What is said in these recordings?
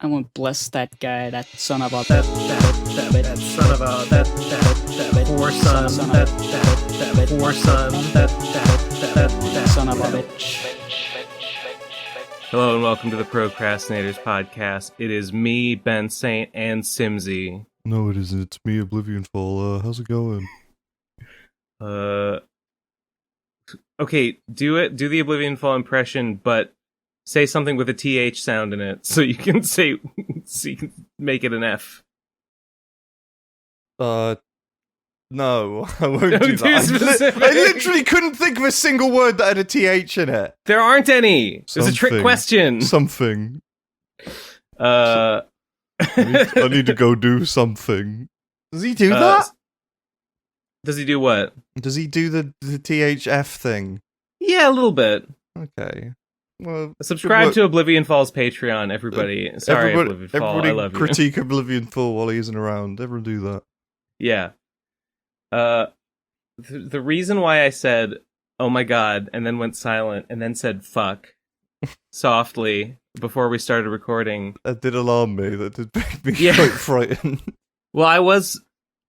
I won't bless that guy, that son of a that son of a that poor son, that poor son, that son of a bitch. Hello and welcome to the Pro Crastinators podcast. It is me, Ben Saint, and Simmsy. No, it isn't. It's me, Oblivion Fall. How's it going? Okay, do the Oblivion Fall impression, but say something with a TH sound in it, so you can make it an F. No, I won't do Too that. specific. I literally couldn't think of a single word that had a TH in it. There aren't any. It's a trick Something. question. Something. I I need to go do something. Does he do that? Does he do what? Does he do the THF thing? Yeah, a little bit. Okay. Well, Subscribe to Oblivion Fall's Patreon, everybody. Sorry, Oblivion Fall, I love you. Critique Oblivion Fall while he isn't around. Everyone do that. Yeah. The reason why I said, oh my god, and then went silent, and then said fuck, softly, before we started recording. That did alarm me. That did make me Yeah. quite frightened. Well, I was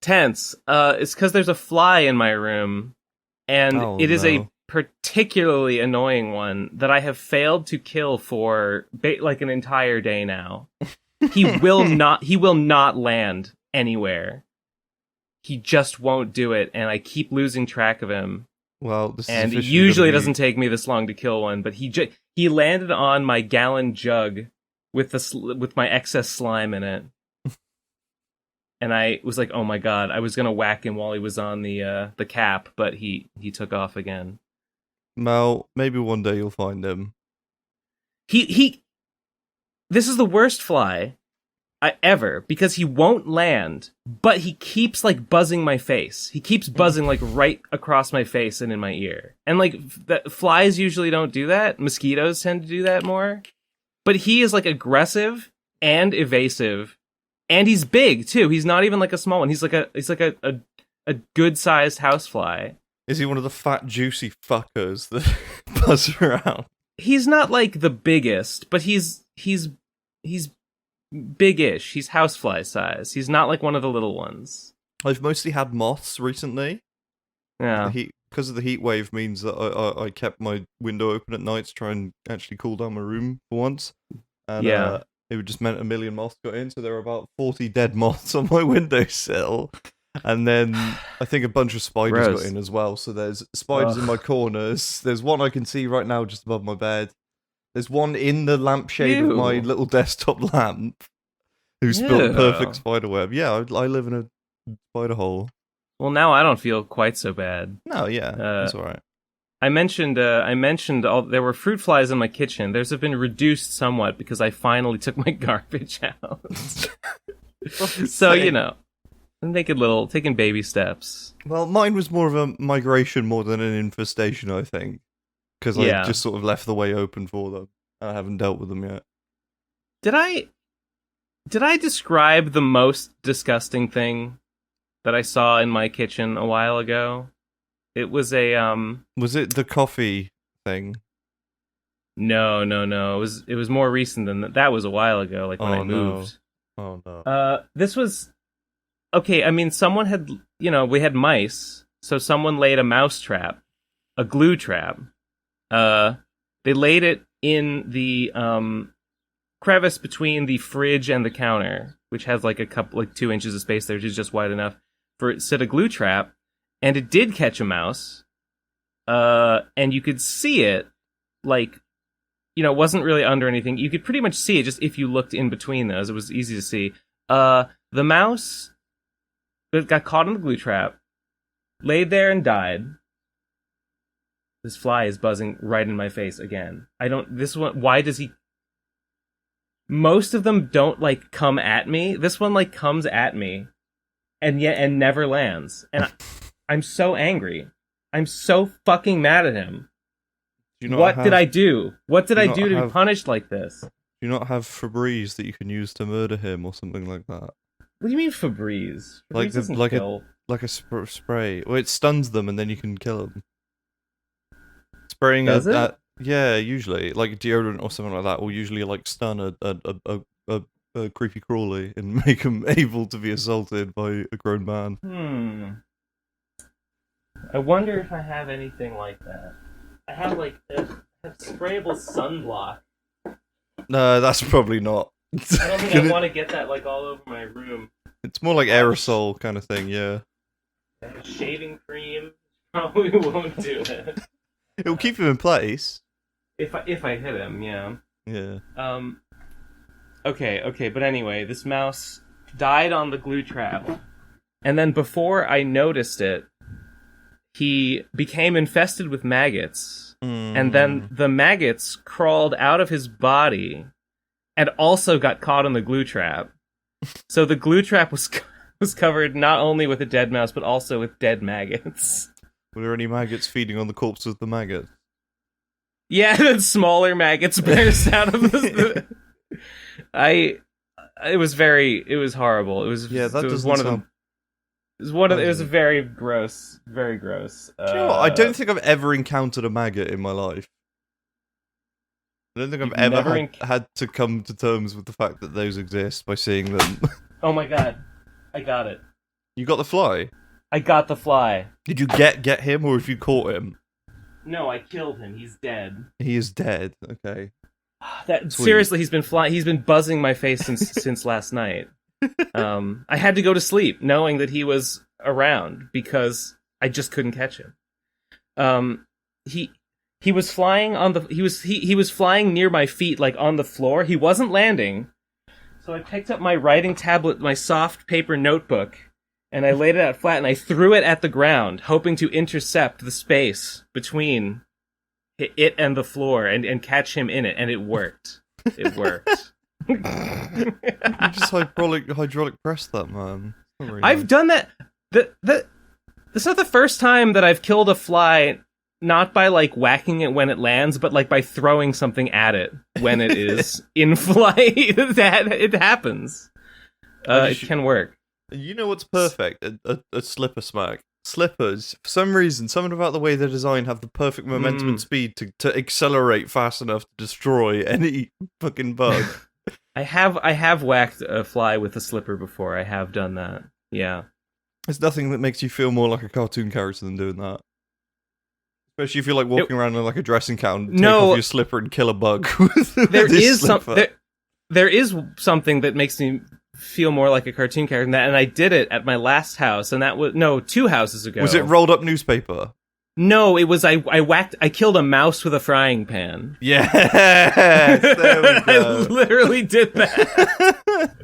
tense. It's because there's a fly in my room, and it is a particularly annoying one that I have failed to kill for like an entire day now. He will not land anywhere. He just won't do it, and I keep losing track of him. Well, this and is it usually doesn't take me this long to kill one, but he landed on my gallon jug with my excess slime in it. And I was like, oh my god, I was gonna whack him while he was on the cap, but he took off again. Well, maybe one day you'll find him. This is the worst fly ever, because he won't land, but he keeps like buzzing my face. He keeps buzzing like right across my face and in my ear. And like flies usually don't do that. Mosquitoes tend to do that more. But he is like aggressive and evasive, and he's big too. He's not even like a small one. He's like a good sized housefly. Is he one of the fat, juicy fuckers that buzz around? He's not like the biggest, but he's big-ish. He's housefly size. He's not like one of the little ones. I've mostly had moths recently. Yeah. Because of the heat wave means that I kept my window open at night to try and actually cool down my room for once. And it just meant a million moths got in, so there were about 40 dead moths on my windowsill. And then I think a bunch of spiders got in as well. So there's spiders in my corners. There's one I can see right now just above my bed. There's one in the lampshade of my little desktop lamp who spilled perfect spider web. Yeah, I live in a spider hole. Well, now I don't feel quite so bad. No, yeah, that's all right. I mentioned there were fruit flies in my kitchen. Theirs have been reduced somewhat because I finally took my garbage out. So, you know. I'm taking baby steps. Well, mine was more of a migration more than an infestation, I think. Because I just sort of left the way open for them. I haven't dealt with them yet. Did I describe the most disgusting thing that I saw in my kitchen a while ago? It was Was it the coffee thing? No. It was more recent than that. That was a while ago, like when I moved. Oh no. This was... Okay, I mean, someone had, we had mice, so someone laid a mouse trap, a glue trap. They laid it in the crevice between the fridge and the counter, which has like 2 inches of space there, which is just wide enough for it to set a glue trap, and it did catch a mouse. And you could see it, it wasn't really under anything. You could pretty much see it just if you looked in between those. It was easy to see. The mouse got caught in the glue trap, laid there and died. This fly is buzzing right in my face again. Why does he... Most of them don't, come at me. This one, comes at me, and never lands. And I'm so angry. I'm so fucking mad at him. What did I do? What did I do to be punished like this? Do you not have Febreze that you can use to murder him or something like that? What do you mean Febreze? Febreze like a spray. Well, it stuns them and then you can kill them. Spraying Does it? Yeah, usually like deodorant or something like that will usually stun a creepy crawly and make them able to be assaulted by a grown man. I wonder if I have anything like that. I have like a sprayable sunblock. No, that's probably not. I don't think I want to get that like all over my room. It's more like aerosol kind of thing, yeah. Shaving cream probably won't do it. It'll keep him in place. If I hit him, yeah. Yeah. Okay, but anyway, this mouse died on the glue trap. And then before I noticed it, he became infested with maggots. And then the maggots crawled out of his body and also got caught in the glue trap. So the glue trap was covered not only with a dead mouse, but also with dead maggots. Were there any maggots feeding on the corpse of the maggot? Yeah, then smaller maggots burst out of the... It was horrible. It was very gross. Very gross. Do you know what? I don't think I've ever encountered a maggot in my life. I don't think I've ever had to come to terms with the fact that those exist by seeing them. Oh my god. I got it. You got the fly? I got the fly. Did you get him, or have you caught him? No, I killed him. He's dead. He is dead. Okay. Seriously, he's been buzzing my face since last night. I had to go to sleep knowing that he was around because I just couldn't catch him. He was flying on the he was flying near my feet, like on the floor. He wasn't landing. So I picked up my writing tablet, my soft paper notebook, and I laid it out flat and I threw it at the ground, hoping to intercept the space between it and the floor and catch him in it, and it worked. It worked. You just hydraulic pressed that, man. I've done that. This is not the first time that I've killed a fly, not by like whacking it when it lands, but like by throwing something at it when it is in flight. That it happens. It can work. You know what's perfect? A slipper smack. Slippers, for some reason, something about the way they're designed have the perfect momentum and speed to accelerate fast enough to destroy any fucking bug. I have whacked a fly with a slipper before. I have done that. Yeah. There's nothing that makes you feel more like a cartoon character than doing that. Especially if you're like walking around in like a dressing gown, take off your slipper and kill a bug. There is something that makes me feel more like a cartoon character than that, and I did it at my last house, and that was 2 houses ago. Was it rolled up newspaper? No, it was I killed a mouse with a frying pan. Yes, there we go. I literally did that.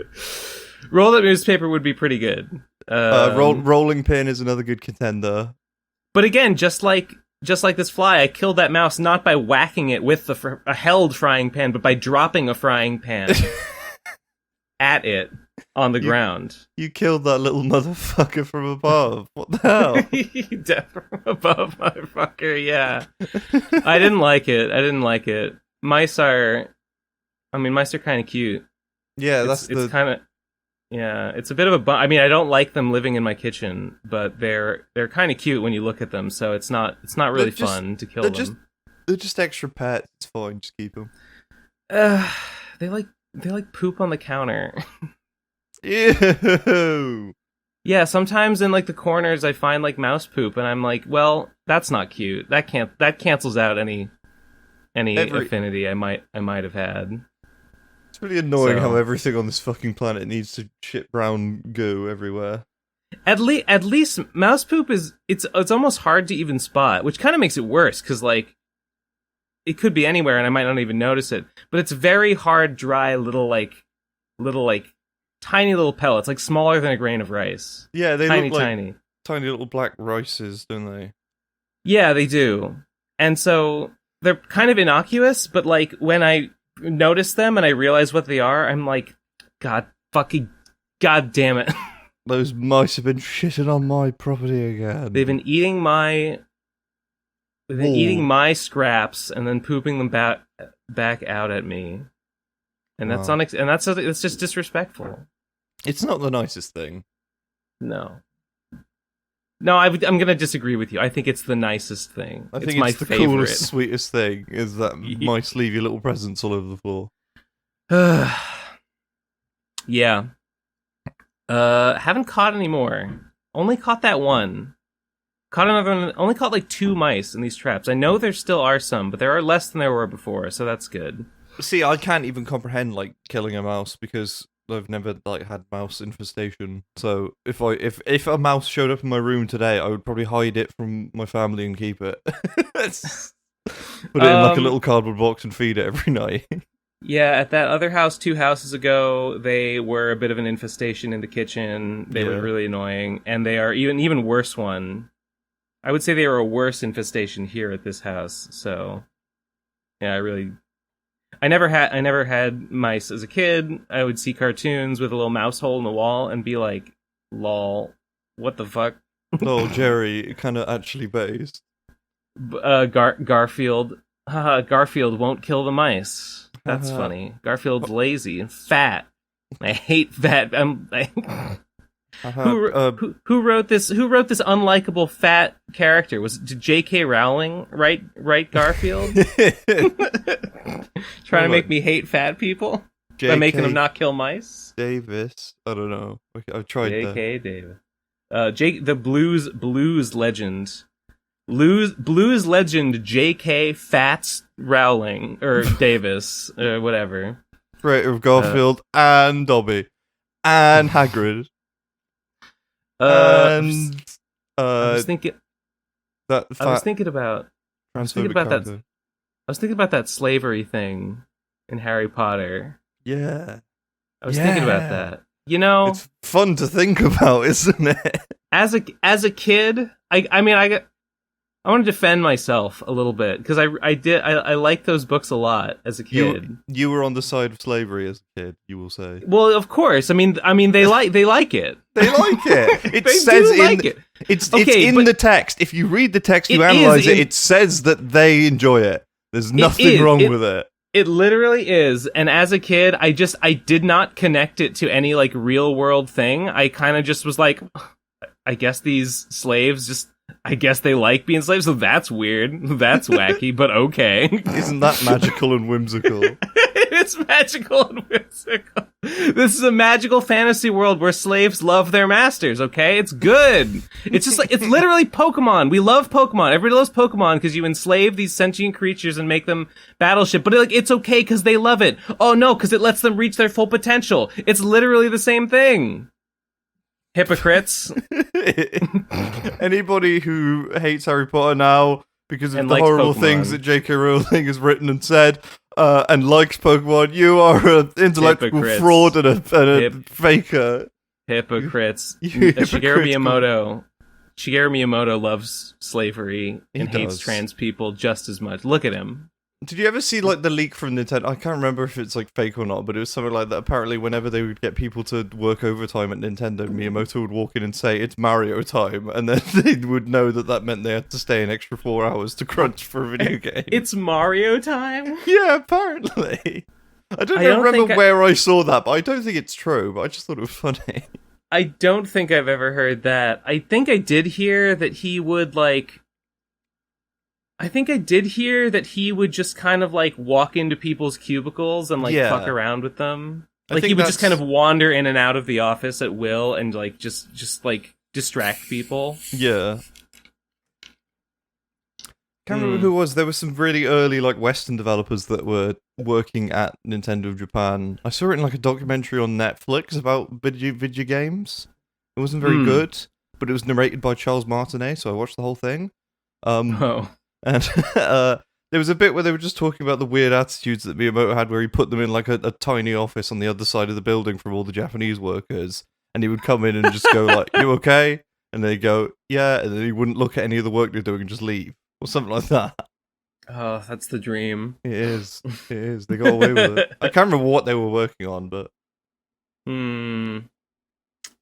Rolled up newspaper would be pretty good. Rolling pin is another good contender. But again, just like this fly, I killed that mouse not by whacking it with a held frying pan, but by dropping a frying pan at it on the ground. You killed that little motherfucker from above. What the hell? From above, motherfucker, yeah. I didn't like it. Mice are kind of cute. Yeah, it's kind of... Yeah, it's a bit of a I mean, I don't like them living in my kitchen, but they're kind of cute when you look at them, so it's not really fun to kill them. They're just extra pets. It's fine, just keep them. They like poop on the counter. Ew. Yeah, sometimes in like the corners I find like mouse poop, and I'm like, well, that's not cute. That cancels out any affinity I might have had. It's really annoying how everything on this fucking planet needs to shit brown goo everywhere. At least mouse poop it's almost hard to even spot, which kind of makes it worse because like it could be anywhere and I might not even notice it. But it's very hard, dry little tiny little pellets, like smaller than a grain of rice. Yeah, they look like tiny little black rices, don't they? Yeah, they do. And so they're kind of innocuous, but like when I notice them and I realize what they are, I'm like, God damn it. Those mice have been shitting on my property again. They've been eating my scraps and then pooping them back out at me. And that's that's just disrespectful. It's not the nicest thing. No, I'm going to disagree with you. I think it's the nicest thing. I think it's the favorite. coolest, sweetest thing is that mice leave you little presents all over the floor. Yeah. Haven't caught any more. Only caught that one. Caught another one. Only caught like 2 mice in these traps. I know there still are some, but there are less than there were before, so that's good. See, I can't even comprehend like killing a mouse because I've never like had mouse infestation. So if a mouse showed up in my room today, I would probably hide it from my family and keep it. Put it in like a little cardboard box and feed it every night. Yeah, at that other house 2 houses ago, they were a bit of an infestation in the kitchen. They were really annoying, and they are even worse one. I would say they are a worse infestation here at this house. So, yeah, I never had mice as a kid. I would see cartoons with a little mouse hole in the wall and be like, "Lol, what the fuck?" Oh, Jerry, kind of actually based. Garfield. Garfield won't kill the mice. That's funny. Garfield's lazy and fat. I hate fat. Who wrote this? Who wrote this unlikable fat character? Did J.K. Rowling write Garfield? Trying to make me hate fat people by making them not kill mice. Davis, I don't know. I've tried that. J.K. Davis. The blues legend. Blues legend J.K. Fats Rowling or Davis or whatever. Creator of Garfield and Dobby and Hagrid. I was thinking about that slavery thing in Harry Potter. Yeah. I was thinking about that. You know, it's fun to think about, isn't it? As a kid, I want to defend myself a little bit because I liked those books a lot as a kid. You were on the side of slavery as a kid, you will say. Well, of course. I mean they like it. They like it. It's in the text. If you read the text, you analyze it. It says that they enjoy it. There's nothing wrong with it. It literally is. And as a kid, I did not connect it to any like real world thing. I kind of just was like, I guess these slaves I guess they like being slaves, so that's weird. That's wacky, but okay. Isn't that magical and whimsical? It's magical and whimsical. This is a magical fantasy world where slaves love their masters, okay? It's good. It's just like, it's literally Pokemon. We love Pokemon. Everybody loves Pokemon because you enslave these sentient creatures and make them battleship, but it's okay because they love it. Oh no, because it lets them reach their full potential. It's literally the same thing. Hypocrites. Anybody who hates Harry Potter now because of the horrible things that J.K. Rowling has written and said, and likes Pokemon, you are an intellectual fraud and a faker. Hypocrites. Shigeru Miyamoto loves slavery and hates trans people just as much. Look at him. Did you ever see like the leak from Nintendo? I can't remember if it's like fake or not, but it was something like that. Apparently, whenever they would get people to work overtime at Nintendo, Miyamoto would walk in and say, "It's Mario time," and then they would know that meant they had to stay an extra 4 hours to crunch for a video game. It's Mario time? Yeah, apparently. I don't remember where I saw that, but I don't think it's true. But I just thought it was funny. I don't think I've ever heard that. I think I did hear that he would just kind of like walk into people's cubicles and like fuck around with them. Like he would just kind of wander in and out of the office at will and like just like distract people. Yeah. Can't remember who it was. There were some really early like Western developers that were working at Nintendo of Japan. I saw it in like a documentary on Netflix about video games. It wasn't very good, but it was narrated by Charles Martinet, so I watched the whole thing. And there was a bit where they were just talking about the weird attitudes that Miyamoto had, where he put them in like a tiny office on the other side of the building from all the Japanese workers, and he would come in and just go like, "You okay?" And they go, "Yeah," and then he wouldn't look at any of the work they're doing and just leave, or something like that. Oh, that's the dream. It is. It is. They got away with it. I can't remember what they were working on, but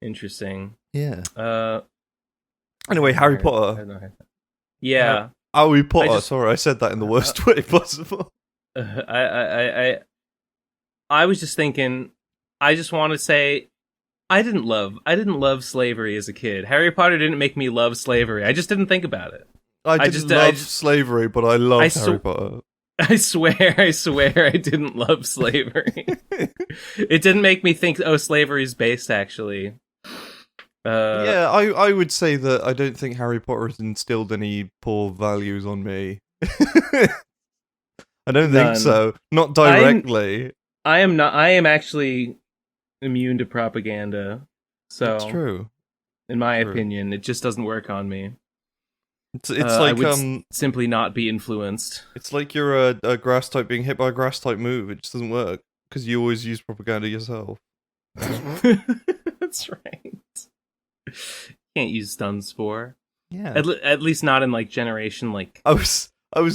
interesting. Yeah. Anyway, Harry Potter. Yeah. Harry Potter. Sorry, I said that in the worst way possible. I was just thinking. I just want to say, I didn't love slavery as a kid. Harry Potter didn't make me love slavery. I just didn't think about it. I didn't love slavery, but I loved Harry Potter. I swear, I didn't love slavery. It didn't make me think, oh, slavery's based, actually. Yeah, I would say that I don't think Harry Potter has instilled any poor values on me. I don't think so. Not directly. I am actually immune to propaganda. So that's true. In my opinion, it just doesn't work on me. It's like I would simply not be influenced. It's like you're a grass type being hit by a grass type move. It just doesn't work because you always use propaganda yourself. That's right. Can't use stun spore. Yeah. At least not in like generation like. I was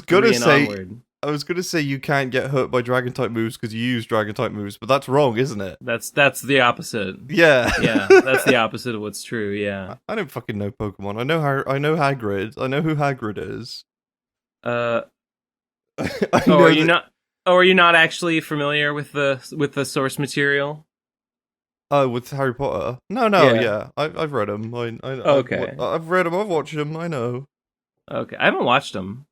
gonna say onward. I was gonna say you can't get hurt by dragon type moves because you use dragon type moves, but that's wrong, isn't it? That's the opposite. Yeah. Yeah, that's the opposite of what's true. Yeah. I don't fucking know Pokemon. I know Hagrid. I know who Hagrid is. Are you not actually familiar with the source material? Oh, with Harry Potter? No, yeah. I've read them. Okay. I've read them. I've watched them. I know. Okay, I haven't watched them.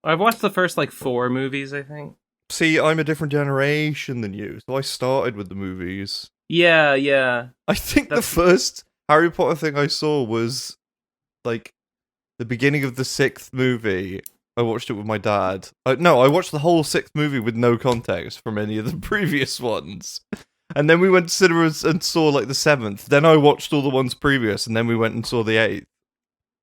I've watched the first like 4 movies, I think. See, I'm a different generation than you, so I started with the movies. Yeah. I think the first Harry Potter thing I saw was like the beginning of the 6th movie. I watched it with my dad. I watched the whole 6th movie with no context from any of the previous ones. And then we went to cinemas and saw like the 7th. Then I watched all the ones previous, and then we went and saw the 8th.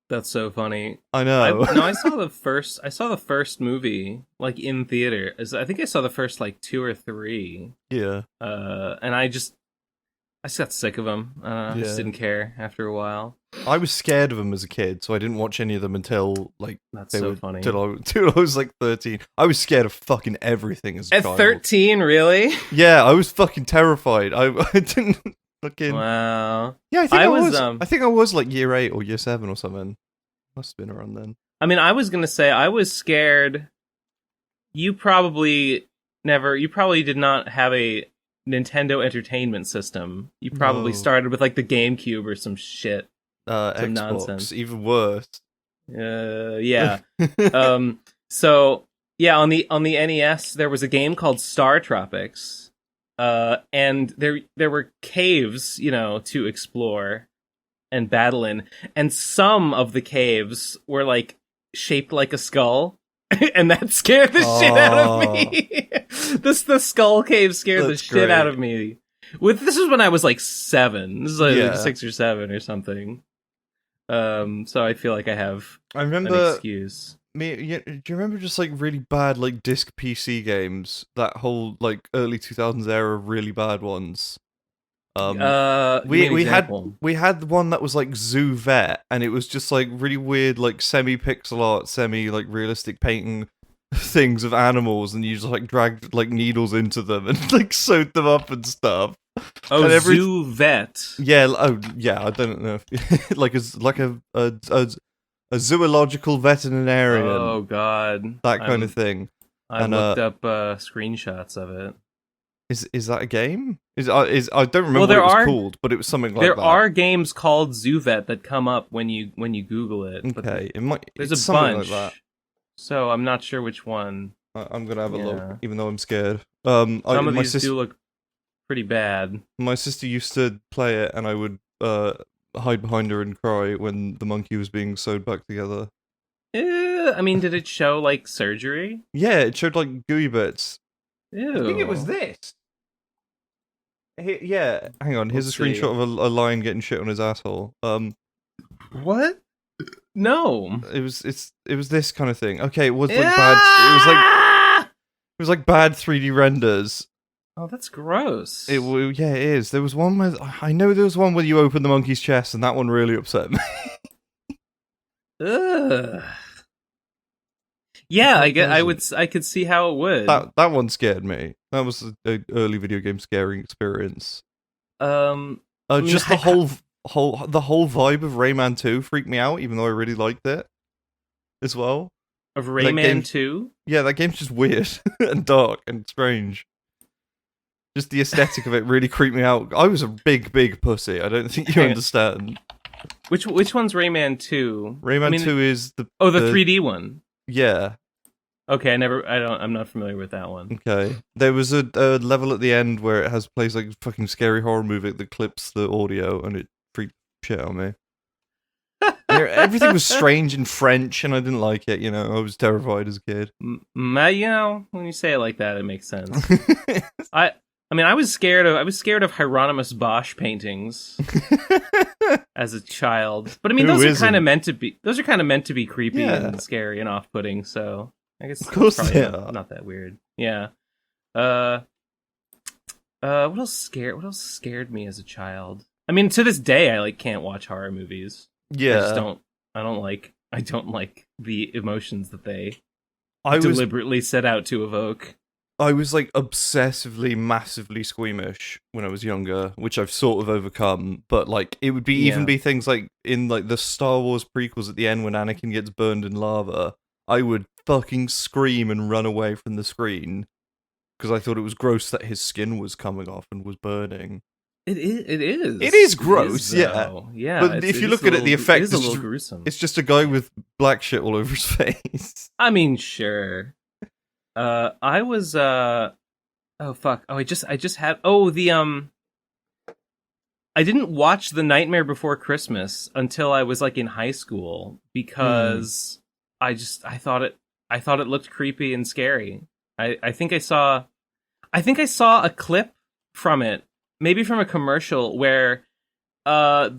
That's so funny. I know. I saw the first movie like in theater. I think I saw the first like 2 or 3. Yeah. And I just got sick of them. I just didn't care after a while. I was scared of them as a kid, so I didn't watch any of them until like funny. Till I was like 13. I was scared of fucking everything as a child. At 13, really? Yeah, I was fucking terrified. I didn't fucking. Wow. Yeah, I think I was like year 8 or year 7 or something. Must have been around then. I mean, I was gonna say I was scared. You probably did not have a Nintendo Entertainment System. You probably started with like the GameCube or some shit. Some Xbox, nonsense. even worse. Yeah. So yeah, on the NES there was a game called Star Tropics. And there were caves, to explore and battle in, and some of the caves were like shaped like a skull. And that scared the shit out of me. The skull cave scared the shit out of me. This is when I was like 7. This is like 6 or 7 or something. So I feel like I have an excuse. Do you remember just like really bad like disc PC games? That whole like early 2000s era of really bad ones. We had one that was like Zoo Vet, and it was just like really weird, like semi-pixel art, like realistic painting things of animals, and you just like dragged like needles into them and like sewed them up and stuff. Oh, and Zoo Vet. Yeah. Oh, yeah. I don't know if like a zoological veterinarian. Oh God, that kind of thing. I looked up screenshots of it. Is that a game? I don't remember what it was called, but it was something like that. There are games called Zoo Vet that come up when you Google it. Okay, there's a bunch. Like that. So I'm not sure which one. I'm gonna have a look, even though I'm scared. Some of these do look pretty bad. My sister used to play it, and I would hide behind her and cry when the monkey was being sewed back together. I mean, did it show like surgery? Yeah, it showed like gooey bits. Ew. I think it was this. Yeah, hang on. Here's a screenshot of a lion getting shit on his asshole. What? No. It was this kind of thing. Okay, it was like bad. It was like bad 3D renders. Oh, that's gross. It is. There was one where you open the monkey's chest, and that one really upset me. Ugh. Yeah, I could see how it would. That one scared me. That was an early video game scaring experience. Just the whole vibe of Rayman 2 freaked me out, even though I really liked it as well. Of Rayman 2? Yeah, that game's just weird and dark and strange. Just the aesthetic of it really creeped me out. I was a big pussy. I don't think you understand. Which one's Rayman 2? Rayman 2 is the 3D one. Yeah. I'm not familiar with that one. Okay. There was a level at the end where it plays like fucking scary horror movie that clips the audio, and it freaked shit out of me. Everything was strange in French, and I didn't like it. I was terrified as a kid. When you say it like that, it makes sense. I was scared of Hieronymus Bosch paintings as a child. But I mean, those are kind of meant to be creepy and scary and off-putting. So I guess of course it's they probably are. not that weird. Yeah. What else scared me as a child? I mean, to this day, I can't watch horror movies. Yeah. I don't like the emotions that they deliberately set out to evoke. I was obsessively, massively squeamish when I was younger, which I've sort of overcome. But it would be even be things in the Star Wars prequels at the end when Anakin gets burned in lava. I would fucking scream and run away from the screen because I thought it was gross that his skin was coming off and was burning. It is. It is gross, yeah. Yeah. But if you look at it, the effect is a little gruesome. It's just a guy with black shit all over his face. I mean, sure. I was oh fuck. Oh, I just had I didn't watch The Nightmare Before Christmas until I was in high school because I thought it looked creepy and scary. I think I saw a clip from it, maybe from a commercial where there's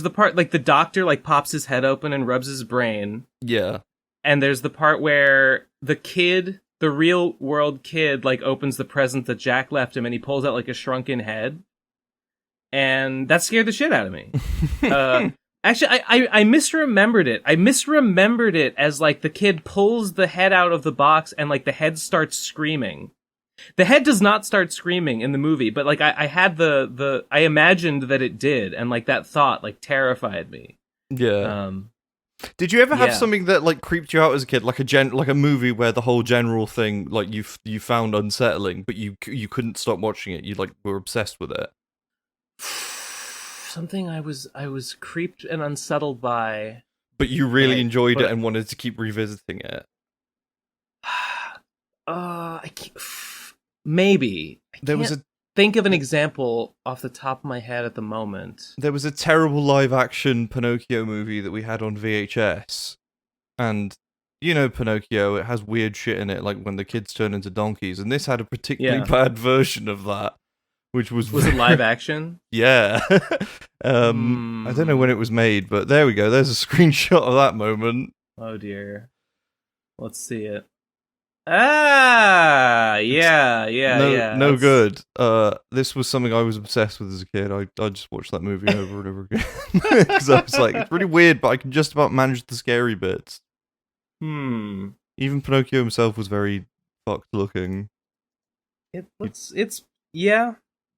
the part the doctor pops his head open and rubs his brain. Yeah. And there's the part where the real world kid opens the present that Jack left him and he pulls out a shrunken head. And that scared the shit out of me. Actually, I misremembered it. I misremembered it as the kid pulls the head out of the box and the head starts screaming. The head does not start screaming in the movie, but I had I imagined that it did, and that thought terrified me. Yeah. Did you ever have something that creeped you out as a kid, like a movie where the whole general thing you found unsettling, but you couldn't stop watching it? You were obsessed with it. Something I was creeped and unsettled by, but you really enjoyed it and wanted to keep revisiting it. I can't, maybe there was think of an example off the top of my head at the moment. There was a terrible live-action Pinocchio movie that we had on VHS. And, Pinocchio, it has weird shit in it, when the kids turn into donkeys. And this had a particularly bad version of that, which was... Was it live action? Yeah. I don't know when it was made, but there we go. There's a screenshot of that moment. Oh, dear. Let's see it. Yeah. No good. This was something I was obsessed with as a kid. I just watched that movie over and over again because I was it's really weird, but I can just about manage the scary bits. Even Pinocchio himself was very fucked looking. Everything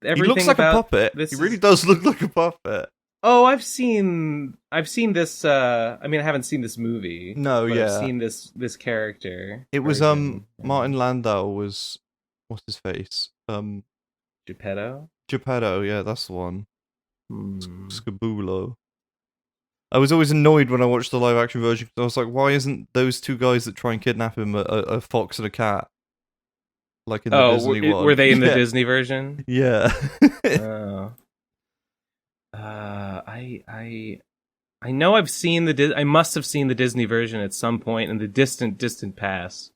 he looks like a puppet. He really does look like a puppet. Oh, I've seen this. I haven't seen this movie. No, I've seen this character. It was Martin Landau was what's his face? Geppetto. Geppetto, yeah, that's the one. Scabulo. I was always annoyed when I watched the live action version because I was like, why isn't those two guys that try and kidnap him a fox and a cat? In the Disney one. Were they in the Disney version? Yeah. Oh. I know I've seen I must have seen the Disney version at some point in the distant past.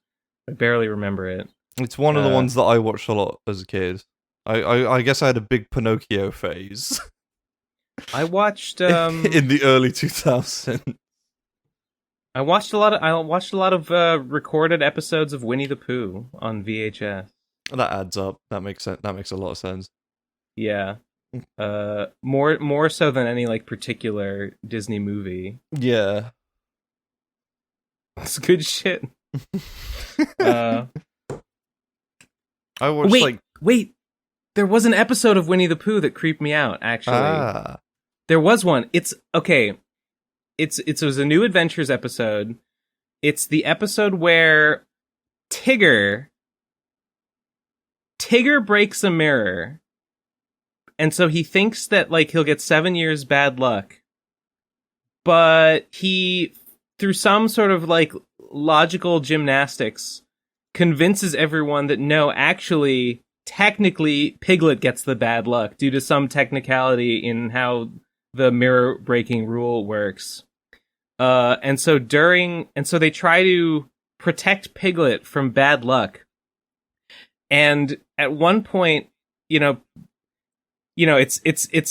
I barely remember it. It's one of the ones that I watched a lot as a kid. I guess I had a big Pinocchio phase. I watched in the early 2000s. I watched a lot of recorded episodes of Winnie the Pooh on VHS. That adds up. That makes sense. That makes a lot of sense. Yeah. More so than any particular Disney movie. Yeah. It's good shit. I watched wait. There was an episode of Winnie the Pooh that creeped me out, actually. There was one. It's okay. It was a New Adventures episode. It's the episode where Tigger breaks a mirror. And so he thinks that he'll get 7 years bad luck. But he, through some sort of logical gymnastics, convinces everyone that no, actually, technically, Piglet gets the bad luck due to some technicality in how the mirror breaking rule works. And so they try to protect Piglet from bad luck. And at one point, it's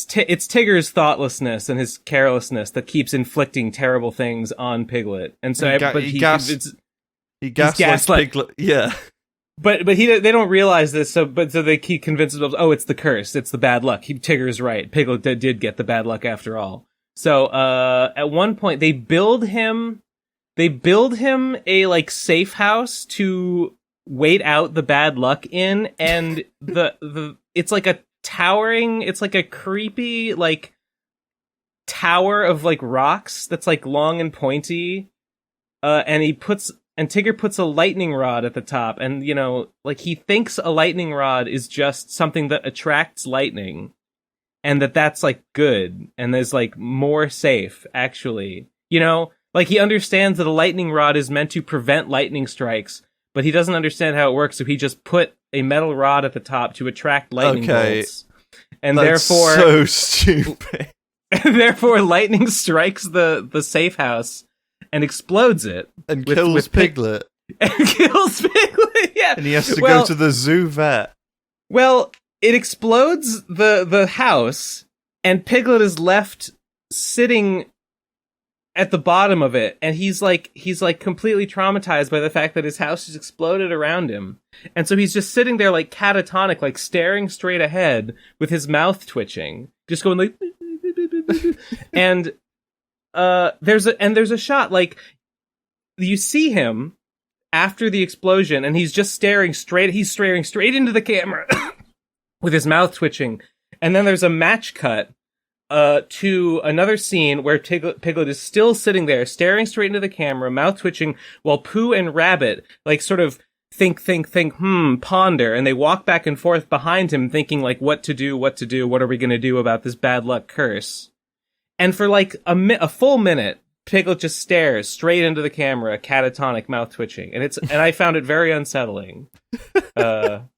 Tigger's thoughtlessness and his carelessness that keeps inflicting terrible things on Piglet. And so he gaslights Piglet. Yeah. But they don't realize this, so they keep convincing themselves, oh, it's the curse, it's the bad luck. Tigger's right. Piglet did get the bad luck after all. So at one point they build him a like safe house to wait out the bad luck in, and it's like a creepy like tower of like rocks that's like long and pointy, and Tigger puts a lightning rod at the top, and like he thinks a lightning rod is just something that attracts lightning, and that's like good, and there's like more safe actually, like he understands that a lightning rod is meant to prevent lightning strikes, but he doesn't understand how it works, so he just put a metal rod at the top to attract lightning bolts. And that's therefore so stupid. And therefore lightning strikes the safe house and explodes it. And kills Piglet. And kills Piglet, yeah. And he has to go to the zoo vet. Well, it explodes the house, and Piglet is left sitting at the bottom of it, and he's like completely traumatized by the fact that his house has exploded around him, and so he's just sitting there like catatonic, like staring straight ahead with his mouth twitching, just going like and there's a shot like you see him after the explosion, and he's just staring straight into the camera with his mouth twitching, and then there's a match cut to another scene where Piglet is still sitting there, staring straight into the camera, mouth twitching, while Pooh and Rabbit, like, sort of think, ponder, and they walk back and forth behind him, thinking, like, what to do, what are we gonna do about this bad luck curse? And for, like, a full minute, Piglet just stares straight into the camera, catatonic, mouth twitching, and I found it very unsettling. Because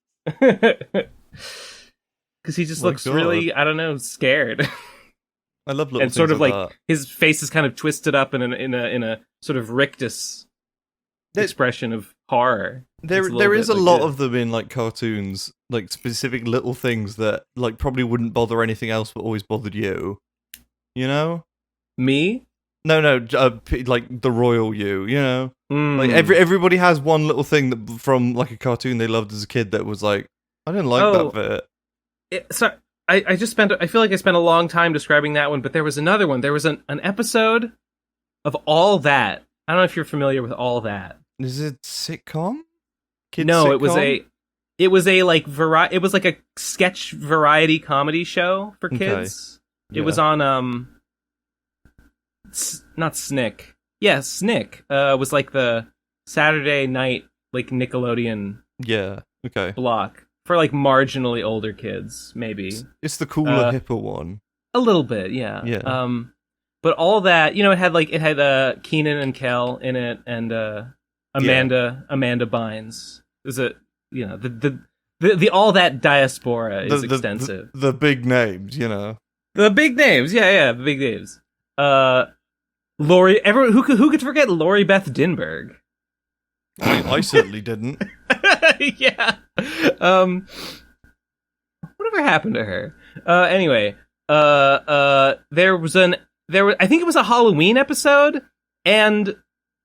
he just looks really, I don't know, scared. I love little and things sort of like that. His face is kind of twisted up in a sort of rictus expression of horror. There is a lot of them in like cartoons, like specific little things that like probably wouldn't bother anything else, but always bothered you. Me? No, like the royal you. Like Mm. everybody has one little thing that from like a cartoon they loved as a kid that was like, I didn't like that bit. I feel like I spent a long time describing that one, but there was another one. There was an episode of All That. I don't know if you're familiar with All That. Is it sitcom? Kids No, sitcom? it was like a sketch variety comedy show for kids. Okay. It was on not Snick. Yeah, Snick. Was like the Saturday night like Nickelodeon block. For, like, marginally older kids, maybe. It's the cooler, hipper one. A little bit, yeah. Yeah. But All That, it had Keenan and Kel in it, and Amanda Bynes. Is it, the All That diaspora is extensive. The big names, The big names, yeah, the big names. Lori, who could forget Lori Beth Dinberg? I certainly didn't. Yeah. Whatever happened to her? Anyway, I think it was a Halloween episode, and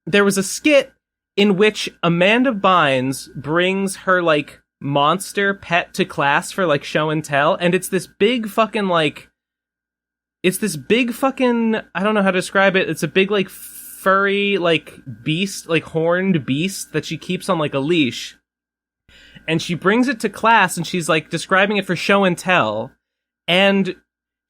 there was a skit in which Amanda Bynes brings her like monster pet to class for like show and tell, and it's this big fucking I don't know how to describe it. It's a big like furry like beast, like horned beast that she keeps on like a leash. And she brings it to class, and she's like describing it for show and tell. And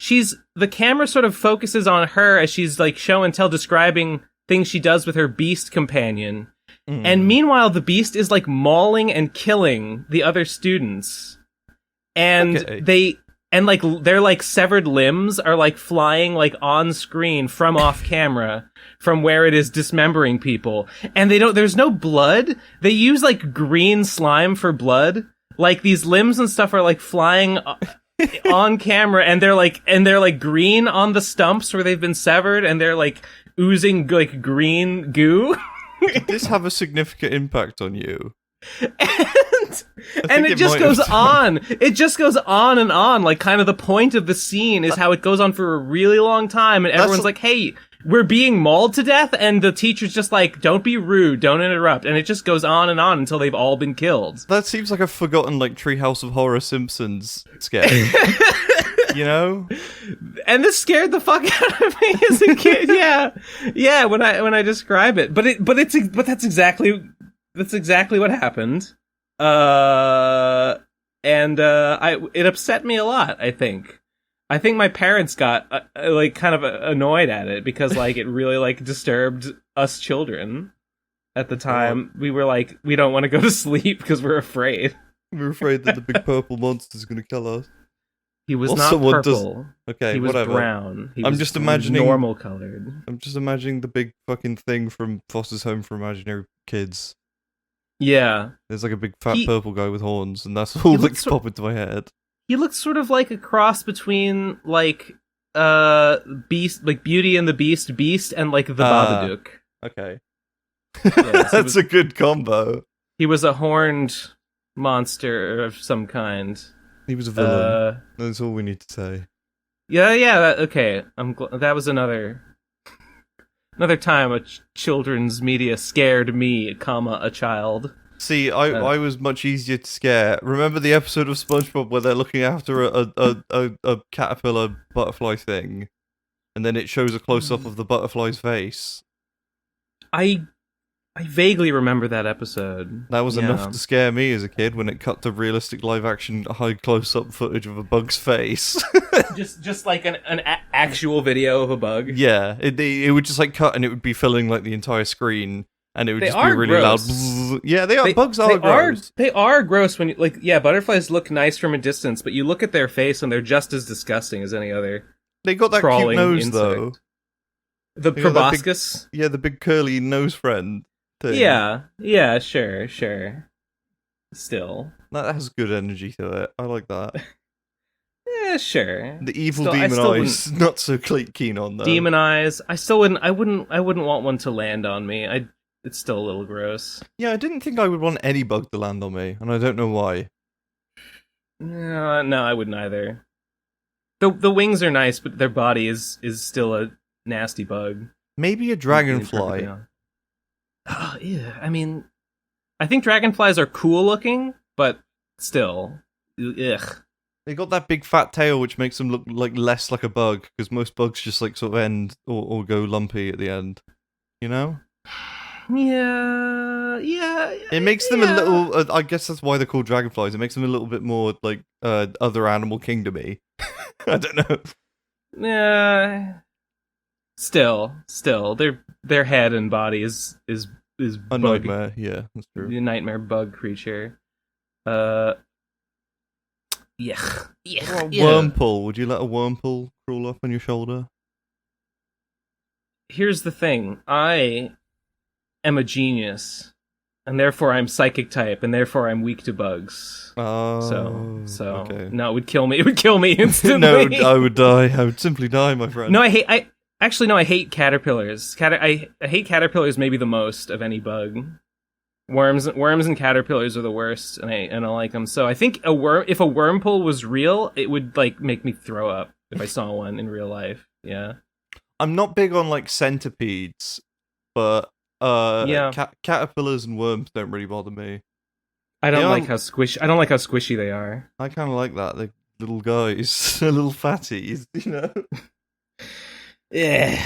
the camera sort of focuses on her as she's like show and tell describing things she does with her beast companion. Mm. And meanwhile, the beast is like mauling and killing the other students. And and like their like severed limbs are like flying like on screen from off camera from where it is dismembering people, and there's no blood. They use like green slime for blood. Like these limbs and stuff are like flying on camera, and they're like green on the stumps where they've been severed, and they're like oozing like green goo. Did this have a significant impact on you? And it just goes on. It just goes on and on. Like, kind of the point of the scene is how it goes on for a really long time, and everyone's like, hey, we're being mauled to death, and the teacher's just like, don't be rude, don't interrupt, and it just goes on and on until they've all been killed. That seems like a forgotten, like, Treehouse of Horror Simpsons sketch. You know? And this scared the fuck out of me as a kid. Yeah. When I describe it, but that's exactly what happened. It upset me a lot. I think my parents got like kind of annoyed at it because like it really like disturbed us children at the time. We were like, we don't want to go to sleep because we're afraid. We're afraid that the big purple monster's going to kill us. He was not purple. Okay, he was whatever. Brown. I'm just imagining normal colored. I'm just imagining the big fucking thing from Foster's Home for Imaginary Kids. Yeah. There's like a big fat purple guy with horns, and that's all that's popping into my head. He looks sort of like a cross between like Beast, like Beauty and the Beast, and like the Babadook. Okay. Yeah, that's a good combo. He was a horned monster of some kind. He was a villain. That's all we need to say. Yeah. Okay. That was another time a children's media scared me, a child. See, I was much easier to scare. Remember the episode of SpongeBob where they're looking after a caterpillar butterfly thing, and then it shows a close up of the butterfly's face? I vaguely remember that episode. That was enough to scare me as a kid when it cut to realistic live action high close up footage of a bug's face. just like an actual video of a bug. Yeah, it would just like cut and it would be filling like the entire screen, and it would just be really gross. loud. Yeah, they are. Bugs are gross. They are gross when you like. Yeah, butterflies look nice from a distance, but you look at their face and they're just as disgusting as any other. They got that cute nose insect. Though. The proboscis. The big curly nose friend thing. Yeah, sure. Still, that has good energy to it. I like that. Yeah, sure. The evil demon eyes, not so keen on them. Demon eyes. I wouldn't want one to land on me. It's still a little gross. Yeah, I didn't think I would want any bug to land on me, and I don't know why. No, I wouldn't either. The wings are nice, but their body is still a nasty bug. Maybe a dragonfly. Oh, yeah. I mean, I think dragonflies are cool looking, but still, ugh. They got that big fat tail, which makes them look like less like a bug, because most bugs just like sort of end or go lumpy at the end. You know? Yeah. It makes them a little. I guess that's why they're called dragonflies. It makes them a little bit more like other animal kingdom-y. I don't know. Yeah. Still, their head and body is a nightmare. Yeah, that's true. A nightmare bug creature. Yeah. Wormpool. Would you let a wormpool crawl up on your shoulder? Here's the thing. I am a genius, and therefore I'm psychic type, and therefore I'm weak to bugs. Oh, so okay. No, it would kill me. It would kill me instantly. No, I would die. I would simply die, my friend. No, I hate caterpillars. I hate caterpillars maybe the most of any bug. Worms and caterpillars are the worst, and I don't like them. So I think if a wormpool was real, it would like make me throw up if I saw one in real life. Yeah. I'm not big on like centipedes, but caterpillars and worms don't really bother me. I don't like how squishy they are. I kind of like that. They're little guys, they're little fatties, you know. Yeah.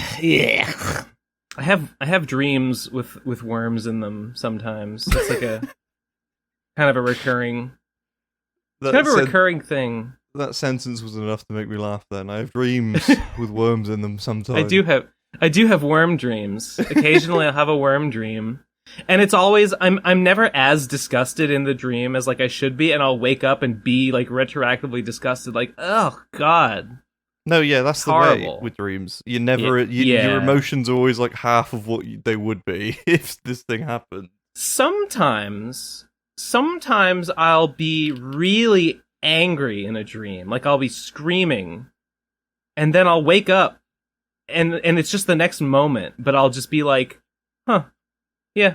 I have dreams with worms in them sometimes. It's like a kind of a recurring recurring thing. That sentence was enough to make me laugh then. I have dreams with worms in them sometimes. I do have worm dreams. Occasionally I'll have a worm dream. And it's always I'm never as disgusted in the dream as like I should be, and I'll wake up and be like retroactively disgusted, like, oh god. No, yeah, that's the horrible. way with dreams. You never, Yeah. your emotions are always like half of what they would be if this thing happened. Sometimes I'll be really angry in a dream, like I'll be screaming, and then I'll wake up, and it's just the next moment, but I'll just be like, huh, yeah.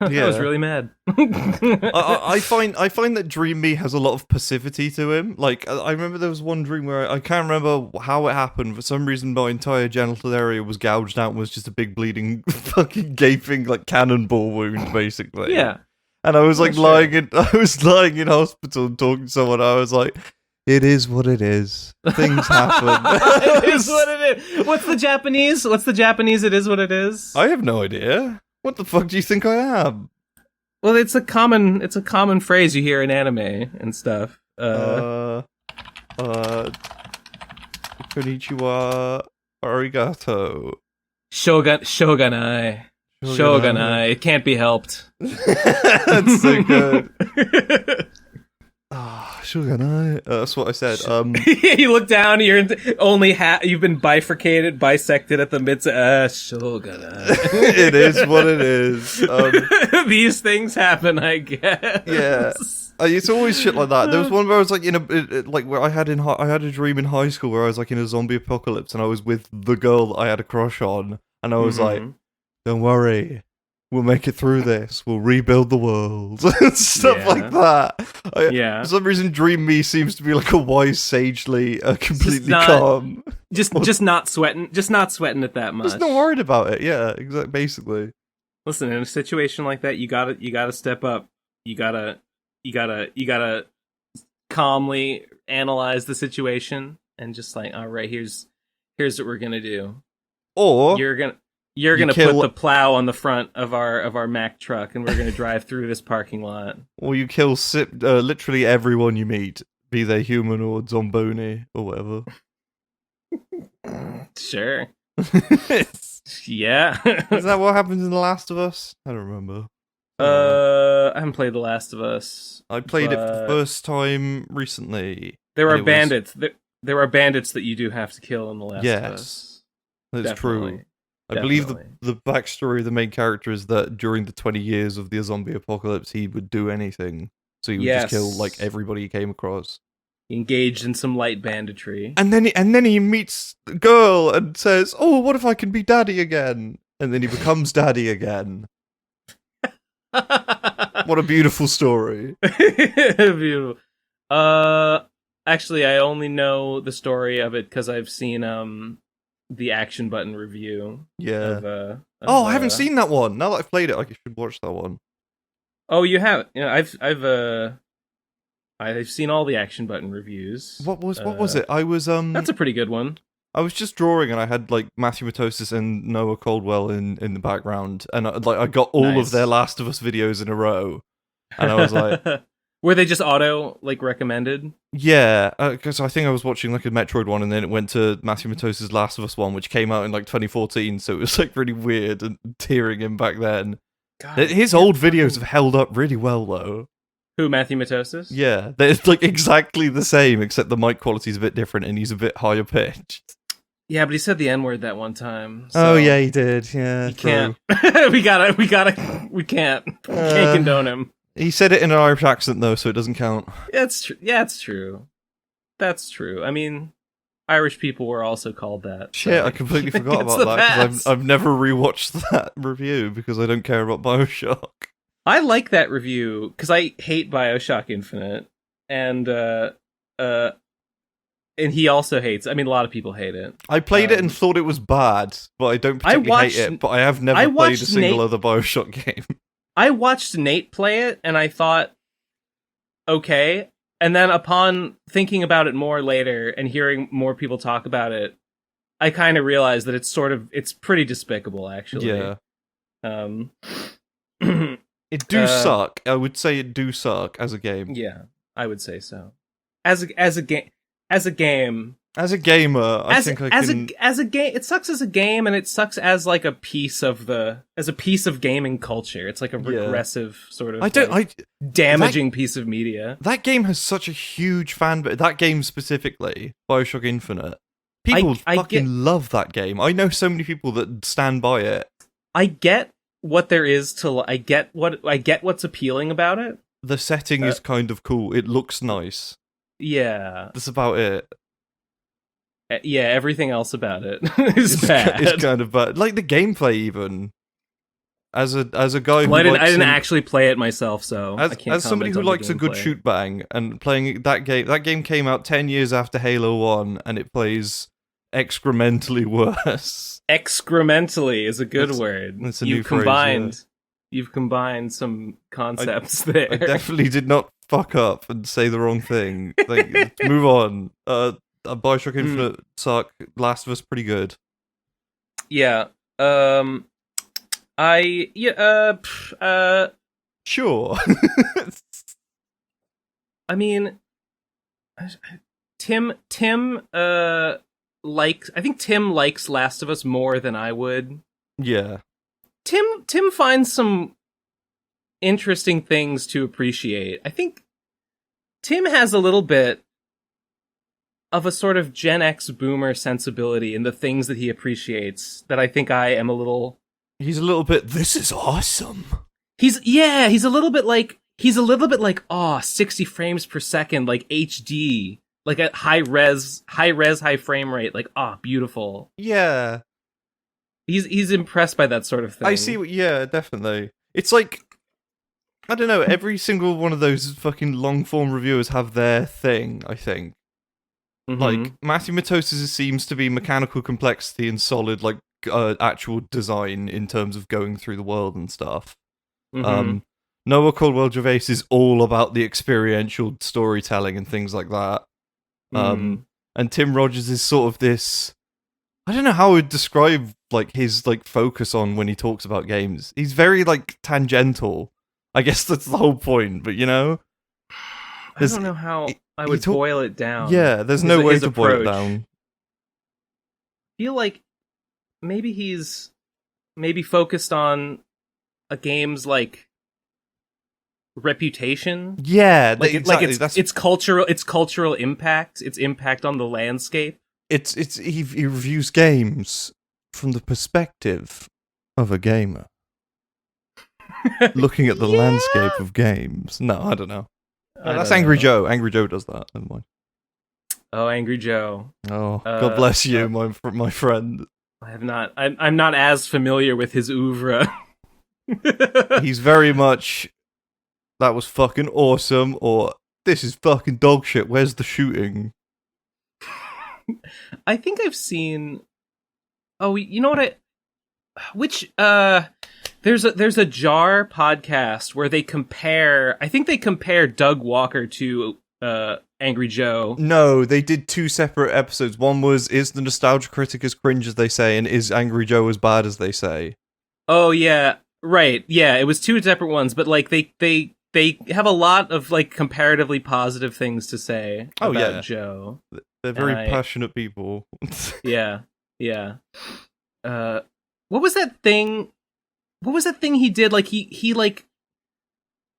I was really mad. I find that Dream Me has a lot of passivity to him. Like, I remember there was one dream where I can't remember how it happened. For some reason, my entire genital area was gouged out and was just a big bleeding, fucking gaping, like, cannonball wound, basically. Yeah. And I was like lying in hospital and talking to someone. I was like, it is what it is. Things happen. It is what it is. What's the Japanese? It is what it is. I have no idea. What the fuck do you think I am? Well, it's a common phrase you hear in anime and stuff. Konnichiwa, arigato. Shogunai. It can't be helped. That's so good. Shogunai. That's what I said. You look down, you're you've been bisected at the mid. Shogunai. It is what it is. These things happen, I guess. Yeah. It's always shit like that. There was one where I was like where I had a dream in high school where I was like in a zombie apocalypse and I was with the girl that I had a crush on, and I was like, don't worry, we'll make it through this. We'll rebuild the world. Stuff like that. For some reason, Dream Me seems to be like a wise, sagely, completely calm. Just not sweating it that much. Just not worried about it. Yeah, exactly. Basically. Listen, in a situation like that, you gotta step up. You gotta calmly analyze the situation and just like, all right, here's what we're gonna do. Or You're gonna put the plow on the front of our Mack truck, and we're gonna drive through this parking lot. Or you kill literally everyone you meet, be they human or zomboni or whatever. Sure. Yeah. Is that what happens in The Last of Us? I don't remember. I haven't played The Last of Us. I played it for the first time recently. There are bandits. There are bandits that you do have to kill in The Last of Us. Yes, that's true. I believe the backstory of the main character is that during the 20 years of the zombie apocalypse, he would do anything. So he would just kill like everybody he came across. Engaged in some light banditry. And then he meets a girl and says, "Oh, what if I can be daddy again?" And then he becomes daddy again. What a beautiful story. Beautiful. Actually, I only know the story of it because I've seen the Action Button review. Yeah. I haven't seen that one. Now that I've played it, I should watch that one. Oh, you have? You know, I've seen all the Action Button reviews. What was it? I was That's a pretty good one. I was just drawing and I had like Matthew Matosis and Noah Caldwell in the background, and I got all of their Last of Us videos in a row, and I was like, were they just auto like recommended? Yeah, because I think I was watching like a Metroid one, and then it went to Matthew Matosis' Last of Us one, which came out in like 2014, so it was like really weird and tearing him back then. God, his old videos have held up really well though. Who, Matthew Matosis? Yeah, they're like exactly the same, except the mic quality's a bit different and he's a bit higher pitched. Yeah, but he said the N-word that one time. So oh yeah, he did. Yeah, he can't. we can't condone him. He said it in an Irish accent though, so it doesn't count. Yeah, it's true. Yeah, it's true. That's true. I mean, Irish people were also called that. Shit, so. I completely forgot about that because I've never rewatched that review because I don't care about BioShock. I like that review because I hate BioShock Infinite, and he also hates. I mean, a lot of people hate it. I played it and thought it was bad, but I don't particularly hate it. But I have never played a single other BioShock game. I watched Nate play it, and I thought, okay. And then upon thinking about it more later and hearing more people talk about it, I kind of realized that it's pretty despicable, actually. Yeah. It do suck. I would say it do suck as a game. Yeah, I would say so. As a game, As a gamer, I think I can... as a game, it sucks as a game, and it sucks as like a piece of gaming culture. It's like a regressive sort of damaging piece of media. That game has such a huge fan base. That game specifically, BioShock Infinite. People love that game. I know so many people that stand by it. I get what there is to. I get what's appealing about it. The setting is kind of cool. It looks nice. Yeah, that's about it. Yeah, everything else about it is bad. It's kind of bad. Like the gameplay, even. As a guy who I didn't actually play it myself, so I can't as somebody who likes a good shoot bang, and playing that game came out 10 years after Halo 1, and it plays excrementally worse. Excrementally is a good word. That's a new phrase, You've combined some concepts there. I definitely did not fuck up and say the wrong thing. Let's move on. BioShock Infinite suck. Last of Us pretty good. Yeah. Sure. I mean, Tim likes. I think Tim likes Last of Us more than I would. Yeah. Tim finds some interesting things to appreciate. I think Tim has a little bit of a sort of Gen X boomer sensibility in the things that he appreciates that I think I am a little... He's a little bit, this is awesome. He's a little bit like, 60 frames per second, like HD, like a high frame rate, like, beautiful. Yeah. He's impressed by that sort of thing. I see, yeah, definitely. It's like, I don't know, every single one of those fucking long-form reviewers have their thing, I think. Mm-hmm. Like, Matthew Matos's seems to be mechanical complexity and solid, like, actual design in terms of going through the world and stuff. Mm-hmm. Noah Caldwell-Gervais is all about the experiential storytelling and things like that. And Tim Rogers is sort of this... I don't know how I would describe like his like focus on when he talks about games. He's very like tangential. I guess that's the whole point, but you know? I don't know how I would boil it down. Yeah, there's no way to boil it down. I feel like maybe he's focused on a game's like reputation. Yeah, exactly. Its cultural impact, its impact on the landscape. He reviews games from the perspective of a gamer. Looking at the landscape of games. No, I don't know. That's Angry Joe. Angry Joe does that. Never mind. Oh, Angry Joe. Oh, God bless you, my friend. I'm not as familiar with his oeuvre. He's very much, that was fucking awesome, or this is fucking dog shit, where's the shooting? I think I've seen... Oh, you know what there's a Jar podcast where they compare... I think they compare Doug Walker to Angry Joe. No, they did two separate episodes. One was, is the Nostalgia Critic as cringe as they say, and is Angry Joe as bad as they say? Oh, yeah. Right. Yeah, it was two separate ones, but like they have a lot of like comparatively positive things to say about Joe. They're very passionate people. Yeah. What was that thing? What was that thing he did? Like he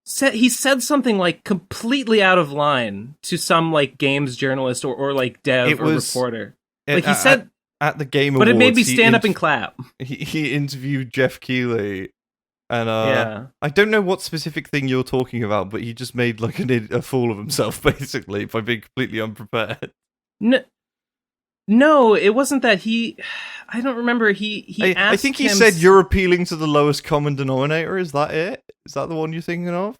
said something like completely out of line to some like games journalist or like dev or reporter. Like he said at the Game Awards, but it made me stand up and clap. He interviewed Jeff Keighley. And I don't know what specific thing you're talking about, but he just made like a fool of himself basically by being completely unprepared. No, it wasn't that he. I don't remember. He asked. I think he said you're appealing to the lowest common denominator. Is that it? Is that the one you're thinking of?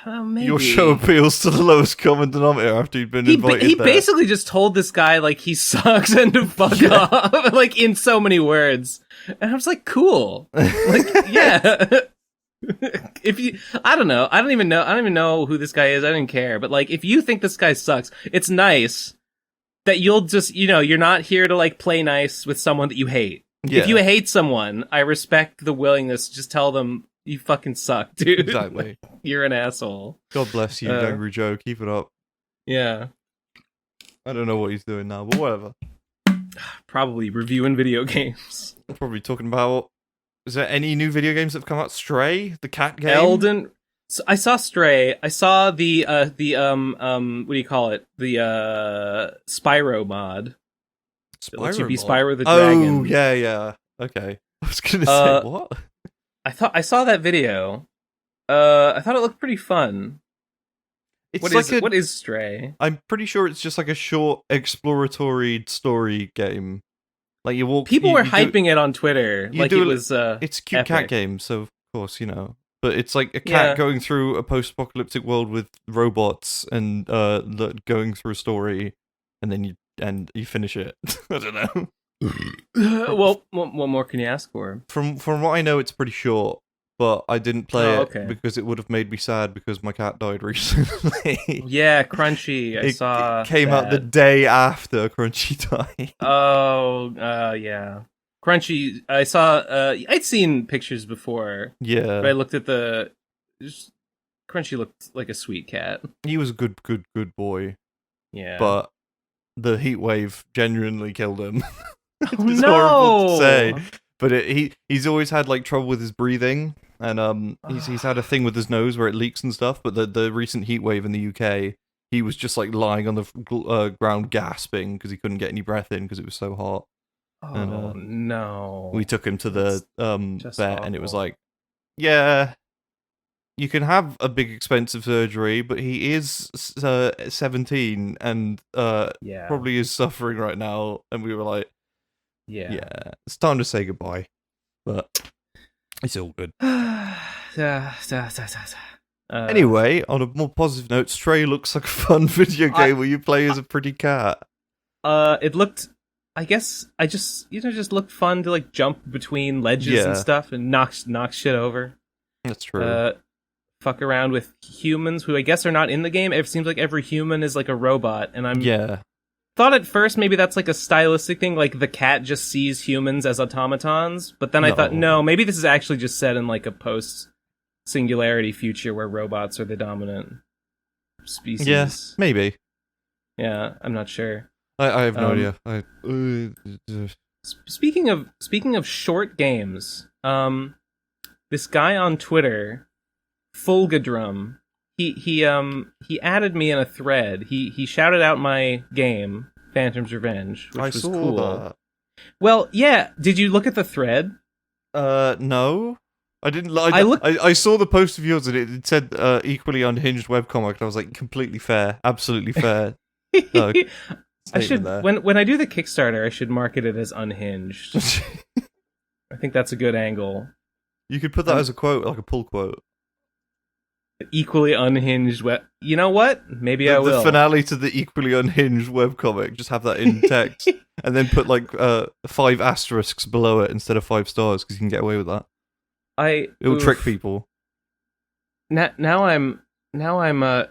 Maybe. Your show appeals to the lowest common denominator after you've been invited. He basically just told this guy like he sucks and to fuck off, like in so many words. And I was like, cool. Like, yeah. I don't even know who this guy is. I didn't care. But like, if you think this guy sucks, it's nice that you'll just, you're not here to like play nice with someone that you hate. Yeah. If you hate someone, I respect the willingness to just tell them you fucking suck, dude. Exactly. You're an asshole. God bless you, Angry Joe. Keep it up. Yeah. I don't know what he's doing now, but whatever. Probably reviewing video games. We're probably talking about. Is there any new video games that have come out? Stray, the cat game. Elden. So I saw Stray. I saw the what do you call it? The Spyro mod. It lets you be Spyro the Dragon. Oh yeah. Okay. I was gonna say what? I saw that video. I thought it looked pretty fun. It's what is Stray? I'm pretty sure it's just like a short exploratory story game. Like you walk. People were hyping it on Twitter. Like it was. It's a cute epic. cat game, so of course But it's like a cat going through a post-apocalyptic world with robots and going through a story, and then you finish it. I don't know. Well, what more can you ask for? From what I know, it's pretty short. But I didn't play okay. it because it would have made me sad because my cat died recently. Yeah, Crunchy. It came out the day after Crunchy died. Oh, yeah. Crunchy. I saw. I'd seen pictures before. Yeah, but I looked at Crunchy looked like a sweet cat. He was a good boy. Yeah, but the heat wave genuinely killed him. It's horrible to say. But he's always had like trouble with his breathing, and he's had a thing with his nose where it leaks and stuff. But the recent heat wave in the UK, he was just like lying on the ground gasping because he couldn't get any breath in because it was so hot. Oh no! We took him to the vet, awful. and it was like, yeah, you can have a big expensive surgery, but he is 17 and probably is suffering right now. And we were like, yeah, it's time to say goodbye, but it's all good. Anyway, on a more positive note, Stray looks like a fun video game where you play as a pretty cat. It looked, I guess, just looked fun to like jump between ledges and stuff and knock shit over. That's true. Fuck around with humans who I guess are not in the game. It seems like every human is like a robot, and I'm thought at first maybe that's like a stylistic thing, like the cat just sees humans as automatons, but then I thought, no, maybe this is actually just set in like a post-singularity future where robots are the dominant species. Yeah, maybe. Yeah, I'm not sure. I have no idea. Speaking of short games, this guy on Twitter, Fulgadrum, he added me in a thread. He shouted out my game, Phantom's Revenge, which was cool. That. Well, yeah. Did you look at the thread? No. I didn't. I saw the post of yours and it said equally unhinged webcomic, and I was like, completely fair, absolutely fair. I should when I do the Kickstarter, I should market it as unhinged. I think that's a good angle. You could put that as a quote, like a pull quote. Equally unhinged web. You know what? Maybe I will. The finale to the equally unhinged webcomic. Just have that in text, and then put like 5 asterisks below it instead of 5 stars because you can get away with that. It will trick people. Now I'm.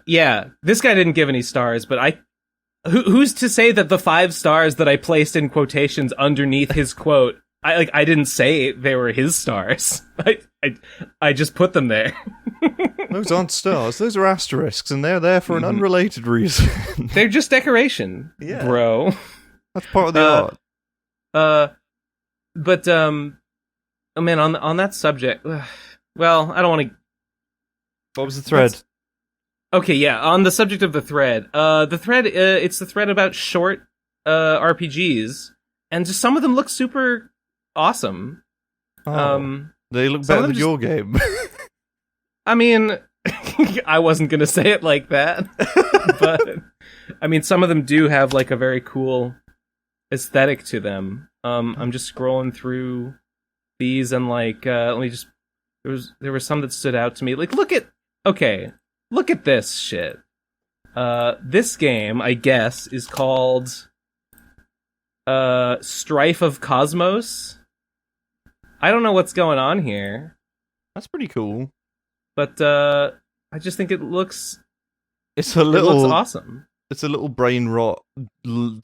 Yeah, this guy didn't give any stars, but who's to say that the 5 stars that I placed in quotations underneath his quote, I didn't say they were his stars. I just put them there. Those aren't stars. Those are asterisks, and they're there for an unrelated reason. They're just decoration, bro. That's part of the art. But oh man, on that subject, well, I don't want to. What was the thread? Okay, yeah, on the subject of the thread, it's the thread about short RPGs, and just some of them look super awesome. They look better than your game. I mean, I wasn't gonna say it like that, but I mean, some of them do have like a very cool aesthetic to them. I'm just scrolling through these and like, there were some that stood out to me. Like, look at this shit. This game, I guess, is called Strife of Cosmos. I don't know what's going on here. That's pretty cool. But I just think it looks awesome. It's a little brain rot,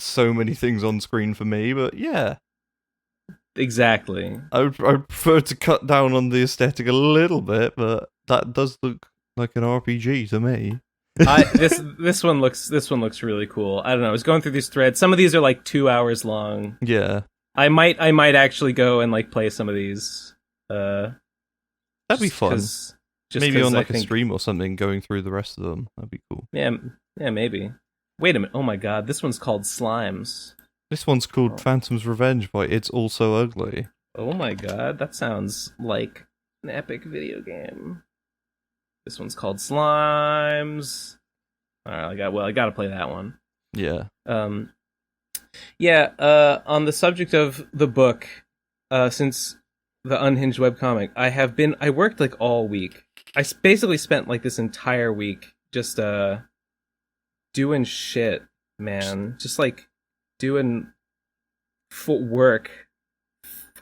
so many things on screen for me, but yeah. Exactly. I prefer to cut down on the aesthetic a little bit, but that does look like an RPG to me. This one looks really cool. I don't know. I was going through these threads. Some of these are like 2 hours long. Yeah. I might actually go and like play some of these. That'd be fun. Maybe on like a stream or something, going through the rest of them. That'd be cool. Yeah, maybe. Wait a minute. Oh my god, this one's called Slimes. This one's called Phantom's Revenge by It's Also Ugly. Oh my god, that sounds like an epic video game. This one's called Slimes. Alright, I gotta play that one. Yeah. On the subject of the book, since the Unhinged webcomic, I worked like all week. I basically spent like this entire week just doing shit, man. Just like doing work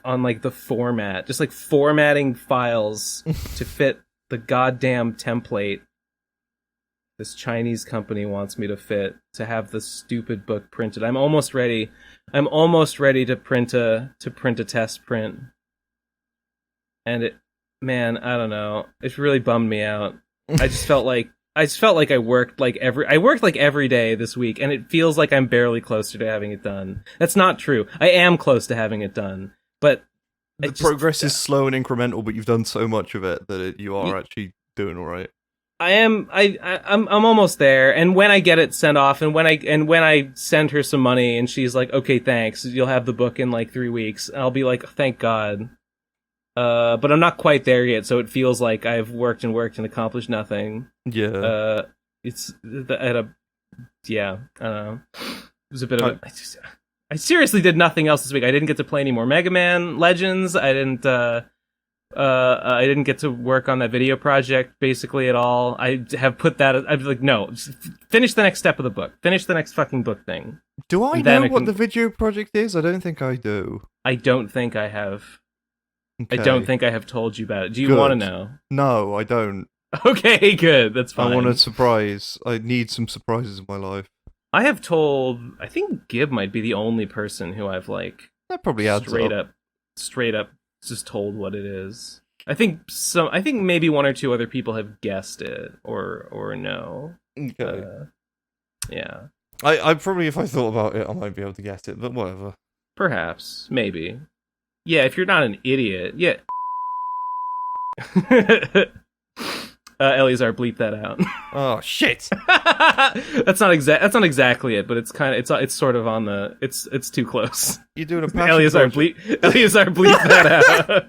on like the format, just like formatting files to fit the goddamn template this Chinese company wants me to fit to have the stupid book printed. I'm almost ready to print a test print. And I don't know. It really bummed me out. I just felt like I worked like every day this week, and it feels like I'm barely closer to having it done. That's not true. I am close to having it done, but the progress is slow and incremental. But you've done so much of it that you are actually doing all right. I'm almost there, and when I get it sent off, and when I send her some money, and she's like, "Okay, thanks, you'll have the book in like 3 weeks," I'll be like, "Thank God." But I'm not quite there yet, so it feels like I've worked and accomplished nothing. Yeah. I don't know. It was a bit of I seriously did nothing else this week. I didn't get to play any more Mega Man Legends. I didn't get to work on that video project basically at all. I have put that. I'd be like, no, finish the next step of the book. Finish the next fucking book thing. Do I know what the video project is? I don't think I do. I don't think I have. Okay. I don't think I have told you about it. Do you want to know? No, I don't. Okay, good. That's fine. I want a surprise. I need some surprises in my life. I have told. I think Gib might be the only person who I've like. That probably adds straight up, just told what it is. I think maybe one or two other people have guessed it or no. Okay. Yeah. I probably, if I thought about it, I might be able to guess it, but whatever. Perhaps, maybe. Yeah, if you're not an idiot. Yeah. Eleazar, bleep that out. Oh shit! That's not exactly it, but it's kind of it's sort of on the it's too close. You're doing a Eleazar bleep that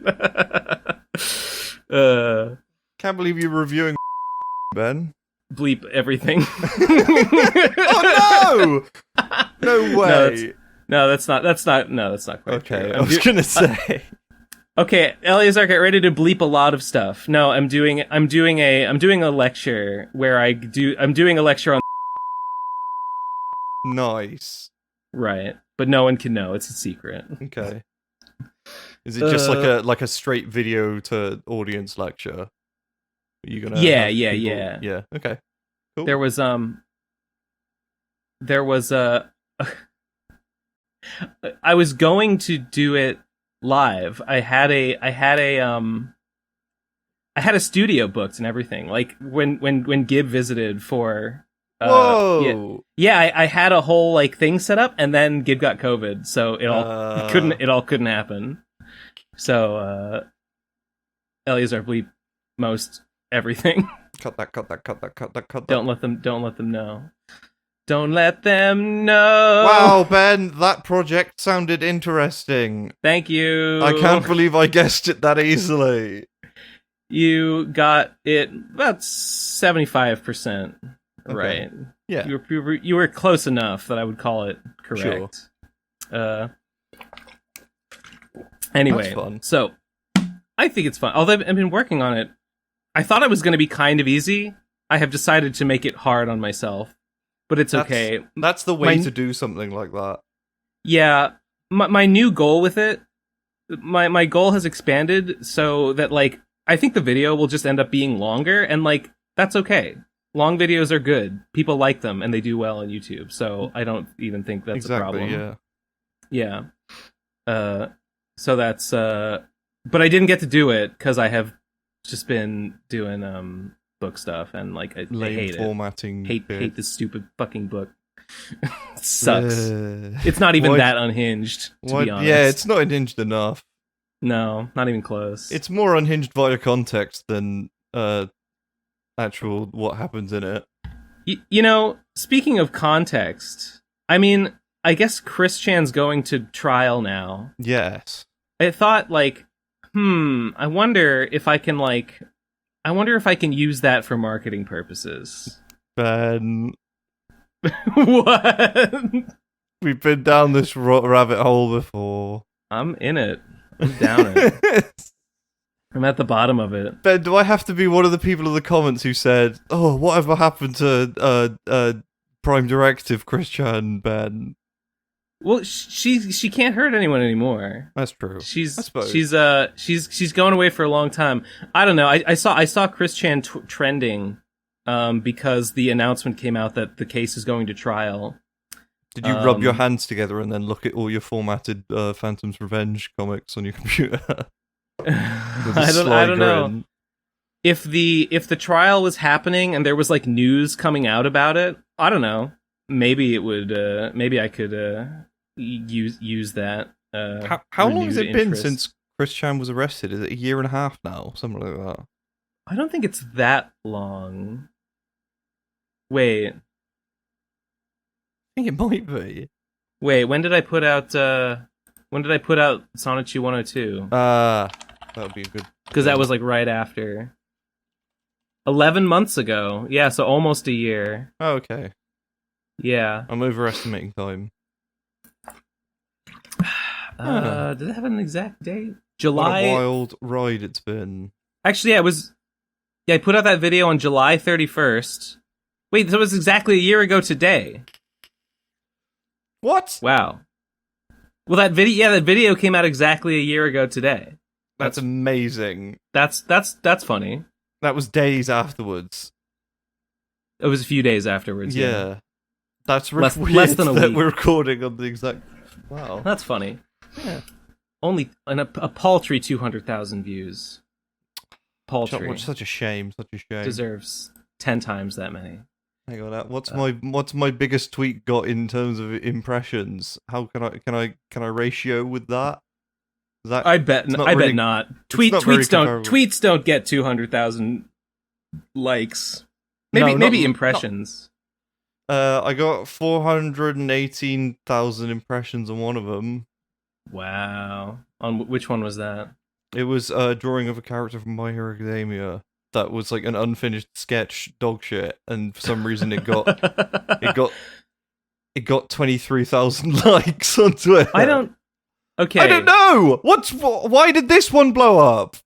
out. Can't believe you're reviewing Ben. Bleep everything. Oh no! No way. No, that's not quite okay, true. I was gonna say. Okay, Eleazar, get ready to bleep a lot of stuff. No, I'm doing a lecture where I'm doing a lecture on. Nice. Right, but no one can know. It's a secret. Okay. Is it just like a straight video to audience lecture? Are you gonna? Yeah. Okay. Cool. There was I was going to do it live. I had a studio booked and everything. Like when Gib visited for Whoa. Yeah, I had a whole like thing set up, and then Gib got COVID, so it all couldn't happen. So Eleazar, bleep most everything. Cut that. Don't let them know. Don't let them know. Wow, Ben, that project sounded interesting. Thank you. I can't believe I guessed it that easily. You got it about 75% right. Okay. Yeah. You were close enough that I would call it correct. Sure. Anyway, that's fun. So I think it's fun. Although I've been working on it, I thought it was going to be kind of easy. I have decided to make it hard on myself. But it's okay. That's the way to do something like that. Yeah. My new goal with it, my goal has expanded so that, like, I think the video will just end up being longer, and, like, that's okay. Long videos are good. People like them, and they do well on YouTube, so I don't even think that's a problem. Yeah. So that's, but I didn't get to do it, because I have just been doing, book stuff, and like I Lame hate formatting. it. bit. Hate this stupid fucking book. It sucks. Uh, It's not even why- that unhinged, to be honest. Yeah, it's not unhinged enough. No, not even close. It's more unhinged via context than actual what happens in it. You know, speaking of context, I mean, I guess Chris Chan's going to trial now. Yes. I thought, like, I wonder if I can use that for marketing purposes. Ben, What? we've been down this rabbit hole before. I'm in it. I'm down it. I'm at the bottom of it. Ben, do I have to be one of the people in the comments who said, "Oh, whatever happened to Prime Directive, Christian Ben?" Well, she can't hurt anyone anymore. That's true. I suppose. She's going away for a long time. I don't know. I saw Chris Chan trending because the announcement came out that the case is going to trial. Did you rub your hands together and then look at all your formatted Phantom's Revenge comics on your computer? I don't know. If the trial was happening and there was like news coming out about it, I don't know. Maybe it would. Maybe I could use that. How long has it been interest. since Chris Chan was arrested? Is it a year and a half now? Something like that. I don't think it's that long. Wait. I think it might be. Wait, when did I put out Sonichu 102? That would be a good... Because that was like right after. 11 months ago. Yeah, so almost a year. Oh, okay. Yeah. I'm overestimating time. Did it have an exact date? What July. a wild ride it's been. Actually, I put out that video on July 31st. Wait, so it was exactly a year ago today. What? Wow. Well, that video came out exactly a year ago today. That's amazing. That's funny. That was days afterwards. It was a few days afterwards. Yeah. That's Less weird than a that week. we're recording on the exact... Wow. That's funny. Yeah. Only a paltry 200,000 views. Paltry. Such a shame. Such a shame. Deserves 10 times that many. Hang on, what's my biggest tweet got in terms of impressions? How can I ratio with that? Is that I bet not. Tweets don't get 200,000 likes. Maybe impressions. I got 418,000 impressions on one of them. Wow. On which one was that? It was a drawing of a character from My Hero Academia that was like an unfinished sketch dog shit, and for some reason it got 23,000 likes on Twitter. I don't know. Why did this one blow up?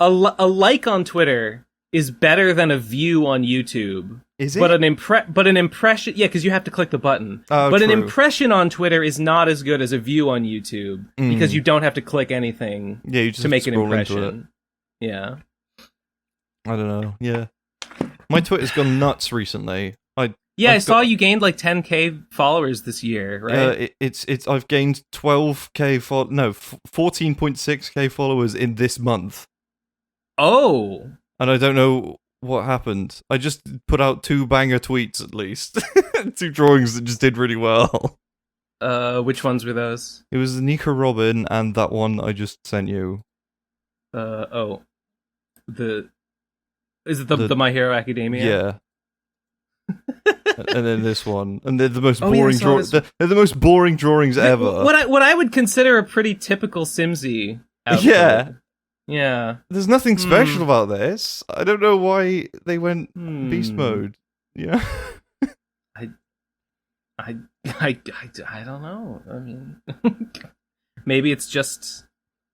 A like on Twitter is better than a view on YouTube. Is it? But an impression, yeah, because you have to click the button. Oh, but true. an impression on Twitter is not as good as a view on YouTube because you don't have to click anything you just to make an scroll into it. impression. Yeah. I don't know. Yeah, my Twitter's gone nuts recently. I saw you gained like 10k followers this year, right? I've gained 14.6k followers in this month. Oh. And I don't know what happened. I just put out 2 banger tweets at least. 2 drawings that just did really well. Which ones were those? It was Nico Robin and that one I just sent you. Is it the My Hero Academia? Yeah. And then this one. And they're the most Oh, boring yeah, I saw this. They're the most boring drawings ever. What I would consider a pretty typical Simmsy outfit. Yeah. Yeah. There's nothing special about this. I don't know why they went beast mode. Yeah. I don't know. I mean, maybe it's just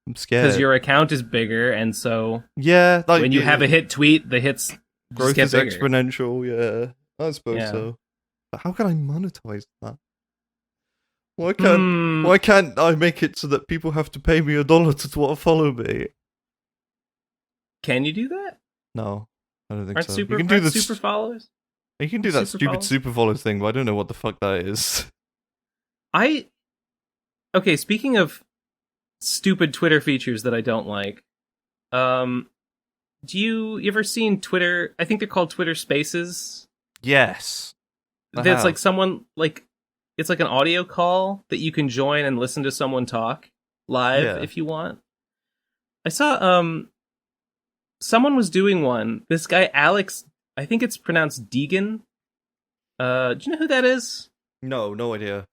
I'm scared because your account is bigger, and so like when you have a hit tweet, the hits growth just is get bigger. exponential. Yeah, I suppose Yeah. so. But how can I monetize that? Why can't I make it so that people have to pay me $1 to follow me? Can you do that? No, I don't think Aren't so. super, You can do super followers? You can do that stupid super follow thing, but I don't know what the fuck that is. Okay, speaking of stupid Twitter features that I don't like, you ever seen Twitter? I think they're called Twitter Spaces. Yes. There's like someone like it's like an audio call that you can join and listen to someone talk live if you want. I saw someone was doing one. This guy Alex, I think it's pronounced Deegan. Do you know who that is? No idea.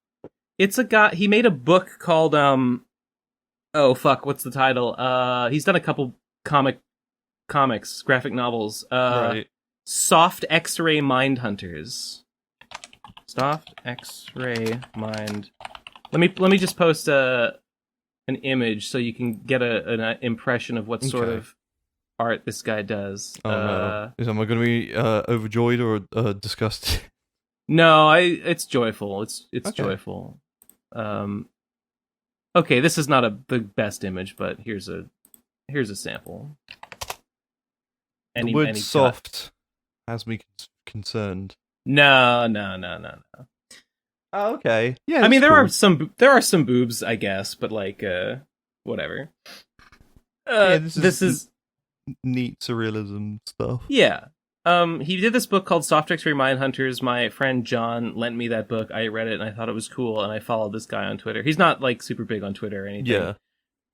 It's a guy. He made a book called oh fuck, what's the title? He's done a couple comics, graphic novels. Right. Soft X-ray Mind Hunters. Soft X-ray Mind. Let me just post an image so you can get an impression of what sort of art this guy does. Oh no! Am I going to be overjoyed or disgusted? No, it's joyful. It's joyful. Okay, this is not the best image, but here's a sample. The word "soft" has me concerned. No. Oh, okay. Yeah. I mean, there cool. are some boobs, I guess, but like, whatever. This is neat surrealism stuff. Yeah. He did this book called Soft X-Ray Mind Hunters. My friend John lent me that book. I read it and I thought it was cool, and I followed this guy on Twitter. He's not like super big on Twitter or anything. Yeah.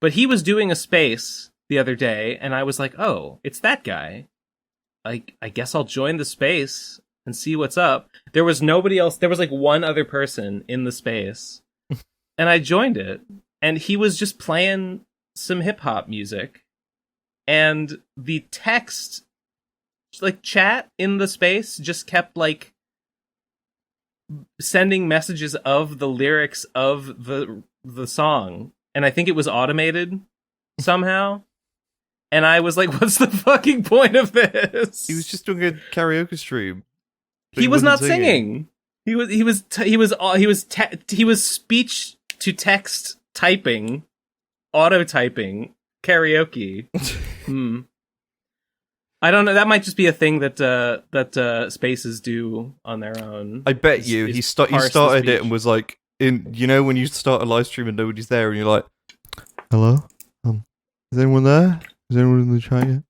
But he was doing a space the other day, and I was like, "Oh, it's that guy. I guess I'll join the space and see what's up." There was nobody else. There was like one other person in the space, and I joined it, and he was just playing some hip hop music, and the text, like chat in the space, just kept like sending messages of the lyrics of the song, and I think it was automated somehow. And I was like, "What's the fucking point of this?" He was just doing a karaoke stream. He was not singing. He was speech to text typing, auto typing karaoke. I don't know. That might just be a thing that spaces do on their own. I bet you he started it and was like, when you start a live stream and nobody's there, and you're like, "Hello, is anyone there? Is anyone in the chat yet?"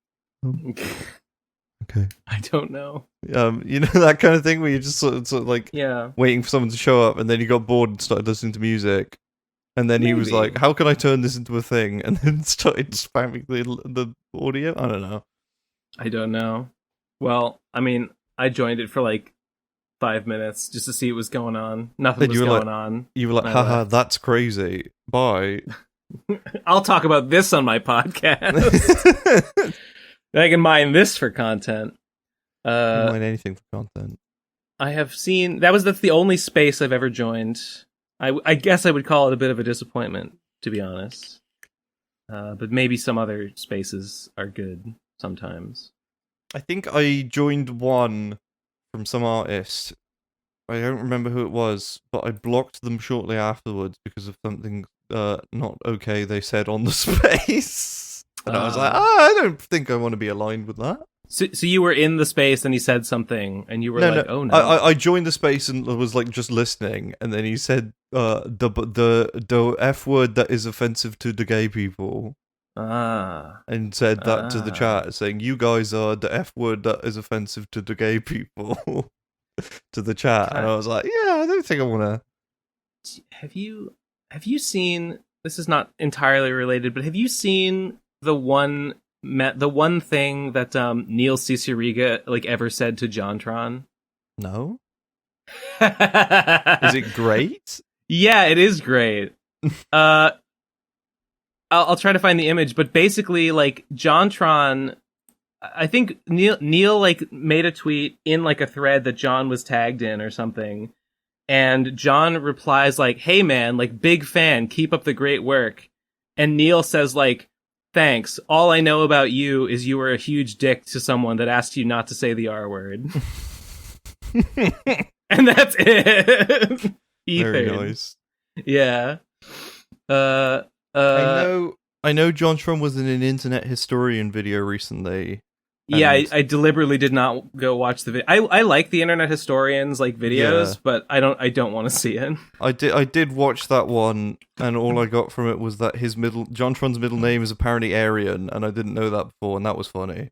Okay. I don't know. That kind of thing where you're just sort of like waiting for someone to show up, and then you got bored and started listening to music, and then he was like, "How can I turn this into a thing?" And then started spamming the audio. I don't know. Well, I mean, I joined it for like 5 minutes just to see what was going on. Nothing was going on. You were like, "Haha, that's crazy. Bye." I'll talk about this on my podcast. I can mine this for content. Mine anything for content. I have seen that's the only space I've ever joined. I guess I would call it a bit of a disappointment, to be honest. But maybe some other spaces are good sometimes. I think I joined one from some artist. I don't remember who it was, but I blocked them shortly afterwards because of something not okay they said on the space. And I was like, I don't think I want to be aligned with that. So you were in the space and he said something and you were oh no. I joined the space and was like just listening, and then he said the F word that is offensive to the gay people. And said that to the chat, saying, "You guys are the F word that is offensive to the gay people." To the chat. And I was like, yeah, I don't think I want to. Have you seen, this is not entirely related, but have you seen the one thing that Neil Cicierega like ever said to JonTron? No. Is it great? Yeah, it is great. I'll try to find the image, but basically, like, JonTron, I think Neil like made a tweet in like a thread that John was tagged in or something, and John replies like, "Hey man, like, big fan, keep up the great work." And Neil says like, "Thanks. All I know about you is you were a huge dick to someone that asked you not to say the R word." And that's it. Very nice. Yeah. I know JonTron was in an internet historian video recently. Yeah, I deliberately did not go watch the video. I like the internet historians like videos, but I don't want to see it. I did watch that one, and all I got from it was that JonTron's middle name is apparently Aryan, and I didn't know that before, and that was funny.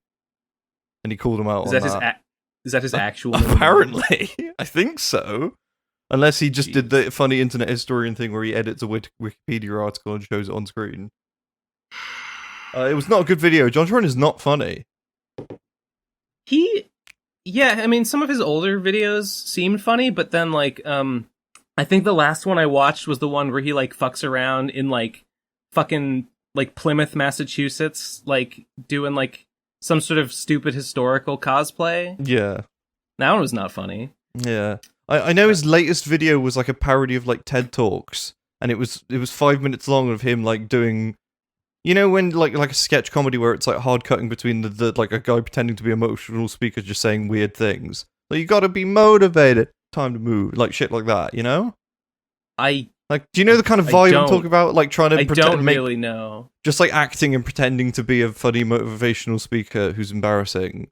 and he called him out Is on that that. Is that his actual name? Apparently, I think so. Unless he just did the funny internet historian thing where he edits a Wikipedia article and shows it on screen. It was not a good video. JonTron is not funny. Yeah, I mean, some of his older videos seemed funny, but then, like, I think the last one I watched was the one where he, like, fucks around in, like, fucking, like, Plymouth, Massachusetts, like, doing, like, some sort of stupid historical cosplay. Yeah. That one was not funny. Yeah. I know his latest video was, like, a parody of, like, TED Talks, and it was 5 minutes long of him, like, doing... You know when, like a sketch comedy where it's, like, hard cutting between the like, a guy pretending to be a motivational speaker just saying weird things? Like, you gotta be motivated. Time to move. Like, shit like that, you know? Like, do you know the kind of vibe I'm talking about? Like, trying to pretend... I don't really know. Just, like, acting and pretending to be a funny motivational speaker who's embarrassing.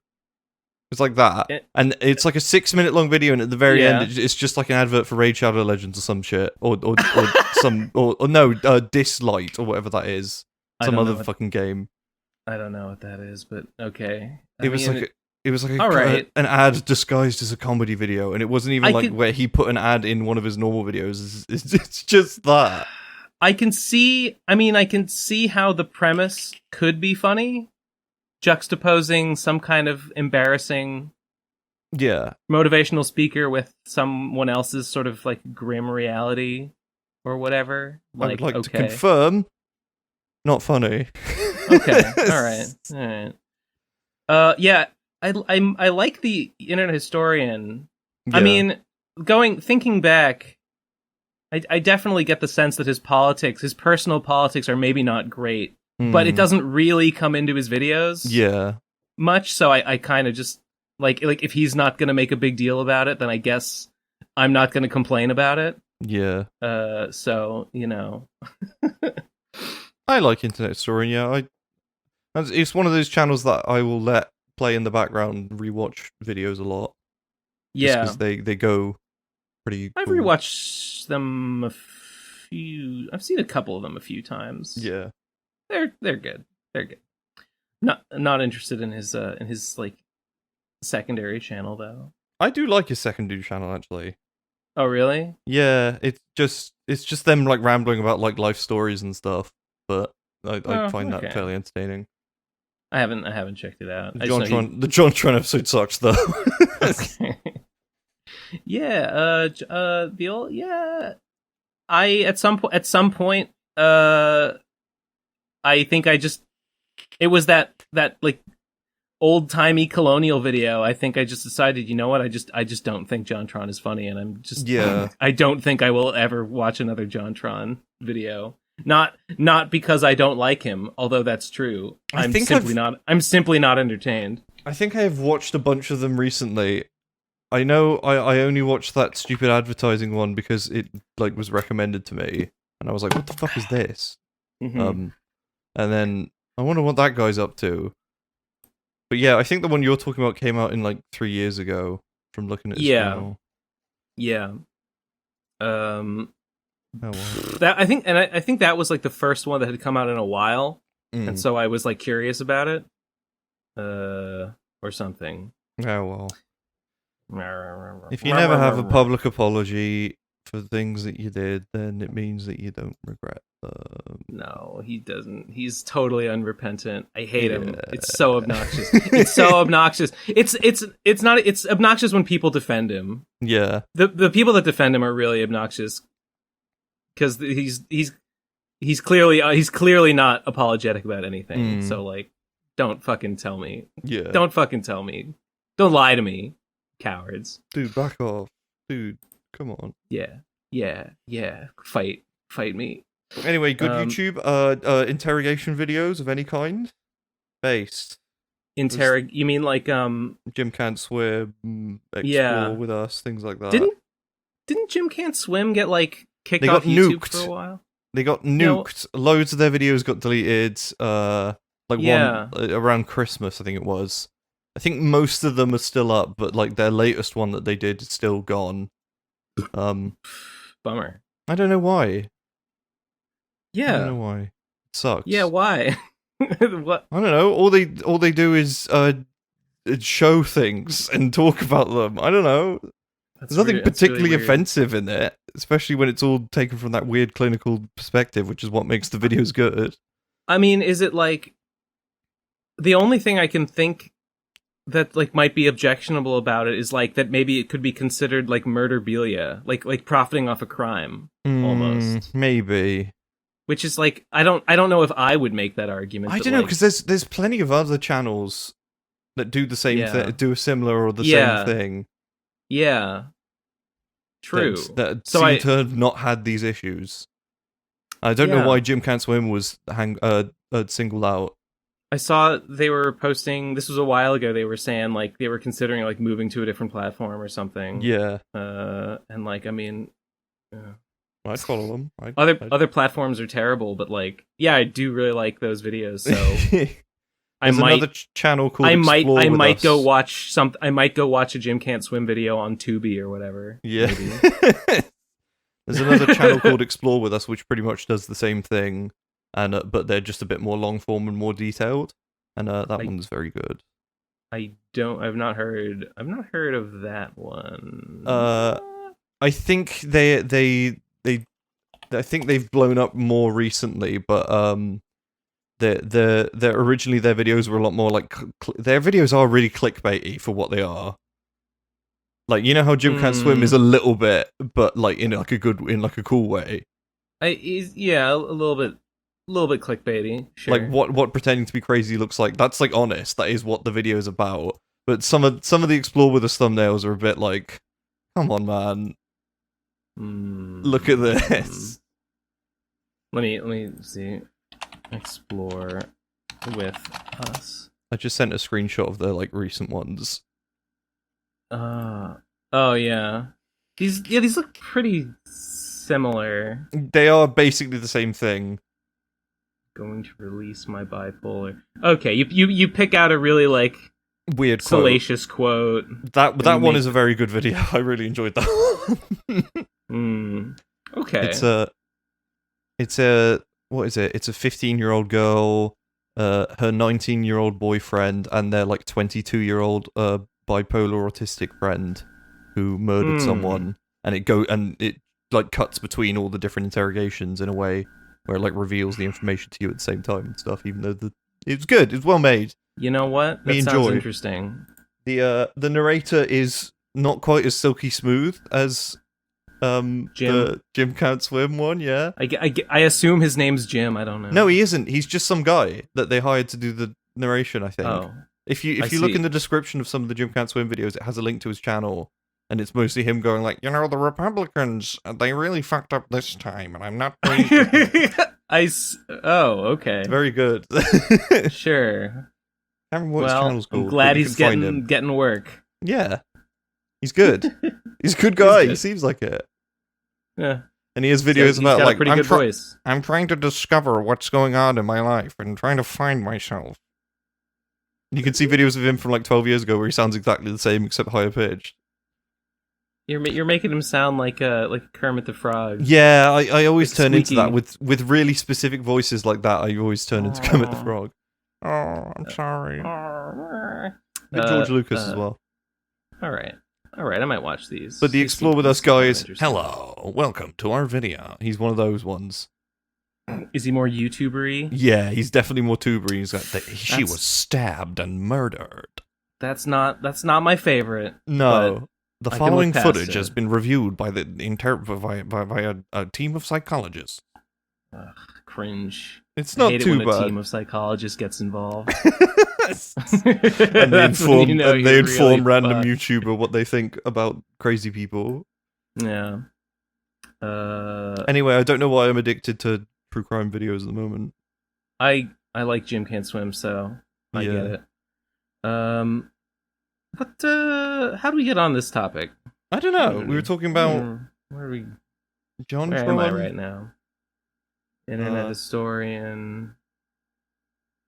It's like that. And it's, like, a 6-minute long video, and at the very end, it's just, like, an advert for Raid Shadow Legends or some shit. Or Dislight, or whatever that is. Some other fucking game. I don't know what that is, but okay. It was like an ad disguised as a comedy video, and it wasn't even where he put an ad in one of his normal videos. It's just that. I can see how the premise could be funny, juxtaposing some kind of embarrassing motivational speaker with someone else's sort of like grim reality or whatever. I would like to confirm. Not funny. Okay. All right. Yeah. I like the internet historian. Yeah. I mean, thinking back, I definitely get the sense that his personal politics, are maybe not great, but it doesn't really come into his videos. Yeah. Much. So I kind of just like if he's not going to make a big deal about it, then I guess I'm not going to complain about it. Yeah. So you know. I like Internet Historian, yeah. It's one of those channels that I will let play in the background, rewatch videos a lot. Yeah. Because they go pretty I've cool. rewatched them I've seen a couple of them a few times. Yeah. They're good. They're good. Not interested in his like secondary channel though. I do like his secondary channel actually. Oh really? Yeah, it's just them like rambling about like life stories and stuff. But I find that fairly entertaining. I haven't checked it out. The JonTron episode sucks though. Okay. Yeah. The old I at some point I think it was that like old timey colonial video. I think I just decided, you know what? I just don't think JonTron is funny, and I don't think I will ever watch another JonTron video. Not because I don't like him, although that's true. I'm simply not entertained. I think I have watched a bunch of them recently. I know I only watched that stupid advertising one because it like was recommended to me, and I was like, "What the fuck is this?" Mm-hmm. And then I wonder what that guy's up to. But yeah, I think the one you're talking about came out in like 3 years ago. From looking at his channel. Yeah. Oh, wow. That I think that was like the first one that had come out in a while, and so I was like curious about it, or something. Oh well. If you never have a public apology for things that you did, then it means that you don't regret them. No, he doesn't. He's totally unrepentant. I hate him. It's so obnoxious. It's so obnoxious. It's obnoxious when people defend him. Yeah. The people that defend him are really obnoxious. Because he's clearly not apologetic about anything. So like, don't fucking tell me. Yeah. Don't fucking tell me. Don't lie to me, cowards. Dude, back off. Dude, come on. Yeah. Fight me. Anyway, good YouTube interrogation videos of any kind. Based. You mean like Jim Can't Swim, Explore with Us, things like that. Didn't Jim Can't Swim get like kicked off YouTube for a while? They got nuked. Loads of their videos got deleted. One around Christmas, I think it was. I think most of them are still up, but like their latest one that they did is still gone. Bummer. I don't know why. Yeah. I don't know why. It sucks. Yeah, why? What? I don't know. All they do is show things and talk about them. I don't know. There's nothing particularly offensive in it, especially when it's all taken from that weird clinical perspective, which is what makes the videos good. I mean, is it like the only thing I can think that like might be objectionable about it is like that maybe it could be considered like murderbelia, like profiting off a crime almost. Maybe. Which is like I don't know if I would make that argument. I don't know, because there's plenty of other channels that do the same thing, do a similar or the same thing. Yeah. True. That seem to have not had these issues. I don't know why Jim Can't Swim was singled out. I saw they were posting, this was a while ago, they were saying like they were considering like moving to a different platform or something. Yeah. And like, I mean, I'd follow them. Other platforms are terrible, but like, yeah, I do really like those videos. So I might another channel called I might go watch I might go watch a Jim Can't Swim video on Tubi or whatever. Yeah. There's another channel called Explore With Us, which pretty much does the same thing, and but they're just a bit more long form and more detailed, and that one's very good. I've not heard of that one. I think I think they've blown up more recently, but they're originally their videos were a lot more like their videos are really clickbaity for what they are. Like, you know how Jim Can't Swim is a little bit, but like in a cool way. A little bit clickbaity. Sure. Like what pretending to be crazy looks like. That's like honest. That is what the video is about. But some of the Explore With Us thumbnails are a bit like, come on, man. Look at this. Let me see. Explore With Us. I just sent a screenshot of the like recent ones. Oh yeah. These look pretty similar. They are basically the same thing. Going to release my bipolar. Okay, you pick out a really like weird salacious quote. That one is a very good video. I really enjoyed that one. Okay. It's a what is it? It's a 15-year-old girl, her 19-year-old boyfriend, and their like 22-year-old bipolar autistic friend who murdered someone, and it like cuts between all the different interrogations in a way where it like reveals the information to you at the same time and stuff, even though it was good, it's well made. You know what? That sounds interesting. The narrator is not quite as silky smooth as the Jim Can't Swim one, yeah. I assume his name's Jim, I don't know. No, he isn't. He's just some guy that they hired to do the narration, I think. Oh. If you look in the description of some of the Jim Can't Swim videos, it has a link to his channel, and it's mostly him going like, you know, the Republicans, they really fucked up this time, and I'm not pleased with them. Okay. It's very good. Sure. I haven't watched channel's called, I'm glad he's getting work. Yeah. He's good. He's a good guy. He seems like it. Yeah. And he has videos about like, pretty good voice. I'm trying to discover what's going on in my life and trying to find myself. You can see videos of him from like 12 years ago where he sounds exactly the same except higher pitched. You're making him sound like Kermit the Frog. Yeah, I always turn squeaky. into that with really specific voices like that. I always turn into Kermit the Frog. Oh, I'm sorry. George Lucas as well. All right, I might watch these. But the Explore With Us guy is, hello, welcome to our video. He's one of those ones. Is he more YouTuber-y? Yeah, he's definitely more tubery. He's got she was stabbed and murdered. That's not my favorite. No. The following footage has been reviewed by by a team of psychologists. Cringe. It's not too when bad. A team of psychologists gets involved. And they inform random fucked. YouTuber what they think about crazy people. Yeah. Anyway, I don't know why I'm addicted to true crime videos at the moment. I like Jim Can't Swim, so I get it. But how do we get on this topic? I don't know. We were talking about where are we? John. Where am I right now? Internet historian,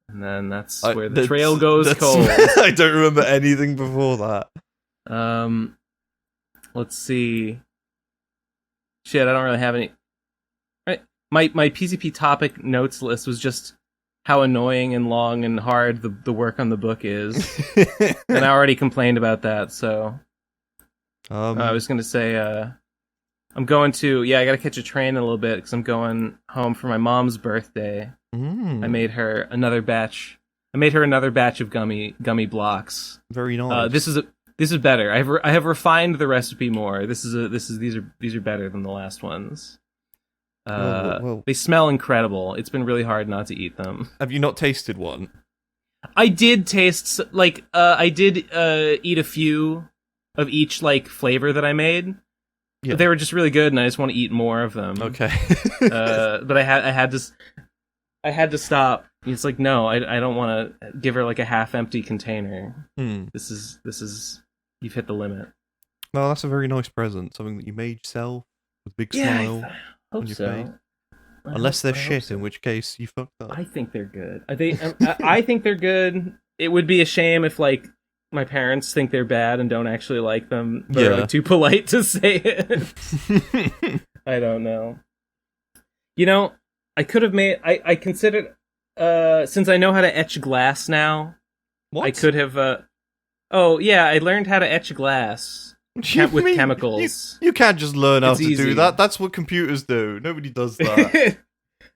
and then that's where the trail goes cold. I don't remember anything before that. Let's see. Shit, I don't really have any. Right, my PCP topic notes list was just how annoying and long and hard the work on the book is. And I already complained about that, so I was gonna say I'm going to I gotta catch a train in a little bit because I'm going home for my mom's birthday. I made her another batch. I made her another batch of gummy blocks. Very nice. This is better. I have refined the recipe more. These are better than the last ones. Well. They smell incredible. It's been really hard not to eat them. Have you not tasted one? I did taste I did eat a few of each like flavor that I made. Yeah. But they were just really good, and I just want to eat more of them. Okay. But I had to stop. It's like, no, I don't want to give her like a half-empty container. This is you've hit the limit. Well, that's a very nice present. Something that you made yourself with a big smile on your face. Unless they're shit, in which case you fucked up. I think they're good. I think they're good. It would be a shame if like my parents think they're bad and don't actually like them. They're like, too polite to say it. I don't know. You know, I could have made. I considered. Since I know how to etch glass now, What? I could have. I learned how to etch glass with chemicals. You can't just learn how to easy. do that. That's what computers do. Nobody does that.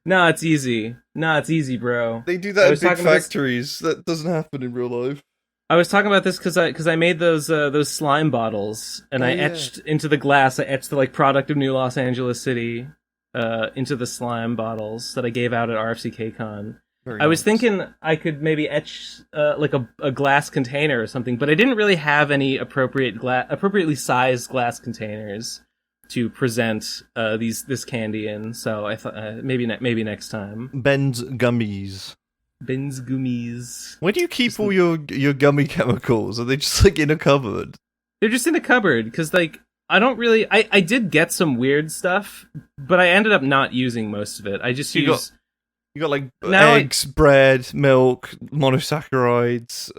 No, it's easy. No, it's easy, bro. They do that in big factories. That doesn't happen in real life. I was talking about this because I made those slime bottles, and I etched into the glass. I etched the like product of New Los Angeles City into the slime bottles that I gave out at RFCKCon. I was thinking I could maybe etch like a glass container or something, but I didn't really have any appropriately sized glass containers to present this candy in. So I thought maybe next time. Ben's gummies. Ben's gummies. Where do you keep all your gummy chemicals? Are they just like in a cupboard? They're just in a cupboard because like I don't really. I did get some weird stuff, but I ended up not using most of it. I just use. You got like eggs, bread, milk, monosaccharides.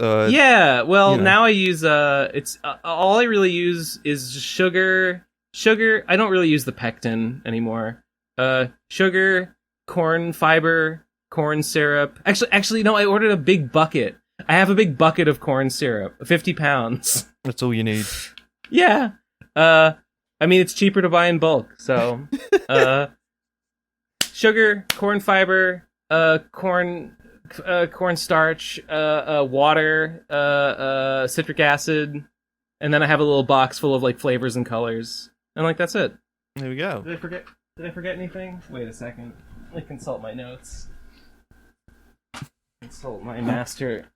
Now I use it's all I really use is just sugar. Sugar. I don't really use the pectin anymore. Sugar, corn fiber, corn syrup. Actually, no. I ordered a big bucket. I have a big bucket of corn syrup, 50 pounds. That's all you need. Yeah. I mean, it's cheaper to buy in bulk. So, sugar, corn fiber. Corn starch, water, citric acid, and then I have a little box full of like flavors and colors, and like that's it. There we go. Did I forget anything? Wait a second. Let me consult my notes. Consult my master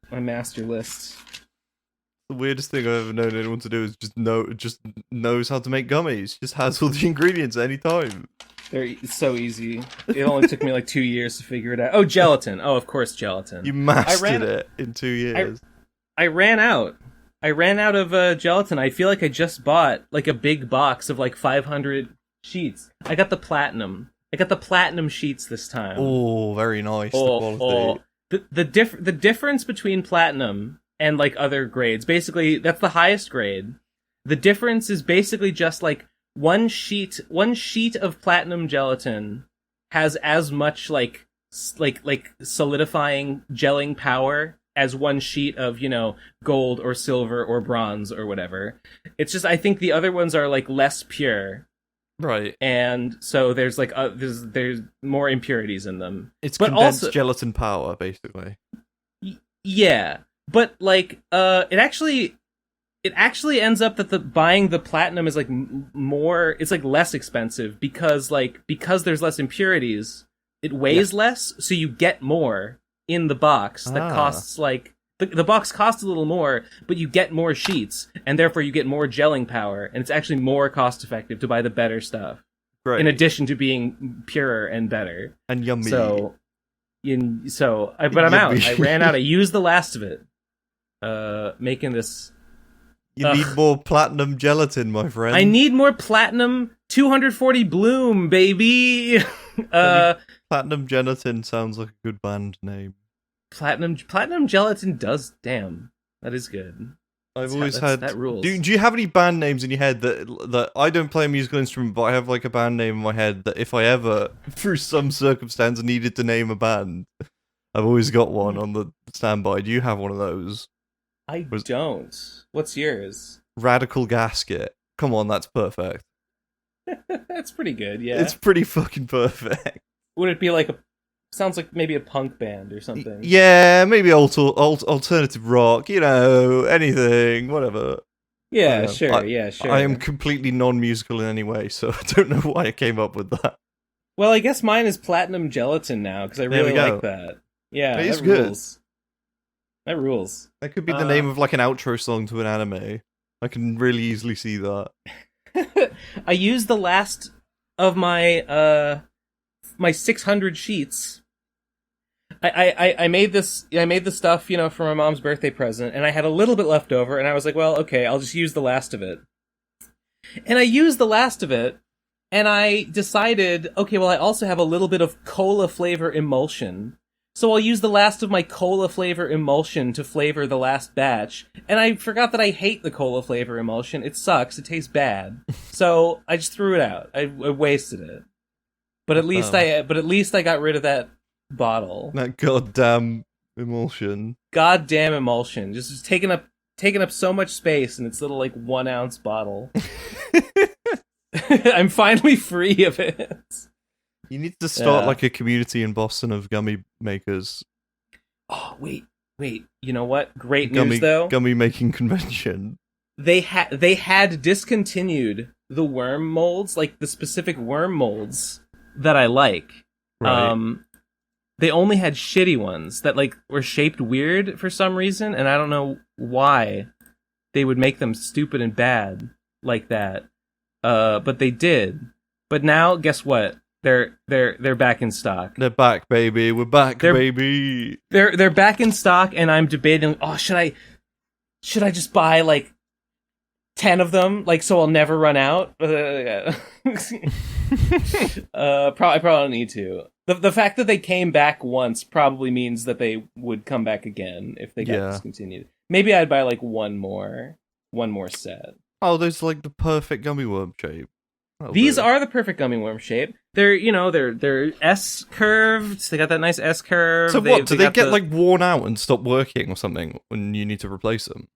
list. The weirdest thing I've ever known anyone to do is just knows how to make gummies. Just has all the ingredients at any time. It's so easy. It only took me like 2 years to figure it out. Oh, gelatin. Oh, of course, gelatin. You mastered it in 2 years. I ran out. I ran out of gelatin. I feel like I just bought like a big box of like 500 sheets. I got the platinum. Sheets this time. Oh, very nice. The quality. The difference between platinum and like other grades, basically, that's the highest grade. The difference is basically just like one sheet of platinum gelatin has as much like solidifying gelling power as one sheet of, gold or silver or bronze or whatever. It's just I think the other ones are like less pure. Right. And so there's like there's more impurities in them. It's condensed gelatin power basically. Yeah. But like it actually ends up that buying the platinum is like more. It's like less expensive because there's less impurities. It weighs less, so you get more in the box. That costs like the box costs a little more, but you get more sheets, and therefore you get more gelling power, and it's actually more cost effective to buy the better stuff. Right. In addition to being purer and better and yummy. But I'm out. I ran out. I used the last of it. Making this. You need more platinum gelatin, my friend. I need more platinum 240 bloom, baby. Platinum gelatin sounds like a good band name. Platinum gelatin does. Damn, that is good. I've always had that rules. Do you have any band names in your head that I don't play a musical instrument, but I have like a band name in my head that if I ever, through some circumstance, needed to name a band, I've always got one on the standby. Do you have one of those? I don't. What's yours? Radical gasket. Come on, that's perfect. That's pretty good, yeah. It's pretty fucking perfect. Would it be like sounds like maybe a punk band or something? Yeah, maybe alternative rock, anything, whatever. Yeah, sure, sure. I am completely non-musical in any way, so I don't know why I came up with that. Well, I guess mine is platinum gelatin now, because I really like that. Yeah, it is that good. rules. That rules. That could be the name of like an outro song to an anime. I can really easily see that. I used the last of my my 600 sheets. I made this stuff, for my mom's birthday present, and I had a little bit left over, and I was like, well, okay, I'll just use the last of it. And I used the last of it, and I decided, okay, well, I also have a little bit of cola flavor emulsion. So I'll use the last of my cola flavor emulsion to flavor the last batch. And I forgot that I hate the cola flavor emulsion. It sucks. It tastes bad. So I just threw it out. I wasted it. But at least I got rid of that bottle. That goddamn emulsion. Goddamn emulsion. Just taking up so much space in its little 1 ounce bottle. I'm finally free of it. You need to start a community in Boston of gummy makers. Oh, wait. You know what? Great news, though. Gummy making convention. They had discontinued the worm molds, the specific worm molds that I like. Right. They only had shitty ones that were shaped weird for some reason, and I don't know why they would make them stupid and bad like that. But they did. But now, guess what? They're back in stock. They're back, baby. We're back, baby. They're back in stock, and I'm debating. Oh, should I just buy 10 of them, so I'll never run out? I probably don't need to. The fact that they came back once probably means that they would come back again if they got discontinued. Maybe I'd buy one more set. Oh, there's the perfect gummy worm shape. These are the perfect gummy worm shape. They're they're S curved. They got that nice S curve. So what? Do they get worn out and stop working or something when you need to replace them?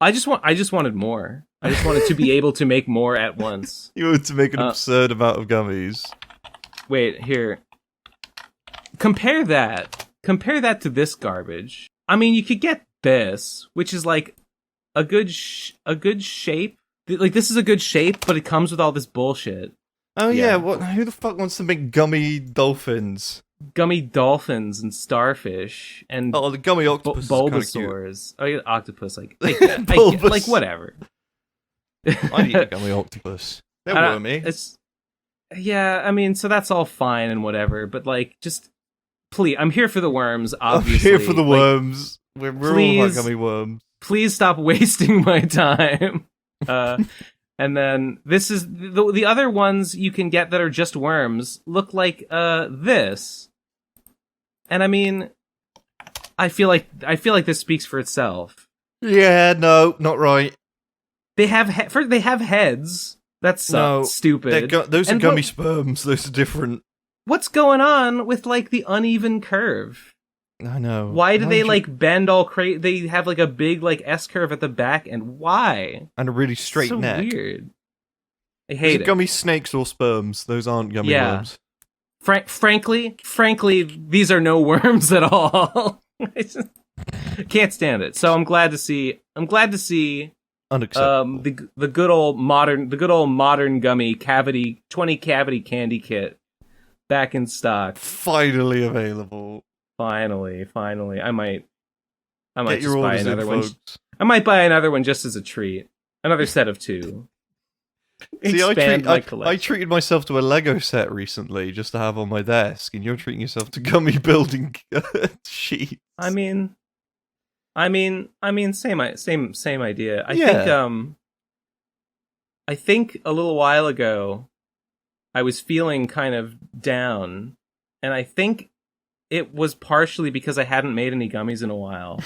I just wanted more. I just wanted to be able to make more at once. You wanted to make an absurd amount of gummies. Wait, here. Compare that to this garbage. I mean, you could get this, which is a good shape. This is a good shape, but it comes with all this bullshit. Oh yeah, who the fuck wants to make gummy dolphins? Gummy dolphins and starfish and the gummy octopus, Bulbasaurs. Oh, yeah, octopus, I get, whatever. I need a gummy octopus. They're wormy. I mean, so that's all fine and whatever, but just please, I'm here for the worms. Obviously, I'm here for the worms. We're all about gummy worms. Please stop wasting my time. And then this is the other ones you can get that are just worms look like this, and I mean, I feel like this speaks for itself. Yeah, no, not right. They have heads. That's stupid. Those are gummy sperms. Those are different. What's going on with the uneven curve? I know. Why do they bend all crazy? They have a big S curve at the back, and why? And a really straight neck. Weird. I hate it. Gummy snakes or sperms? Those aren't gummy worms. Frankly, these are no worms at all. I just can't stand it. So I'm glad to see. Unacceptable. The good old modern gummy 20 cavity candy kit back in stock. Finally available. Finally. I might Get just buy another one. I might buy another one just as a treat. Another set of 2. See, I treated myself to a Lego set recently just to have on my desk, and you're treating yourself to gummy building sheets. I mean, same idea. I think a little while ago, I was feeling kind of down, and I think it was partially because I hadn't made any gummies in a while.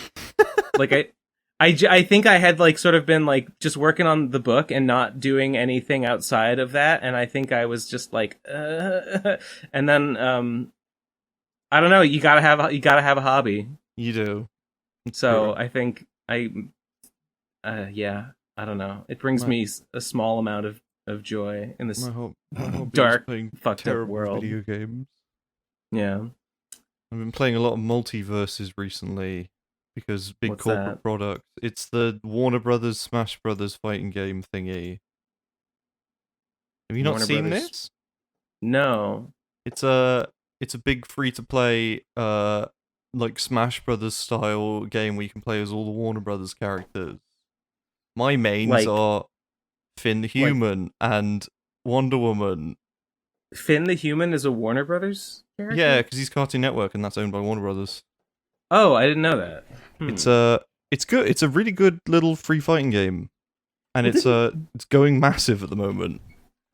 I think I had sort of been just working on the book and not doing anything outside of that, and I think I was just and then I don't know. You gotta have a hobby. You do. So True. I think yeah. I don't know. It brings me a small amount of joy in this My hobby is dark, playing fucked up terrible world. video games. Yeah. I've been playing a lot of multiverses recently because big What's corporate that? product. It's the Warner Brothers Smash Brothers fighting game thingy. Have you not Warner seen Brothers. this? No. It's a big free to play like Smash Brothers style game where you can play as all the Warner Brothers characters. My mains Like are Finn the Human and Wonder Woman. Finn the Human is a Warner Brothers character? Yeah, because he's Cartoon Network and that's owned by Warner Brothers. Oh, I didn't know that. It's good. It's a really good little free fighting game, and it's going massive at the moment.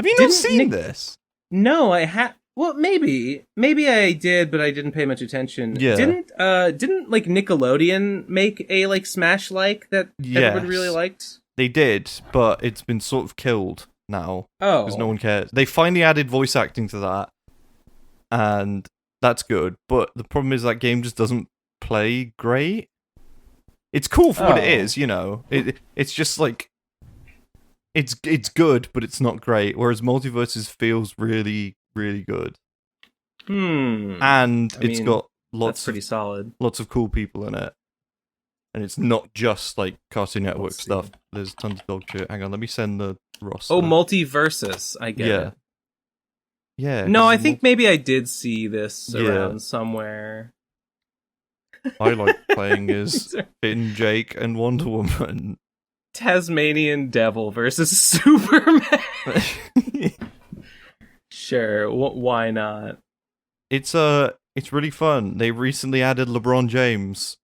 Have you not seen this? No, I had. Well, maybe I did, but I didn't pay much attention. Yeah. Didn't like Nickelodeon make a like Smash like that everybody really liked? They did, but it's been sort of killed now because no Oh, one cares. They finally added voice acting to that, and that's good. But the problem is that game just doesn't play great. It's cool for what it is, you know. It's just like it's good, but it's not great. Whereas Multiverses feels really, really good, and it's got that's pretty solid. lots of cool people in it, and it's not just like Cartoon Network stuff. There's tons of dog shit. Hang on, let me send the roster. Oh, Multiversus, I get it. Yeah. No, I think maybe I did see this around somewhere. I like playing as Finn, Jake, and Wonder Woman. Tasmanian Devil versus Superman. Sure, why not? It's really fun. They recently added LeBron James.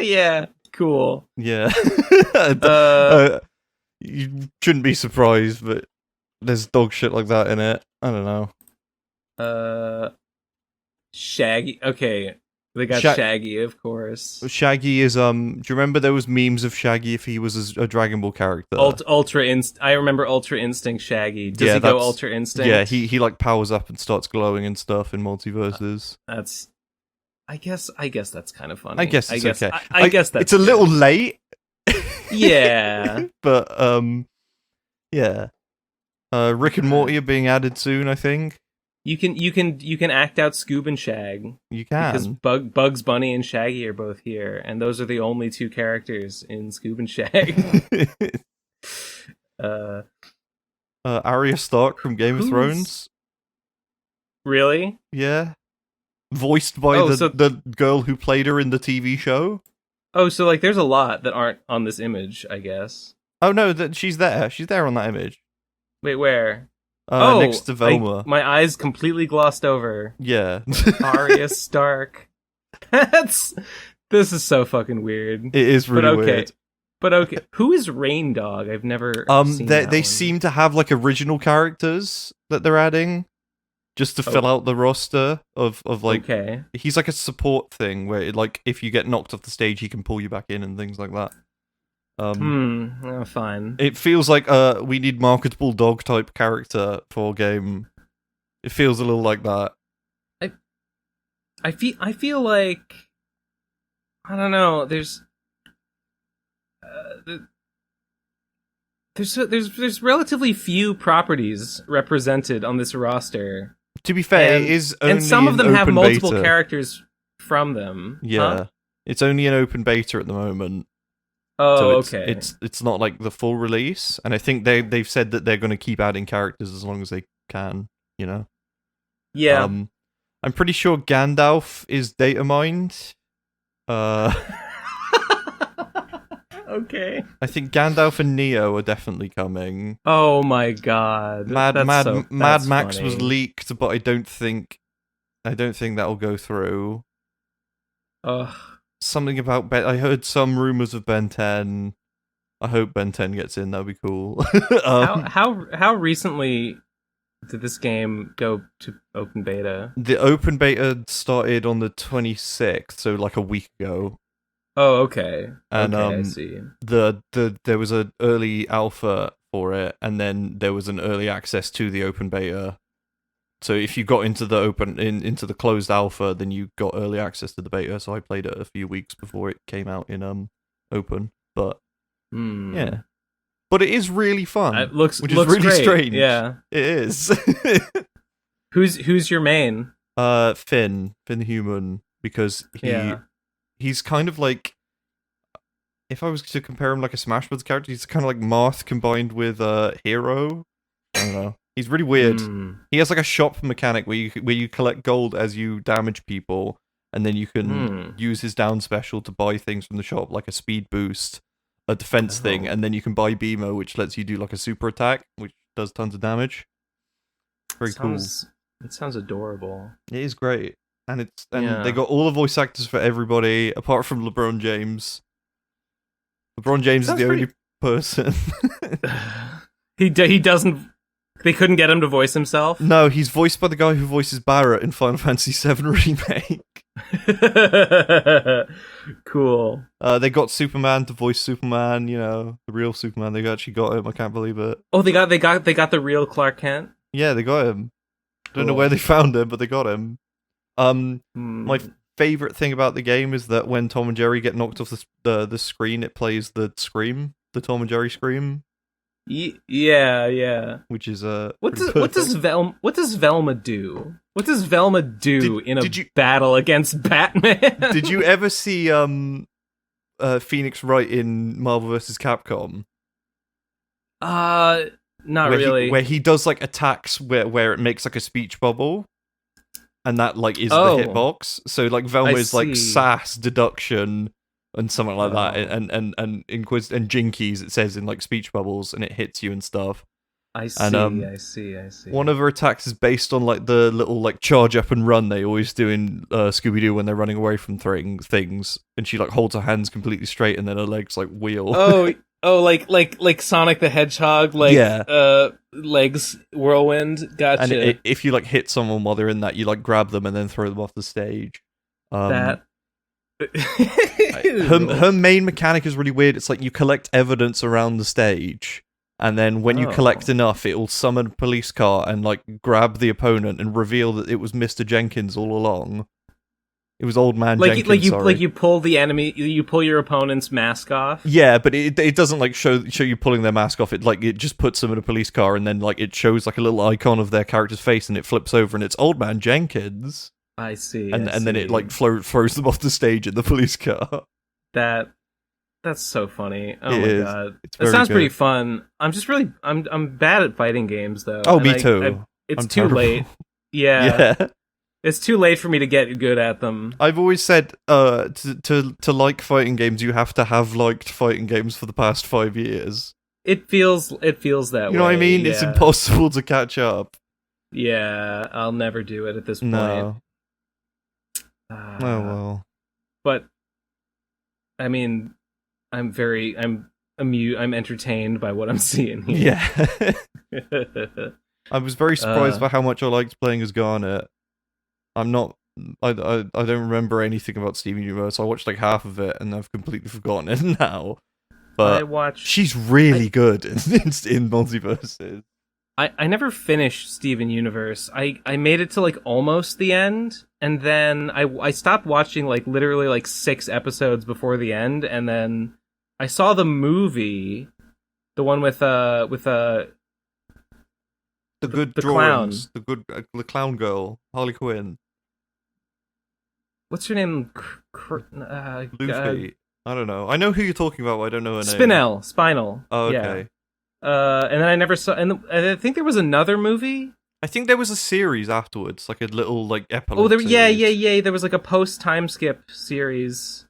Yeah, cool. Yeah. You shouldn't be surprised, but there's dog shit like that in it. I don't know. Shaggy. Okay, they got Shaggy, of course. Shaggy is do you remember there was memes of Shaggy if he was a Dragon Ball character? I remember Ultra Instinct Shaggy. Does he go Ultra Instinct? Yeah, he like powers up and starts glowing and stuff in Multiverses. I guess that's kind of funny. I guess it's okay. I guess that's it's a little late. Yeah. But yeah. Rick and Morty are being added soon, I think. You can act out Scoob and Shag. You can. Because Bugs Bunny and Shaggy are both here, and those are the only two characters in Scoob and Shag. Arya Stark from Game of Thrones. Really? Yeah. Voiced by the girl who played her in the TV show. Oh, so like there's a lot that aren't on this image, I guess. Oh no, she's there. She's there on that image. Wait, where? Next to Velma. My eyes completely glossed over. Yeah. Arya Stark. This is so fucking weird. It is really weird. But okay, who is Rain Dog? I've never seen they seem to have like original characters that they're adding just to fill out the roster of like he's like a support thing where like if you get knocked off the stage he can pull you back in and things like that. Fine. It feels like we need marketable dog type character for a game. It feels a little like that. I feel like I don't know. There's relatively few properties represented on this roster. To be fair, it is only and some of them have multiple beta. Characters from them. Yeah, it's only an open beta at the moment. Oh, so okay. It's not like the full release, and I think they've said that they're going to keep adding characters as long as they can. You know. Yeah. I'm pretty sure Gandalf is data mined. Okay. I think Gandalf and Neo are definitely coming. Oh my god. Mad Max was leaked, but I don't think that'll go through. Ugh. Something about I heard some rumors of Ben 10. I hope Ben 10 gets in. That'd be cool. How recently did this game go to open beta? The open beta started on the 26th, so like a week ago. Oh, okay. And I see. There was an early alpha for it, and then there was an early access to the open beta. So if you got into the into the closed alpha, then you got early access to the beta. So I played it a few weeks before it came out in open. But yeah, but it is really fun. It looks which is really great. strange. Yeah, it is. Who's your main? Finn the human, because he's kind of like, if I was to compare him like a Smash Bros character, he's kind of like Marth combined with Hero. I don't know. He's really weird. He has like a shop mechanic where you collect gold as you damage people, and then you can use his down special to buy things from the shop, like a speed boost, a defense thing, and then you can buy Beamo, which lets you do like a super attack, which does tons of damage. Very cool. It sounds adorable. It is great, and they got all the voice actors for everybody apart from LeBron James. LeBron James is the only person. He doesn't. They couldn't get him to voice himself? No, he's voiced by the guy who voices Barrett in Final Fantasy VII Remake. Cool. They got Superman to voice Superman, the real Superman. They actually got him. I can't believe it. Oh, they got the real Clark Kent? Yeah, they got him. Don't know where they found him, but they got him. My favorite thing about the game is that when Tom and Jerry get knocked off the screen, it plays the scream, the Tom and Jerry scream. Yeah. Which is what does Velma do? What does Velma do in a battle against Batman? Did you ever see Phoenix Wright in Marvel vs. Capcom? Not really. Where he does like attacks where it makes like a speech bubble, and that like is the hitbox. So like Velma is like sass, deduction, and something like that, and Inquis and Jinkies, it says in like speech bubbles, and it hits you and stuff. I see. One of her attacks is based on like the little like charge up and run they always do in Scooby-Doo when they're running away from things, and she like holds her hands completely straight and then her legs like wheel. Like Sonic the Hedgehog, legs whirlwind. Gotcha. And if you like hit someone while they're in that, you like grab them and then throw them off the stage. That. Her main mechanic is really weird. It's like you collect evidence around the stage, and then when you collect enough, it will summon a police car and like grab the opponent and reveal that it was Mr. Jenkins all along. It was Old Man Jenkins. You pull the enemy, you pull your opponent's mask off. Yeah, but it doesn't like show you pulling their mask off. It just puts them in a police car, and then like it shows like a little icon of their character's face, and it flips over, and it's Old Man Jenkins. I see. And then it like throws them off the stage in the police car. That's so funny. Oh my god. It sounds pretty fun. I'm just really I'm bad at fighting games though. Oh, me too. It's too late. Yeah. It's too late for me to get good at them. I've always said to like fighting games, you have to have liked fighting games for the past 5 years. It feels that way. You know what I mean? Yeah. It's impossible to catch up. Yeah, I'll never do it at this point. No. Oh well. But I mean, I'm entertained by what I'm seeing here. Yeah. I was very surprised by how much I liked playing as Garnet. I don't remember anything about Steven Universe. I watched like half of it and I've completely forgotten it now. But she's really good in Multiverses. I never finished Steven Universe. I made it to like almost the end, and then I stopped watching like literally like 6 episodes before the end, and then I saw the movie, the one with the good the drawings, clown. the clown girl, Harley Quinn. What's her name? Luffy. I don't know. I know who you're talking about, but I don't know her name. Spinal. Oh, okay. Yeah. And then I never saw, and I think there was another movie. I think there was a series afterwards, like a little like epilogue. Yeah. There was like a post time skip series.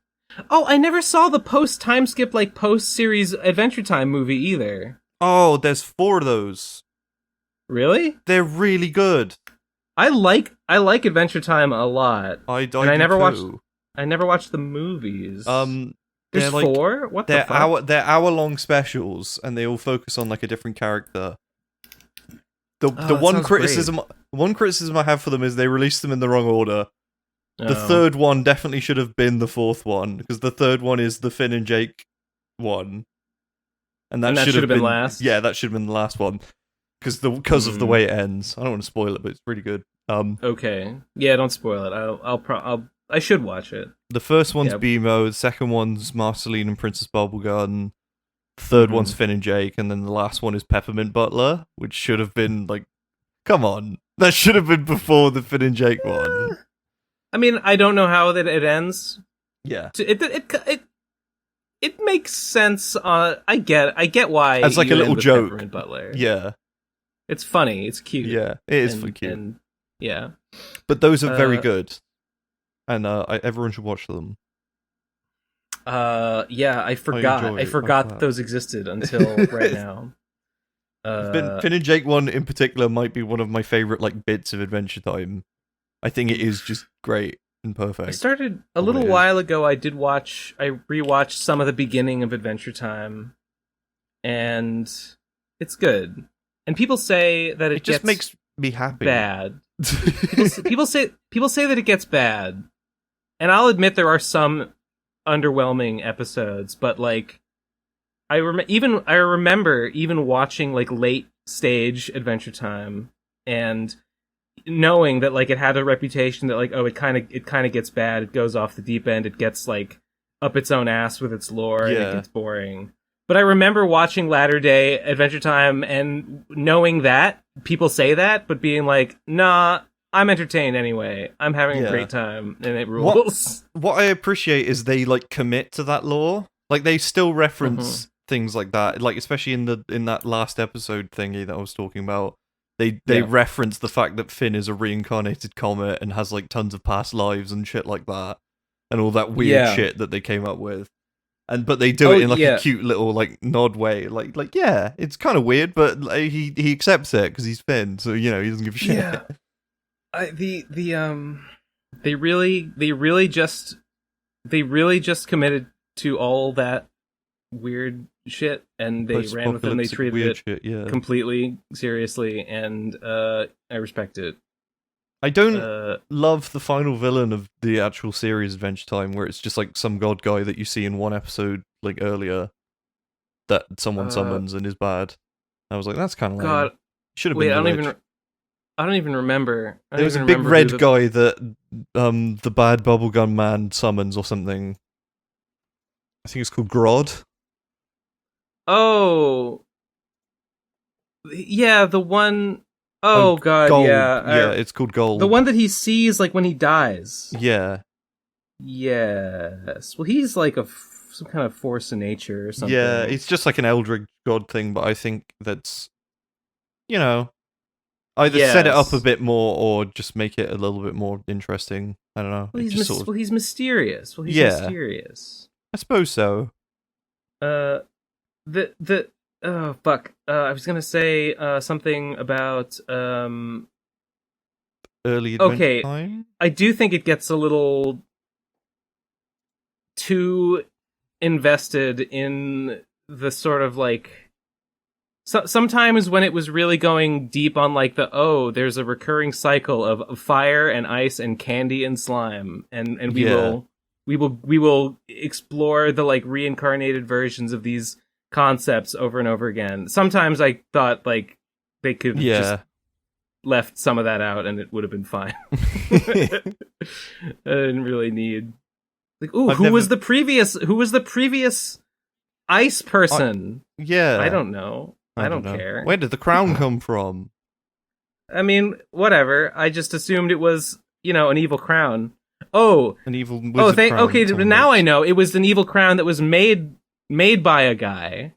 Oh, I never saw the post time skip like post series Adventure Time movie either. Oh, there's 4 of those. Really? They're really good. I like Adventure Time a lot. I never watched the movies. There's like 4? What the fuck? They're hour-long specials, and they all focus on like a different character. The one criticism I have for them is they released them in the wrong order. The third one definitely should have been the 4th one, because the third one is the Finn and Jake one. And that should have been last? Yeah, that should have been the last one. because of the way it ends. I don't want to spoil it, but it's really good. Okay. Yeah, don't spoil it. I should watch it. The first one's BMO, the second one's Marceline and Princess Bubblegum, the third one's Finn and Jake, and then the last one is Peppermint Butler, which should have been like, come on, that should have been before the Finn and Jake one. I mean, I don't know how that it ends. Yeah, it makes sense. I get why. It's like a little joke. Peppermint Butler. Yeah, it's funny. It's cute. Yeah, it is cute. And, yeah, but those are very good, and everyone should watch them. Yeah, I forgot that those existed until right now. Finn and Jake one in particular might be one of my favorite like bits of Adventure Time. I think it is just great and perfect. I started a little while ago. I rewatched some of the beginning of Adventure Time, and it's good. And people say that it just makes me happy. Bad. people say that it gets bad, and I'll admit there are some underwhelming episodes, but like I remember even watching like late stage Adventure Time and knowing that like it had a reputation that like, oh, it kind of gets bad, it goes off the deep end, it gets like up its own ass with its lore, and it gets boring. But I remember watching latter day Adventure Time and knowing that people say that, but being like, nah, I'm entertained anyway. I'm having a great time, and it rules. What I appreciate is they like commit to that lore. Like they still reference things like that. Like especially in that last episode thingy that I was talking about, they reference the fact that Finn is a reincarnated comet and has like tons of past lives and shit like that, and all that weird shit that they came up with. But they do it in like a cute little like nod way. Like yeah, it's kind of weird, but like, he accepts it because he's Finn, so you know he doesn't give a shit. Yeah. They really just committed to all that weird shit, and they ran with it, and they treated it completely seriously, and I respect it. I don't love the final villain of the actual series Adventure Time, where it's just like some god guy that you see in one episode like earlier that someone summons and is bad. I was like, that's kind of lame. God, should have been. I don't even remember. There was a big red guy that the bad bubblegum man summons or something. I think it's called Grodd. Oh, yeah, the one. Oh god, Gold. yeah, it's called Gold. The one that he sees like when he dies. Yeah. Yes. Well, he's like some kind of force in nature or something. Yeah, it's just like an Eldritch god thing, but I think that's, you know, either set it up a bit more or just make it a little bit more interesting. I don't know. Well, he's mysterious. Well, he's mysterious. I suppose so. Oh fuck! I was gonna say something about early Adventure Time? I do think it gets a little too invested in the sort of like. Sometimes when it was really going deep on like there's a recurring cycle of fire and ice and candy and slime, and we will explore the like reincarnated versions of these concepts over and over again. Sometimes I thought like they could just left some of that out and it would have been fine. I didn't really need like, who was the previous ice person? I don't know. I don't care. Where did the crown come from? I mean, whatever. I just assumed it was, an evil crown. Oh, an evil wizard crown. Okay, now I know. It was an evil crown that was made by a guy.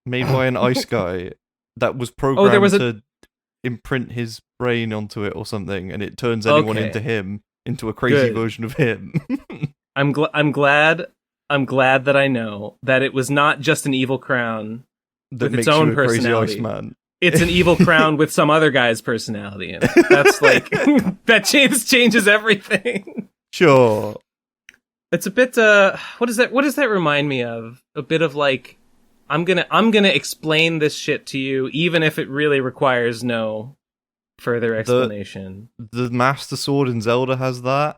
Made by an ice guy that was programmed to imprint his brain onto it or something, and it turns anyone into a crazy version of him. I'm glad that I know that it was not just an evil crown that with its own personality. It's an evil crown with some other guy's personality in it. That's like that changes everything. Sure. It's a bit what does that remind me of? A bit of like I'm gonna explain this shit to you even if it really requires no further explanation. The Master Sword in Zelda has that.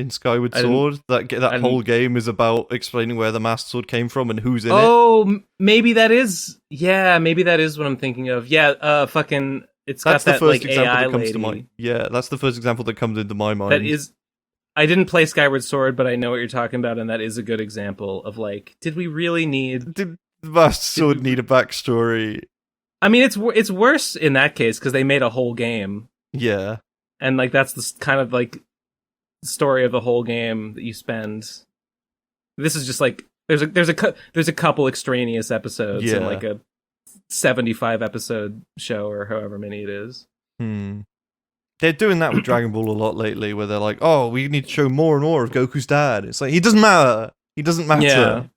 in Skyward I didn't- Sword. That didn't- whole game is about explaining where the Master Sword came from and who's in it. Oh, maybe that is. Yeah, maybe that is what I'm thinking of. Yeah, fucking. It's That's got the that first like example AI that comes lady. to mind. Yeah, that's the first example that comes into my mind. That is. I didn't play Skyward Sword, but I know what you're talking about, and that is a good example of like, did we really need? Did the Master Sword need a backstory? I mean, it's worse in that case because they made a whole game, Yeah. and like that's the kind of like story of the whole game that you spend. This is just like there's a couple extraneous episodes in like a 75 episode show or however many it is. They're doing that with Dragon Ball a lot lately, where they're like, "Oh, we need to show more and more of Goku's dad." It's like he doesn't matter. He doesn't matter.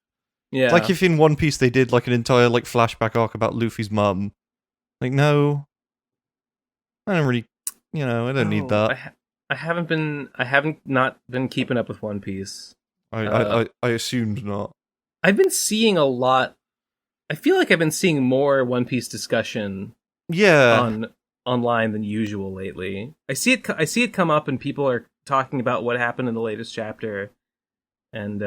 Yeah. It's like if in One Piece they did like an entire like flashback arc about Luffy's mum. Like, no, I don't really, I don't need that. I haven't not been keeping up with One Piece. I assumed not. I've been seeing a lot. I feel like I've been seeing more One Piece discussion online than usual lately. I see it come up and people are talking about what happened in the latest chapter. And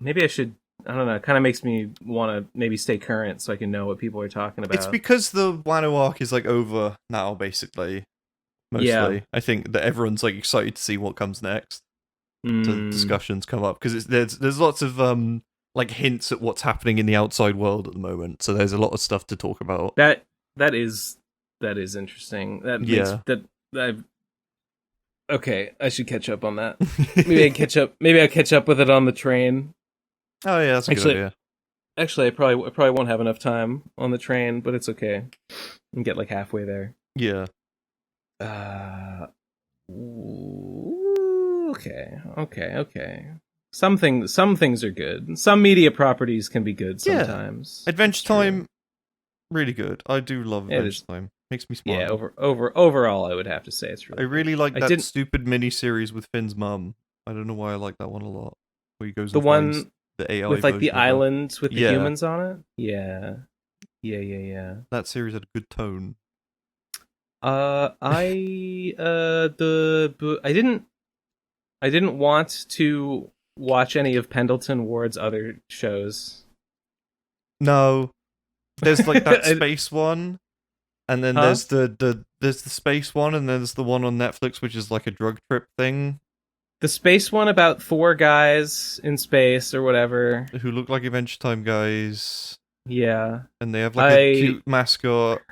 maybe I should, I don't know, it kind of makes me want to maybe stay current so I can know what people are talking about. It's because the Wano arc is like over now, basically. Mostly. Yeah. I think that everyone's like excited to see what comes next. So discussions come up because there's lots of like hints at what's happening in the outside world at the moment. So there's a lot of stuff to talk about. That is interesting. Okay, I should catch up on that. Maybe I catch up with it on the train. Oh yeah, that's a good idea. Actually, I probably won't have enough time on the train, but it's okay. I can get like halfway there. Yeah. Okay. Some things are good. Some media properties can be good sometimes. Yeah. Adventure Time, really good. I do love Adventure Time. Makes me smile. Yeah, overall, I would have to say it's really. I really like that stupid mini-series with Finn's mum. I don't know why I like that one a lot. Where he goes the one the AI with like the island with the humans on it. Yeah. That series had a good tone. I didn't want to watch any of Pendleton Ward's other shows. No, there's like that space one, and then there's the space one, and then there's the one on Netflix which is like a drug trip thing. The space one about 4 guys in space or whatever who look like Adventure Time guys. Yeah, and they have like a cute mascot.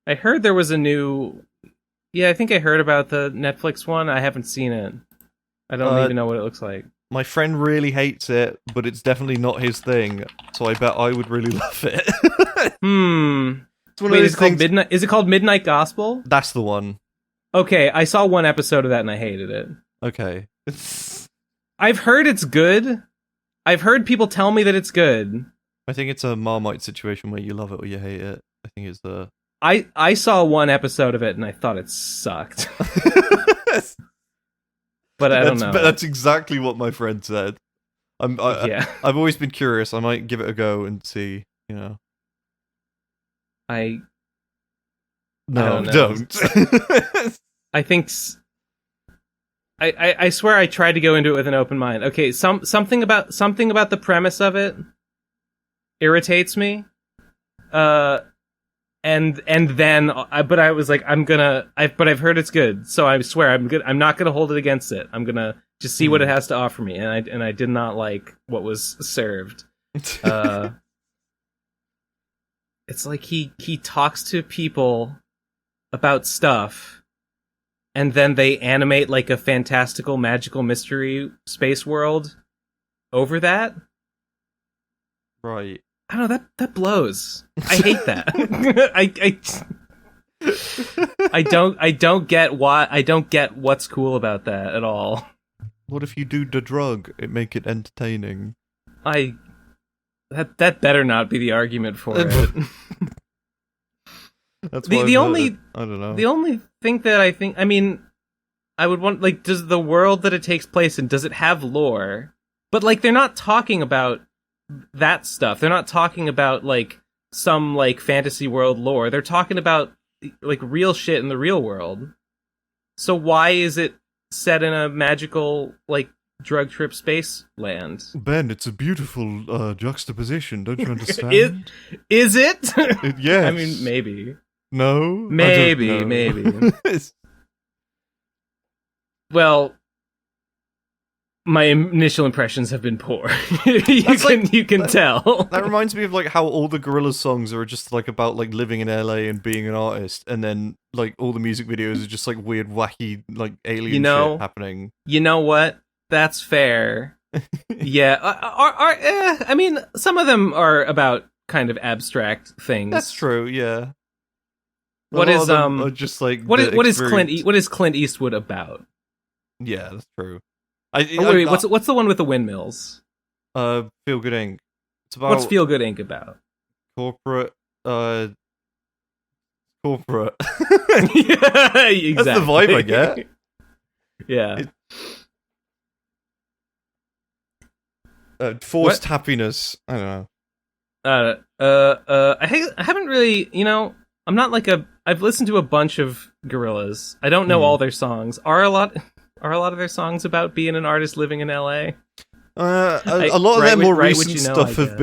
I heard there was a new... Yeah, I think I heard about the Netflix one. I haven't seen it. I don't even know what it looks like. My friend really hates it, but it's definitely not his thing, so I bet I would really love it. Wait, is it called Midnight Gospel? That's the one. Okay, I saw one episode of that and I hated it. Okay. I've heard it's good. I've heard people tell me that it's good. I think it's a Marmite situation where you love it or you hate it. I think it's the... I saw one episode of it and I thought it sucked. But I don't know. But that's exactly what my friend said. I've always been curious. I might give it a go and see, No, I don't. I think... I swear I tried to go into it with an open mind. Okay, something about the premise of it irritates me. And then I was like, but I've heard it's good, so I swear I'm not gonna hold it against it. I'm gonna just see what it has to offer me, and I did not like what was served. It's like he talks to people about stuff, and then they animate like a fantastical, magical mystery space world over that. Right. I don't know, that blows. I hate that. I don't get what's cool about that at all. What if you do the drug? It make it entertaining. That better not be the argument for it. That's I don't know. The only thing that I would want, like, does the world that it takes place in, does it have lore? But like, they're not talking about that stuff. They're not talking about like some like fantasy world lore. They're talking about like real shit in the real world. So why is it set in a magical like drug trip space land. Ben, it's a beautiful juxtaposition. Don't you understand? Is it? Yes. I mean, maybe. No. Maybe. Well, my initial impressions have been poor. You can tell. That reminds me of like how all the Gorillaz songs are just like about like living in LA and being an artist, and then like all the music videos are just like weird, wacky, like alien shit happening. You know what? That's fair. Yeah. I mean, some of them are about kind of abstract things. That's true. Yeah. What is just like what is Clint Eastwood about? Yeah, that's true. Wait, what's the one with the windmills? Feel Good Inc. It's about what's Feel Good Inc. about? Corporate. Yeah, exactly. That's the vibe I get. Yeah. Forced happiness. I don't know. I haven't really, I'm not like I've listened to a bunch of Gorillaz. I don't know all their songs. Are a lot of their songs about being an artist living in LA? A lot of their more recent stuff have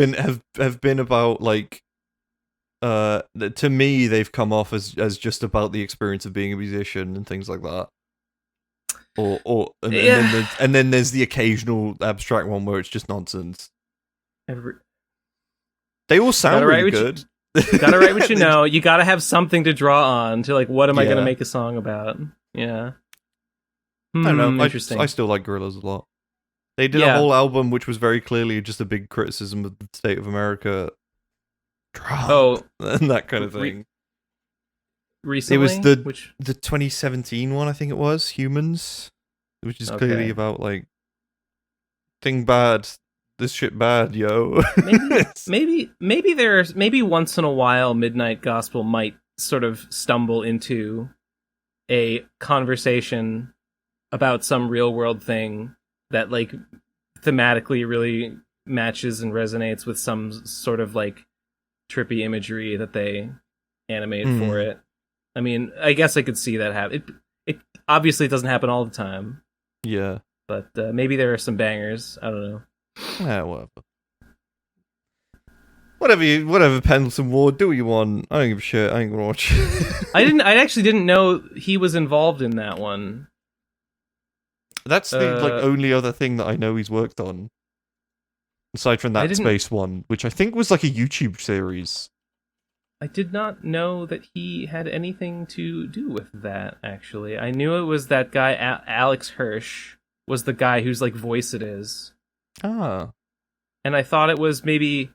been about like to me they've come off as just about the experience of being a musician and things like that. And then there's the occasional abstract one where it's just nonsense. They all sound really good. Gotta write what you know. You gotta have something to draw on to like, what am I gonna make a song about? Yeah. I don't know. Interesting. I still like Gorillaz a lot. They did a whole album which was very clearly just a big criticism of the state of America. And that kind of thing. Recently? It was the 2017 one, I think it was, Humans, which is clearly about like thing bad. This shit bad, yo. maybe once in a while Midnight Gospel might sort of stumble into a conversation about some real world thing that like thematically really matches and resonates with some sort of like trippy imagery that they animate for it. I mean, I guess I could see that happen. It obviously doesn't happen all the time. Yeah. But maybe there are some bangers. I don't know. Yeah, whatever, Pendleton Ward, do what you want. I don't give a shit. I ain't gonna watch. I actually didn't know he was involved in that one. That's the like only other thing that I know he's worked on. Aside from that space one, which I think was like a YouTube series. I did not know that he had anything to do with that, actually. I knew it was that guy, Alex Hirsch, was the guy whose like voice it is. Ah. And I thought it was maybe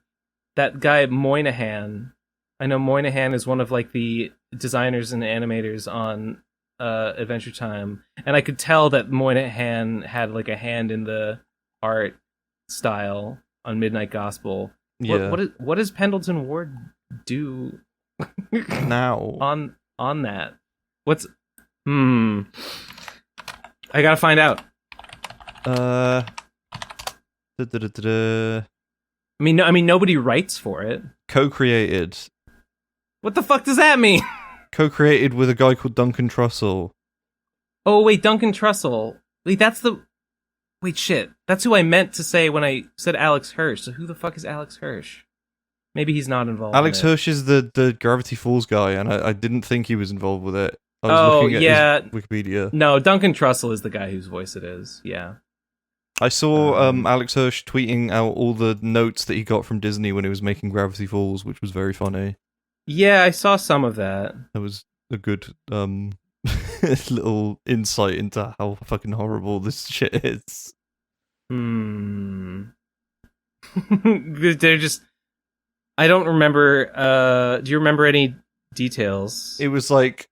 that guy Moynihan. I know Moynihan is one of like the designers and animators on Adventure Time, and I could tell that Moynihan had like a hand in the art style on Midnight Gospel. Yeah. What does Pendleton Ward do now on that? What's I gotta find out. I mean, nobody writes for it. Co-created. What the fuck does that mean? Co-created with a guy called Duncan Trussell. Oh wait, Duncan Trussell. Wait, shit. That's who I meant to say when I said Alex Hirsch. So who the fuck is Alex Hirsch? Maybe he's not involved. Alex Hirsch is the Gravity Falls guy, and I didn't think he was involved with it. I was looking at his Wikipedia. No, Duncan Trussell is the guy whose voice it is. Yeah. I saw Alex Hirsch tweeting out all the notes that he got from Disney when he was making Gravity Falls, which was very funny. Yeah, I saw some of that. That was a good little insight into how fucking horrible this shit is. They're just... I don't remember... do you remember any details? It was like...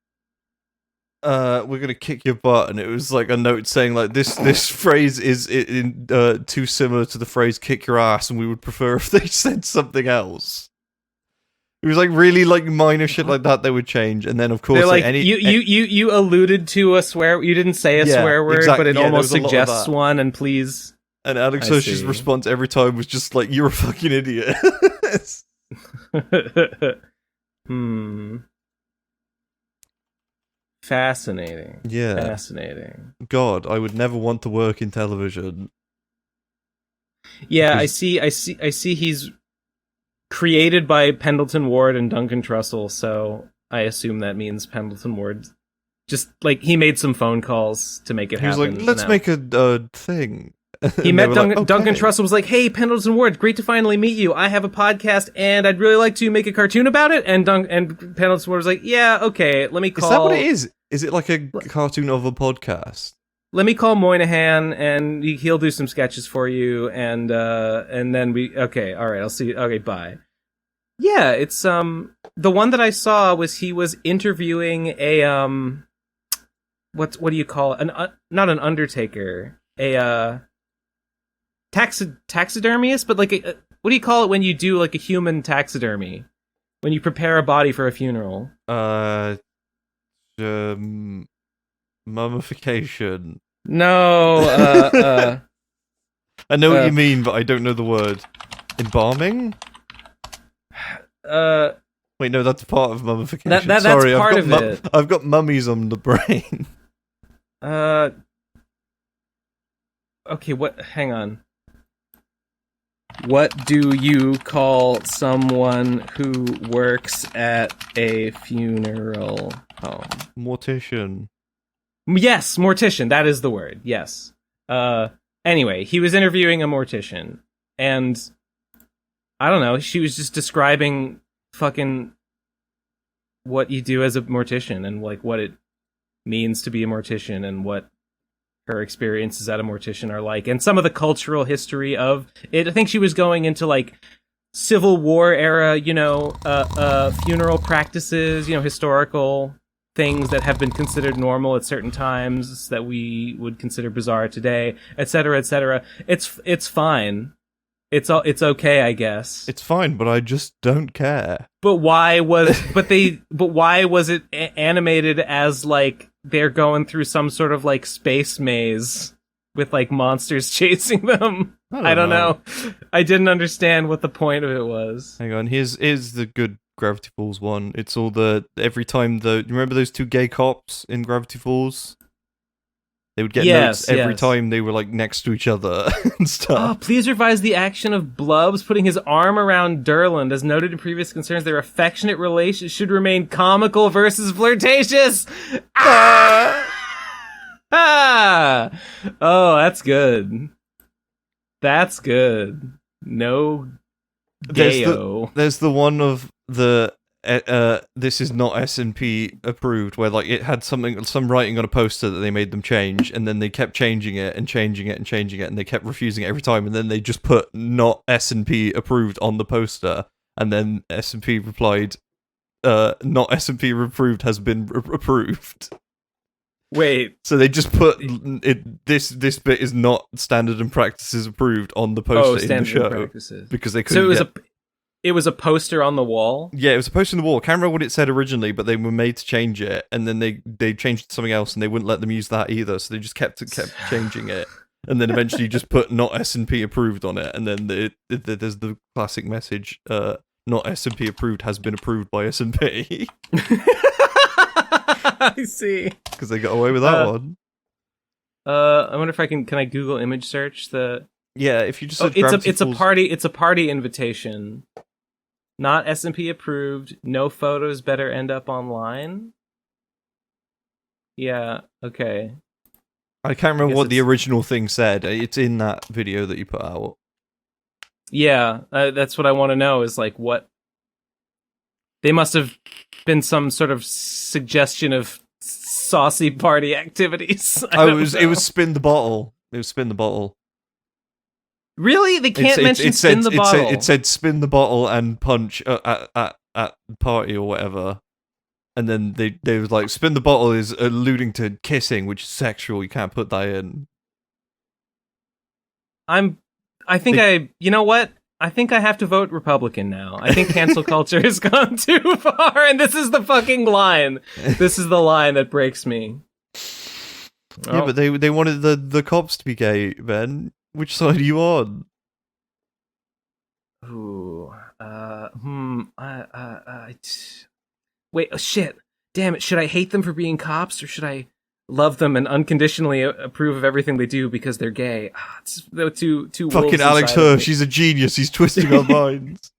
we're gonna kick your butt, and it was like a note saying like this phrase is too similar to the phrase "kick your ass," and we would prefer if they said something else. It was like really like minor shit like that they would change, and then of course like you alluded to a swear. You didn't say a swear word, but it almost suggests one. And please. And Alex Hirsch's response every time was just like, "You're a fucking idiot." Fascinating. Yeah. Fascinating. God, I would never want to work in television. Yeah, Because- I see he's created by Pendleton Ward and Duncan Trussell, so I assume that means Pendleton Ward just like he made some phone calls to make it He was happen. like, let's make a thing. He And met they were Duncan, like, Duncan "Okay." Trussell was like, "Hey, Pendleton Ward, great to finally meet you. I have a podcast and I'd really like to make a cartoon about it." And Pendleton Ward was like, "Yeah, okay, let me call." Is that what it is? Is it like a cartoon of a podcast? Let me call Moynihan and he'll do some sketches for you, and then okay, all right, I'll see you. Okay, bye. Yeah, it's the one that I saw was he was interviewing a what do you call it? Not an undertaker, a taxidermist, but like what do you call it when you do like a human taxidermy? When you prepare a body for a funeral? Mummification. No, I know what you mean, but I don't know the word. Embalming? Wait, no, that's part of mummification. That's Sorry, part of it. I've got mummies on the brain. Okay, what? Hang on. What do you call someone who works at a funeral home? Mortician. Yes, mortician. That is the word. Yes. Anyway, he was interviewing a mortician, and I don't know. She was just describing fucking what you do as a mortician and like what it means to be a mortician and what her experiences at a mortician are like, and some of the cultural history of it. I think she was going into like Civil War era, funeral practices, historical things that have been considered normal at certain times that we would consider bizarre today, etc., etc. It's fine. It's okay, I guess. It's fine, but I just don't care. But why was it animated as like they're going through some sort of like space maze with like monsters chasing them? I don't know. I didn't understand what the point of it was. Hang on, here's the good Gravity Falls one. It's all every time you remember those two gay cops in Gravity Falls? They would get notes every time they were like next to each other and stuff. Oh, please revise the action of Blubs putting his arm around Durland. As noted in previous concerns, their affectionate relations should remain comical versus flirtatious. Ah! Oh, that's good. That's good. No gayo. There's the one of the this is not S&P approved, where like it had some writing on a poster that they made them change, and then they kept changing it and changing it and changing it, and they kept refusing it every time, and then they just put not S&P approved on the poster, and then S&P replied, not S&P approved has been approved. Wait. So they just put this bit is not standard and practices approved on the poster in the show because they couldn't. So it was a poster on the wall? Yeah, it was a poster on the wall. I can't remember what it said originally, but they were made to change it, and then they changed it to something else, and they wouldn't let them use that either, so they just kept changing it. And then eventually just put not S&P approved on it, and then there's the classic message, not S&P approved has been approved by S&P. I see. Because they got away with that one. I wonder if can I Google image search the... Yeah, if you just it's a party invitation. Not S&P approved. No photos better end up online. Yeah, okay. I can't remember what the original thing said. It's in that video that you put out. Yeah, that's what I want to know is like what... They must have been some sort of suggestion of saucy party activities. It was spin the bottle. It was spin the bottle. Really? They can't mention spin the bottle. It said spin the bottle and punch at the party or whatever. And then they was like, spin the bottle is alluding to kissing, which is sexual. You can't put that in. You know what? I think I have to vote Republican now. I think cancel culture has gone too far, and this is the fucking line. This is the line that breaks me. Yeah, but they wanted the cops to be gay, Ben. Which side are you on? Wait, oh shit. damn it, should I hate them for being cops or should I love them and unconditionally approve of everything they do because they're gay? It's the two Fucking Alex Hirsch, she's a genius. He's twisting our minds.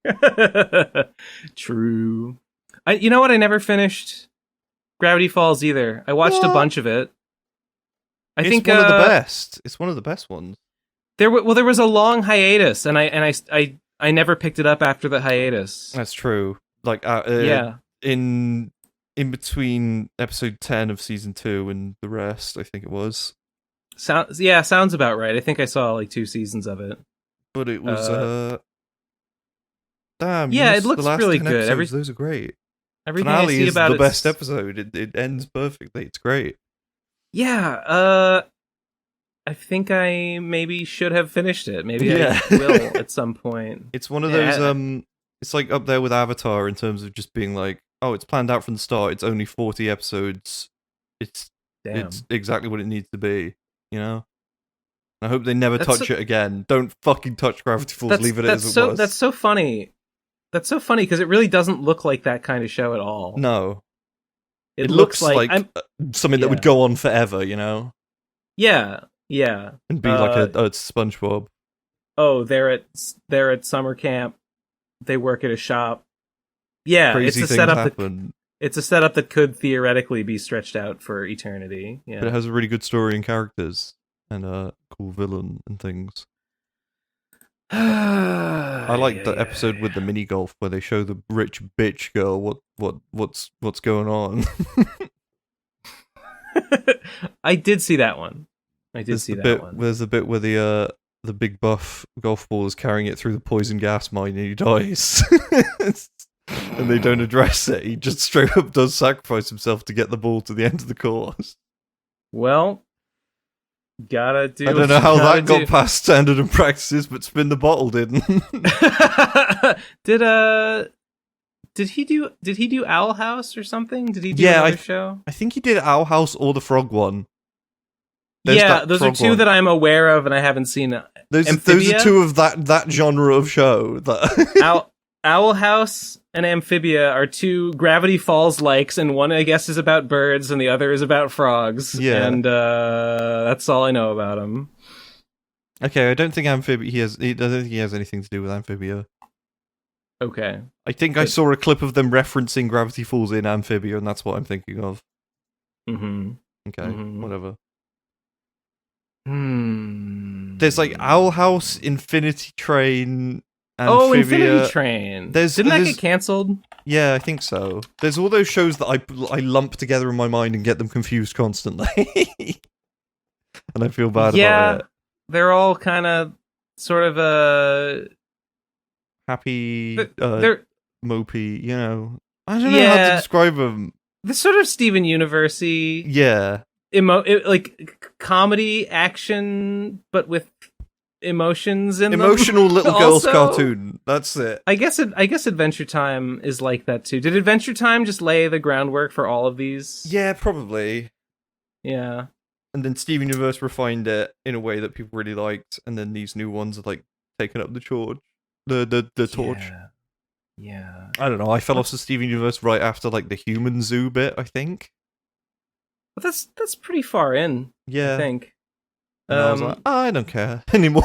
True. You know what? I never finished Gravity Falls either. I watched a bunch of it. It's one of the best. It's one of the best ones. There was a long hiatus, and I never picked it up after the hiatus. That's true. Like, in between episode 10 of season 2 and the rest, I think it was. Sounds about right. I think I saw like 2 seasons of it. But it was damn. Yeah, it looks really good. Those are great. Everything Finale I see is about the best episode. It ends perfectly. It's great. Yeah. I think I maybe should have finished it. Maybe I will at some point. It's one of those. It's like up there with Avatar in terms of just being like, oh, it's planned out from the start. It's only 40 episodes. It's exactly what it needs to be. You know. I hope they never touch it again. Don't fucking touch Gravity Falls. Leave it as it was. That's so funny. That's so funny because it really doesn't look like that kind of show at all. No. It looks like something that would go on forever, you know? Yeah, yeah. And be like a SpongeBob. Oh, they're at summer camp. They work at a shop. Yeah, Crazy it's a things setup happen. It's a setup that could theoretically be stretched out for eternity. Yeah. But it has a really good story and characters and a cool villain and things. I like the episode with the mini golf where they show the rich bitch girl what's going on. I did see that one. There's a bit where the big buff golf ball is carrying it through the poison gas mine and he dies. And they don't address it. He just straight up does sacrifice himself to get the ball to the end of the course. Well, gotta do. I don't know how that got past standard and practices, but Spin the Bottle didn't. Did he do Owl House or something? Did he do another show? I think he did Owl House or the Frog one. Those are two that I'm aware of and I haven't seen. Those are two of that genre of show. Owl House and Amphibia are two Gravity Falls likes, and one I guess is about birds and the other is about frogs. Yeah, and that's all I know about him. Okay, I don't think Amphibia. I don't think he has anything to do with Amphibia. Okay, I think I saw a clip of them referencing Gravity Falls in Amphibia, and that's what I'm thinking of. Mm-hmm. Okay, whatever. There's like Owl House, Infinity Train. Amphibia. Oh, Infinity Train. Didn't that get cancelled? Yeah, I think so. There's all those shows that I lump together in my mind and get them confused constantly. And I feel bad about it. They're all kind of sort of happy, they're mopey, you know. I don't know how to describe them. They're sort of Steven Universe-y. Yeah. Like comedy, action, but with emotions in emotional them. Little girls cartoon. That's it. I guess Adventure Time is like that too. Did Adventure Time just lay the groundwork for all of these? Yeah, probably. Yeah. And then Steven Universe refined it in a way that people really liked, and then these new ones have like taken up the torch. The torch. Yeah. I don't know. I fell off to Steven Universe right after like the Human Zoo bit, I think. But that's pretty far in. Yeah. I think. And I was like, I don't care anymore.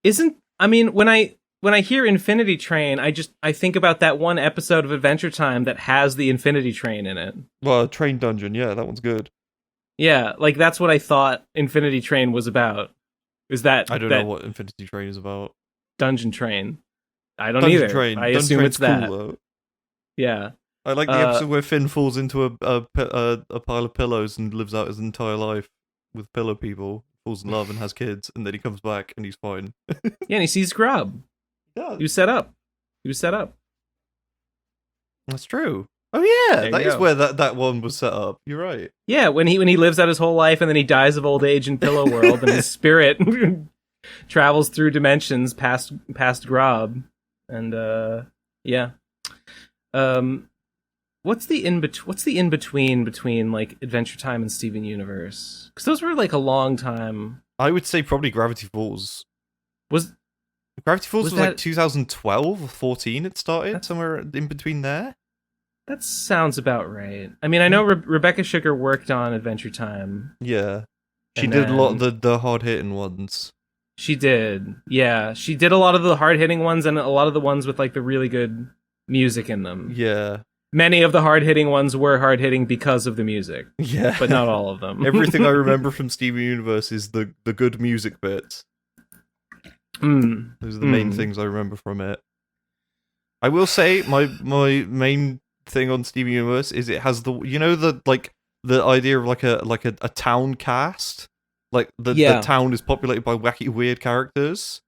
When I hear Infinity Train, I think about that one episode of Adventure Time that has the Infinity Train in it. Well, Train Dungeon, yeah, that one's good. Yeah, like that's what I thought Infinity Train was about. Is that I don't know what Infinity Train is about. Dungeon Train. I don't either. Train. I assume it's that. Cool, though. Yeah. I like the episode where Finn falls into a pile of pillows and lives out his entire life with pillow people, falls in love and has kids, and then he comes back and he's fine. Yeah, and he sees Grub. Yeah. He was set up. That's true. Oh yeah, that is where that one was set up. You're right. Yeah, when he lives out his whole life and then he dies of old age in Pillow World and his spirit travels through dimensions past Grob. And yeah. What's the in between like Adventure Time and Steven Universe? Because those were like a long time. I would say probably Gravity Falls. Gravity Falls was like 2012 or 14 it started, somewhere in between there. That sounds about right. I mean, I know Rebecca Sugar worked on Adventure Time. Yeah. She And did a lot then- of the hard-hitting ones. She did. Yeah, she did a lot of the hard-hitting ones and a lot of the ones with like the really good music in them. Yeah. Many of the hard-hitting ones were hard-hitting because of the music, Yeah. but not all of them. Everything I remember from Steven Universe is the good music bits. Mm. Those are the main things I remember from it. I will say my main thing on Steven Universe is it has the the idea of like a town cast. Like the town is populated by wacky weird characters.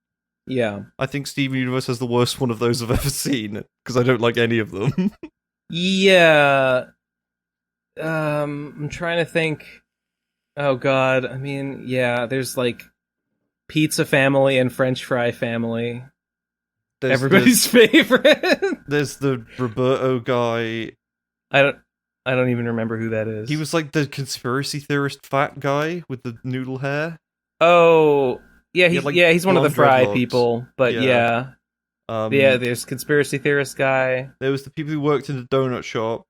Yeah. I think Steven Universe has the worst one of those I've ever seen because I don't like any of them. Yeah. I'm trying to think. Oh god, I mean, yeah, there's like Pizza Family and French Fry Family. Everybody's favorite. There's the Roberto guy. I don't even remember who that is. He was like the conspiracy theorist fat guy with the noodle hair. Oh, yeah, he's one of the Fry dreadlocks. people, but yeah, there's conspiracy theorist guy. There was the people who worked in the donut shop.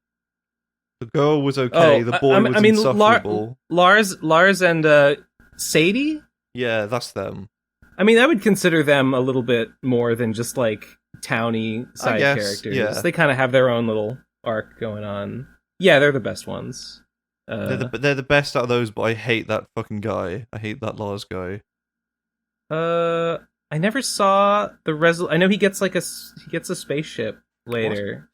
The girl was okay. The boy was insufferable. Lars and Sadie. Yeah, that's them. I mean, I would consider them a little bit more than just like towny side characters. Yeah. They kind of have their own little arc going on. Yeah, they're the best ones. They're the best out of those, but I hate that fucking guy. I hate that Lars guy. I never saw the I know he gets like a spaceship later.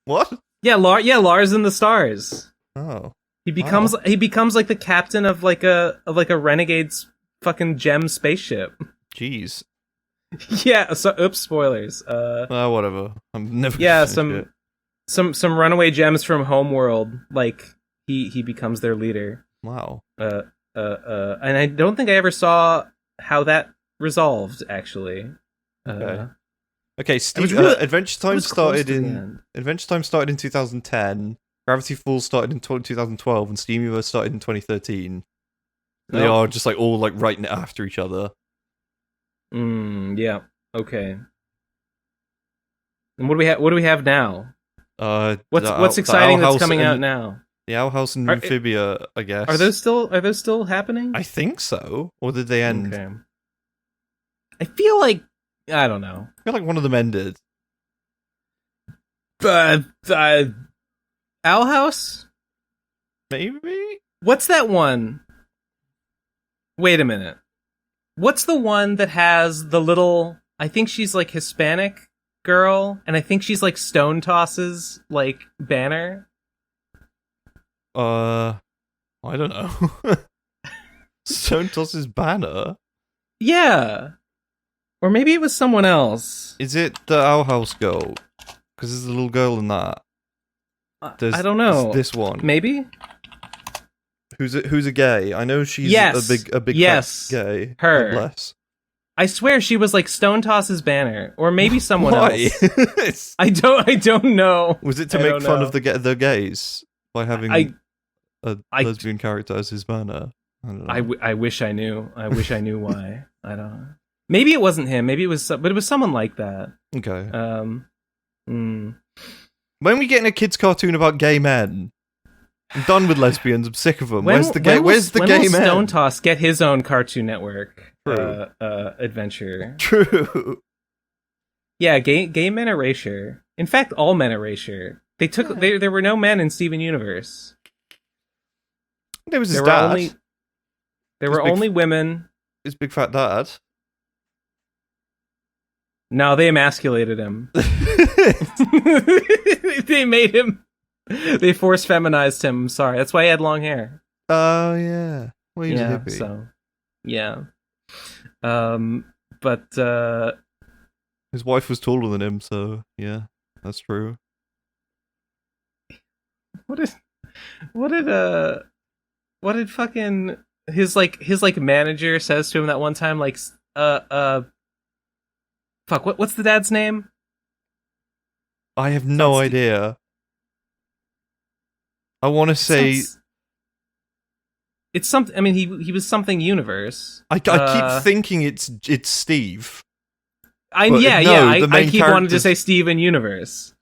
What? Yeah, Lars in the Stars. Oh. He becomes like the captain of like a renegade's fucking gem spaceship. Jeez. Yeah, so oops, spoilers. Whatever. I'm never some runaway gems from Homeworld, like he becomes their leader. Wow. And I don't think I ever saw how that resolved, actually. Okay. Adventure Time started in 2010. Gravity Falls started in 2012, and Steam Universe started in 2013. They are just like all like right after each other. Yeah. Okay. And what do we have now? What's exciting that's coming out now? The Owl House and Amphibia, I guess. Are those still happening? I think so. Or did they end? Okay. I feel like I don't know. I feel like one of them ended. Owl House? Maybe? What's that one? Wait a minute. What's the one that has the little... I think she's like Hispanic girl, and I think she's like Stone Toss's like banner. I don't know. Stone Toss's banner? Yeah. Or maybe it was someone else. Is it the Owl House girl? Because there's a little girl in that. I don't know. This one. Maybe? Who's a gay? I know she's a big yes. fat gay. Her. Less. I swear she was like Stone Toss's banner, or maybe someone Why? else. I don't know. Was it to make fun of the gays by having a lesbian character as his banner? I don't know. I wish I knew. I wish I knew why. I don't know. Maybe it wasn't him. Maybe it was, but it was someone like that. Okay. When are we getting a kids' cartoon about gay men? I'm done with lesbians. I'm sick of them. Where's the gay when men? Stone Toss get his own Cartoon Network True. adventure? True. Yeah, gay men erasure. In fact, all men erasure. They took. There were no men in Steven Universe. There was his dad. There were only women. His big fat dad. No, they emasculated him. They made him. They force feminized him. I'm sorry. That's why he had long hair. Oh yeah. Well, he was a hippie. So, yeah. But his wife was taller than him, so yeah, that's true. What did fucking his manager says to him that one time, like fuck, what's the dad's name? I have no idea. I want to say it's something. I mean, he was something universe. I keep thinking it's Steve. I keep wanting to say Steven Universe.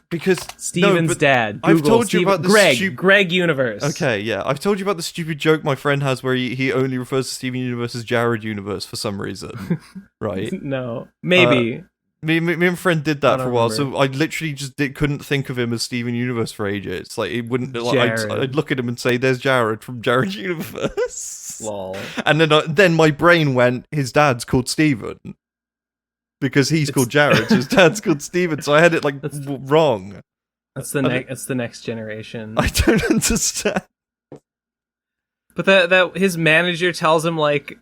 because Steven's dad. Google, I've told you about this Greg Universe. Okay, yeah, I've told you about the stupid joke my friend has where he only refers to Steven Universe as Jared Universe for some reason, right? No, maybe. Me and friend did that for a while, remember. so I literally just couldn't think of him as Steven Universe for ages. Like, it wouldn't. Like, I'd look at him and say, "There's Jared from Jared Universe." Lol. And then my brain went, "His dad's called Steven because he's called Jared. So his dad's called Steven." So I had it like wrong. That's the next generation. I don't understand. But that his manager tells him like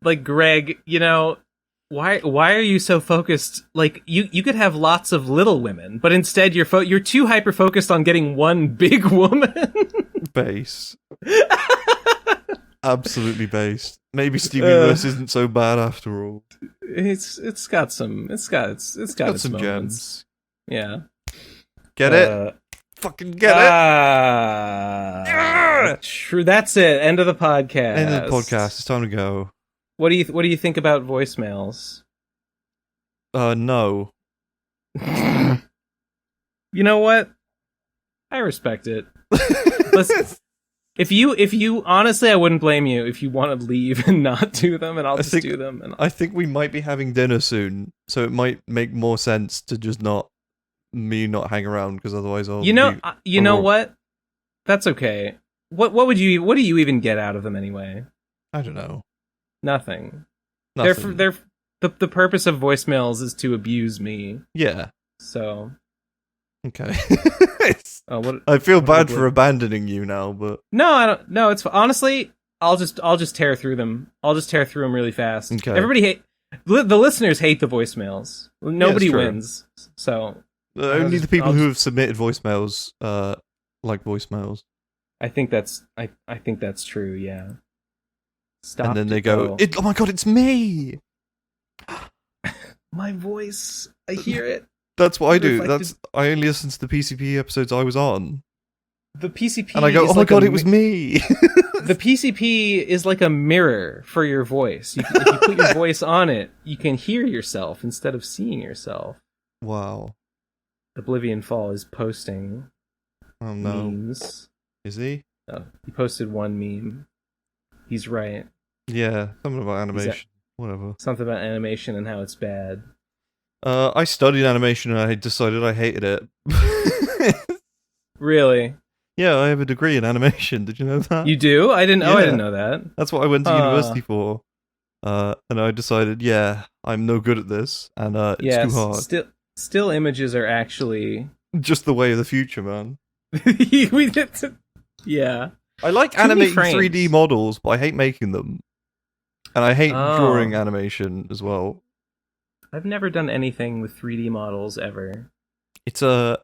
Greg, you know. Why are you so focused? Like you could have lots of little women, but instead you're too hyper focused on getting one big woman. Base. Absolutely based. Maybe Steven Universe isn't so bad after all. It's got some its some moments. gems. Yeah. Get it? Fucking get it? True. That's it. End of the podcast. End of the podcast. It's time to go. What do you think about voicemails? No. You know what? I respect it. Listen, if you honestly, I wouldn't blame you if you want to leave and not do them, and I'll just do them. And I think we might be having dinner soon, so it might make more sense to just not hang around, because otherwise I'll. You know what? That's okay. What do you even get out of them anyway? I don't know. Nothing. The purpose of voicemails is to abuse me. Yeah. So. Okay. What I feel bad for abandoning you now, but no, I don't. No, it's honestly, I'll just tear through them. I'll just tear through them really fast. Okay. Everybody the listeners hate the voicemails. Nobody wins. So only the people who have submitted voicemails like voicemails. I think that's true. Yeah. Stop. And then they go, oh my god, it's me! My voice. I hear it. That's what I do. I only listen to the PCP episodes I was on. The PCP and I go, oh my god, it was me! The PCP is like a mirror for your voice. If you put your voice on it, you can hear yourself instead of seeing yourself. Wow. Oblivion Fall is posting memes. Is he? Oh, he posted one meme. He's right. Yeah, something about animation. Whatever. Something about animation and how it's bad. I studied animation and I decided I hated it. Really? Yeah, I have a degree in animation. Did you know that? You do? I didn't. Yeah. Oh, I didn't know that. That's what I went to university for. And I decided, I'm no good at this, and it's too hard. Still images are actually just the way of the future, man. We did. Yeah. I like animating 3D models, but I hate making them. And I hate drawing animation as well. I've never done anything with 3D models ever. It's I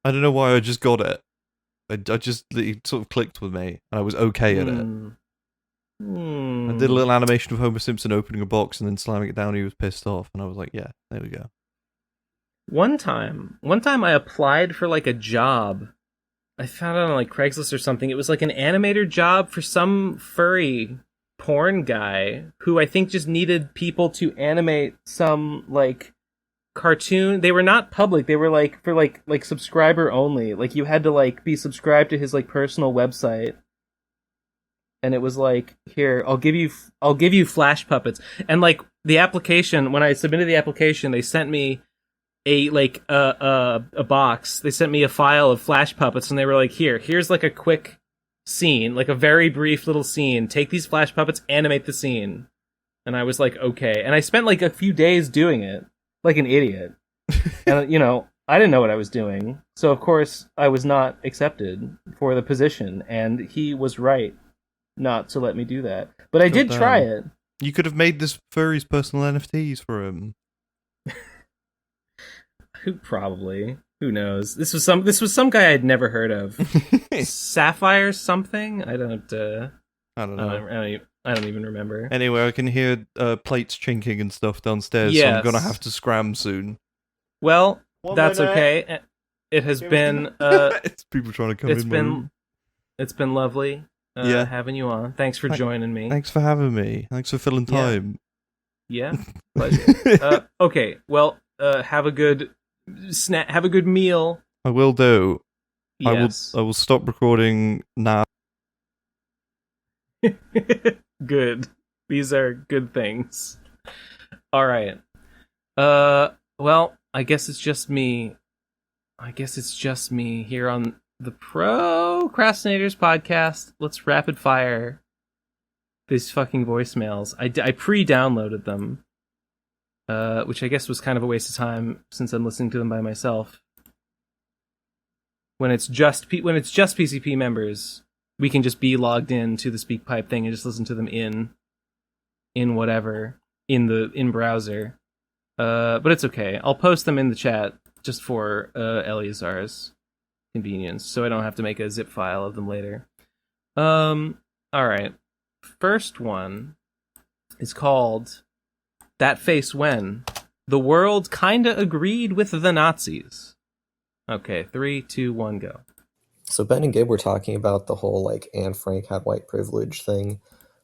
don't know why I just got it. It sort of clicked with me, and I was okay at it. I did a little animation of Homer Simpson opening a box and then slamming it down, and he was pissed off, and I was like, yeah, there we go. One time I applied for like a job. I found it on like Craigslist or something. It was like an animator job for some furry porn guy who I think just needed people to animate some like cartoon. They were not public. They were like for like subscriber only. Like you had to like be subscribed to his like personal website. And it was like, here, I'll give you Flash puppets. And like the application, when I submitted the application, they sent me a box. They sent me a file of Flash puppets, and they were like, here's like a quick scene, like a very brief little scene. Take these Flash puppets, animate the scene. And I was like, okay. And I spent like a few days doing it, like an idiot. And I didn't know what I was doing. So of course I was not accepted for the position, and he was right not to let me do that. But I did try it. You could have made this furry's personal NFTs for him. Probably. Who knows? This was some guy I'd never heard of. Sapphire something? I don't know. I don't even remember. Anyway, I can hear plates chinking and stuff downstairs, so I'm gonna have to scram soon. Well, that's okay. It has been it's people trying to come in. It's been lovely having you on. Thanks for joining me. Thanks for having me. Thanks for filling time. Yeah. Pleasure. Okay, well, have a good have a good meal. I will do. Yes. I will stop recording now. Good. These are good things. All right. Well, I guess it's just me. Here on the Pro Crastinators podcast. Let's rapid fire these fucking voicemails. I pre-downloaded them, which I guess was kind of a waste of time since I'm listening to them by myself. When it's just PCP members, we can just be logged in to the SpeakPipe thing and just listen to them in whatever in browser. But it's okay. I'll post them in the chat just for Eleazar's convenience, so I don't have to make a zip file of them later. All right. First one is called "That Face When the World Kinda Agreed with the Nazis." Okay, 3, 2, 1, go. So Ben and Gabe were talking about the whole like Anne Frank had white privilege thing,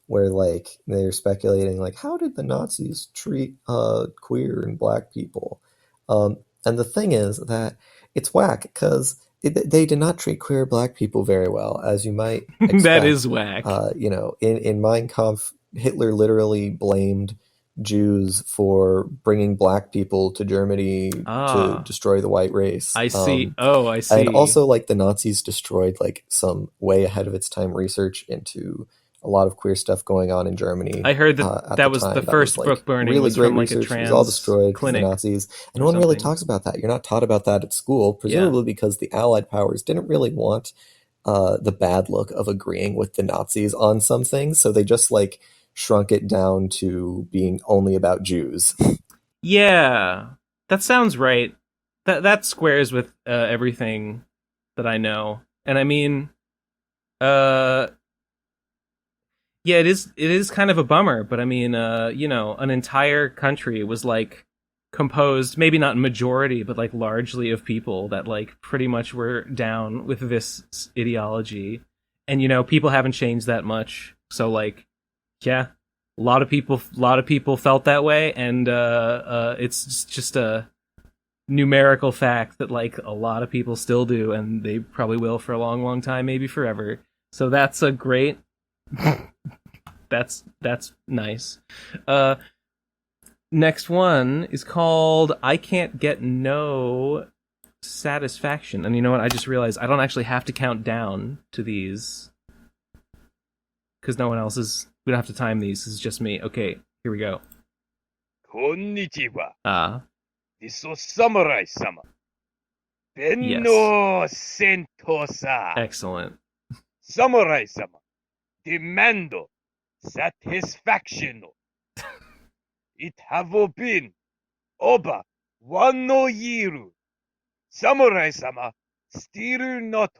where like they're speculating like how did the Nazis treat queer and black people, and the thing is that it's whack because they did not treat queer black people very well, as you might expect. That is whack. In Mein Kampf, Hitler literally blamed Jews for bringing black people to Germany to destroy the white race. I see. I see. And also, like, the Nazis destroyed like some way ahead of its time research into a lot of queer stuff going on in Germany. I heard that was the first book burning. Really was great from, like, research. a trans it was all destroyed by the clinic Nazis, and no one really talks about that. You're not taught about that at school, presumably because the Allied powers didn't really want the bad look of agreeing with the Nazis on some things, so they just like shrunk it down to being only about Jews. Yeah, that sounds right. That squares with everything that I know, and I mean, yeah, it is kind of a bummer, but I mean, an entire country was like composed, maybe not majority, but like largely of people that like pretty much were down with this ideology, and people haven't changed that much, so like. Yeah, a lot of people felt that way, and it's just a numerical fact that like a lot of people still do, and they probably will for a long, long time, maybe forever. So that's a great. that's nice. Next one is called "I Can't Get No Satisfaction," and you know what? I just realized I don't actually have to count down to these because no one else is. We don't have to time these. This is just me. Okay, here we go. Konnichiwa. This is Samurai-sama. Benno Sentosa. Excellent. Samurai-sama. Demando satisfaction. It have been over 1 year. Samurai-sama still not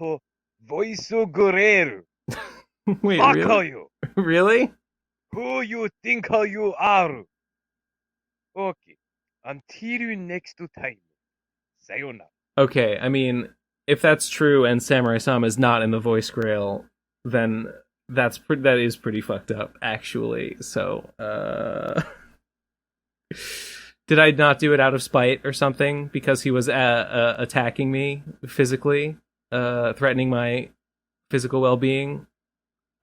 voice gureru. Wait, really? Really? Who you think you are? Okay. Until next time. Sayonara. Okay, I mean, if that's true and Samurai-sama is not in the voice grail, then that is pretty fucked up, actually. So, did I not do it out of spite or something? Because he was attacking me physically, threatening my physical well-being?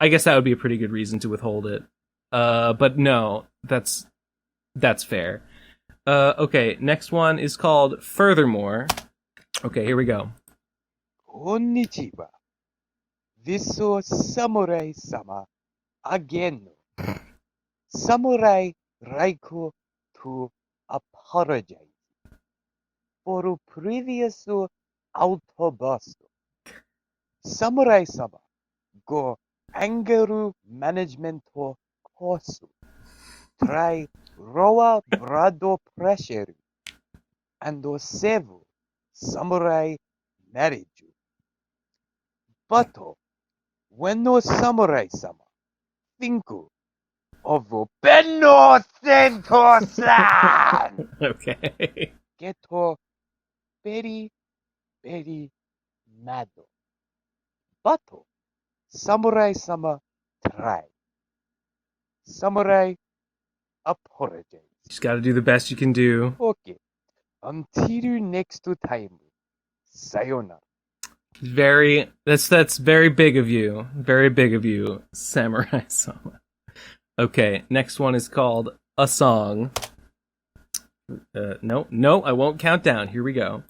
I guess that would be a pretty good reason to withhold it. But no, that's fair. Okay, next one is called Furthermore. Okay, here we go. Konnichiwa. This is Samurai-sama again. Samurai like to apologize for previous outburst. Samurai-sama go anger management course. Try lower blood pressure and save samurai marriage. But when no Samurai-sama think of Benno Sentosan, Okay. get very, very mad. But Samurai-sama try. Samurai apologize. Just gotta do the best you can do. Okay. Until next time. Sayonara. That's very big of you. Very big of you, Samurai Sama. Okay, next one is called A Song. No, I won't count down. Here we go.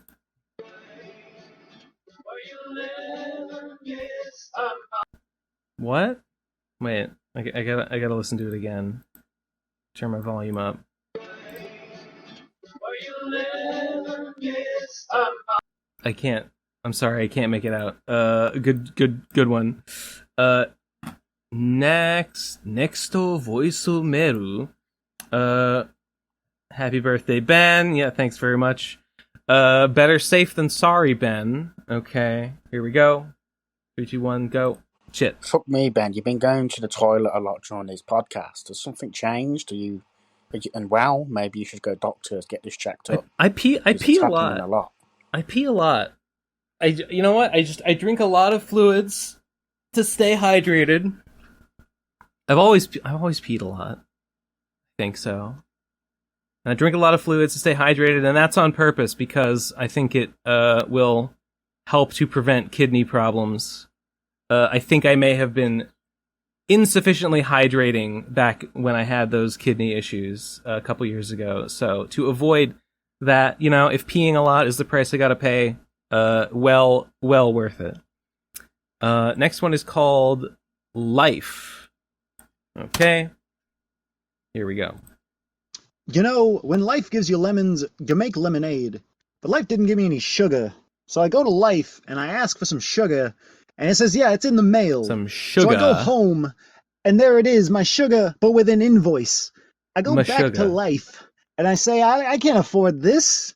What? Wait, I gotta listen to it again. Turn my volume up. I can't. I'm sorry, I can't make it out. Good one. Next voice meru. Happy birthday, Ben. Yeah, thanks very much. Better safe than sorry, Ben. Okay, here we go. 3, 2, 1, go. Shit. Fuck me, Ben. You've been going to the toilet a lot during these podcasts. Has something changed? And well, maybe you should go doctors, get this checked up. I pee a lot. A lot. I pee a lot. You know what? I drink a lot of fluids to stay hydrated. I've always peed a lot. I think so. And I drink a lot of fluids to stay hydrated, and that's on purpose because I think it will help to prevent kidney problems. I think I may have been insufficiently hydrating back when I had those kidney issues a couple years ago. So to avoid that, if peeing a lot is the price I gotta pay, well worth it. Next one is called Life. Okay. Here we go. When life gives you lemons, you make lemonade. But life didn't give me any sugar. So I go to life and I ask for some sugar. And it says, yeah, it's in the mail. Some sugar. So I go home, and there it is, my sugar, but with an invoice. I go back to life, and I say, I can't afford this.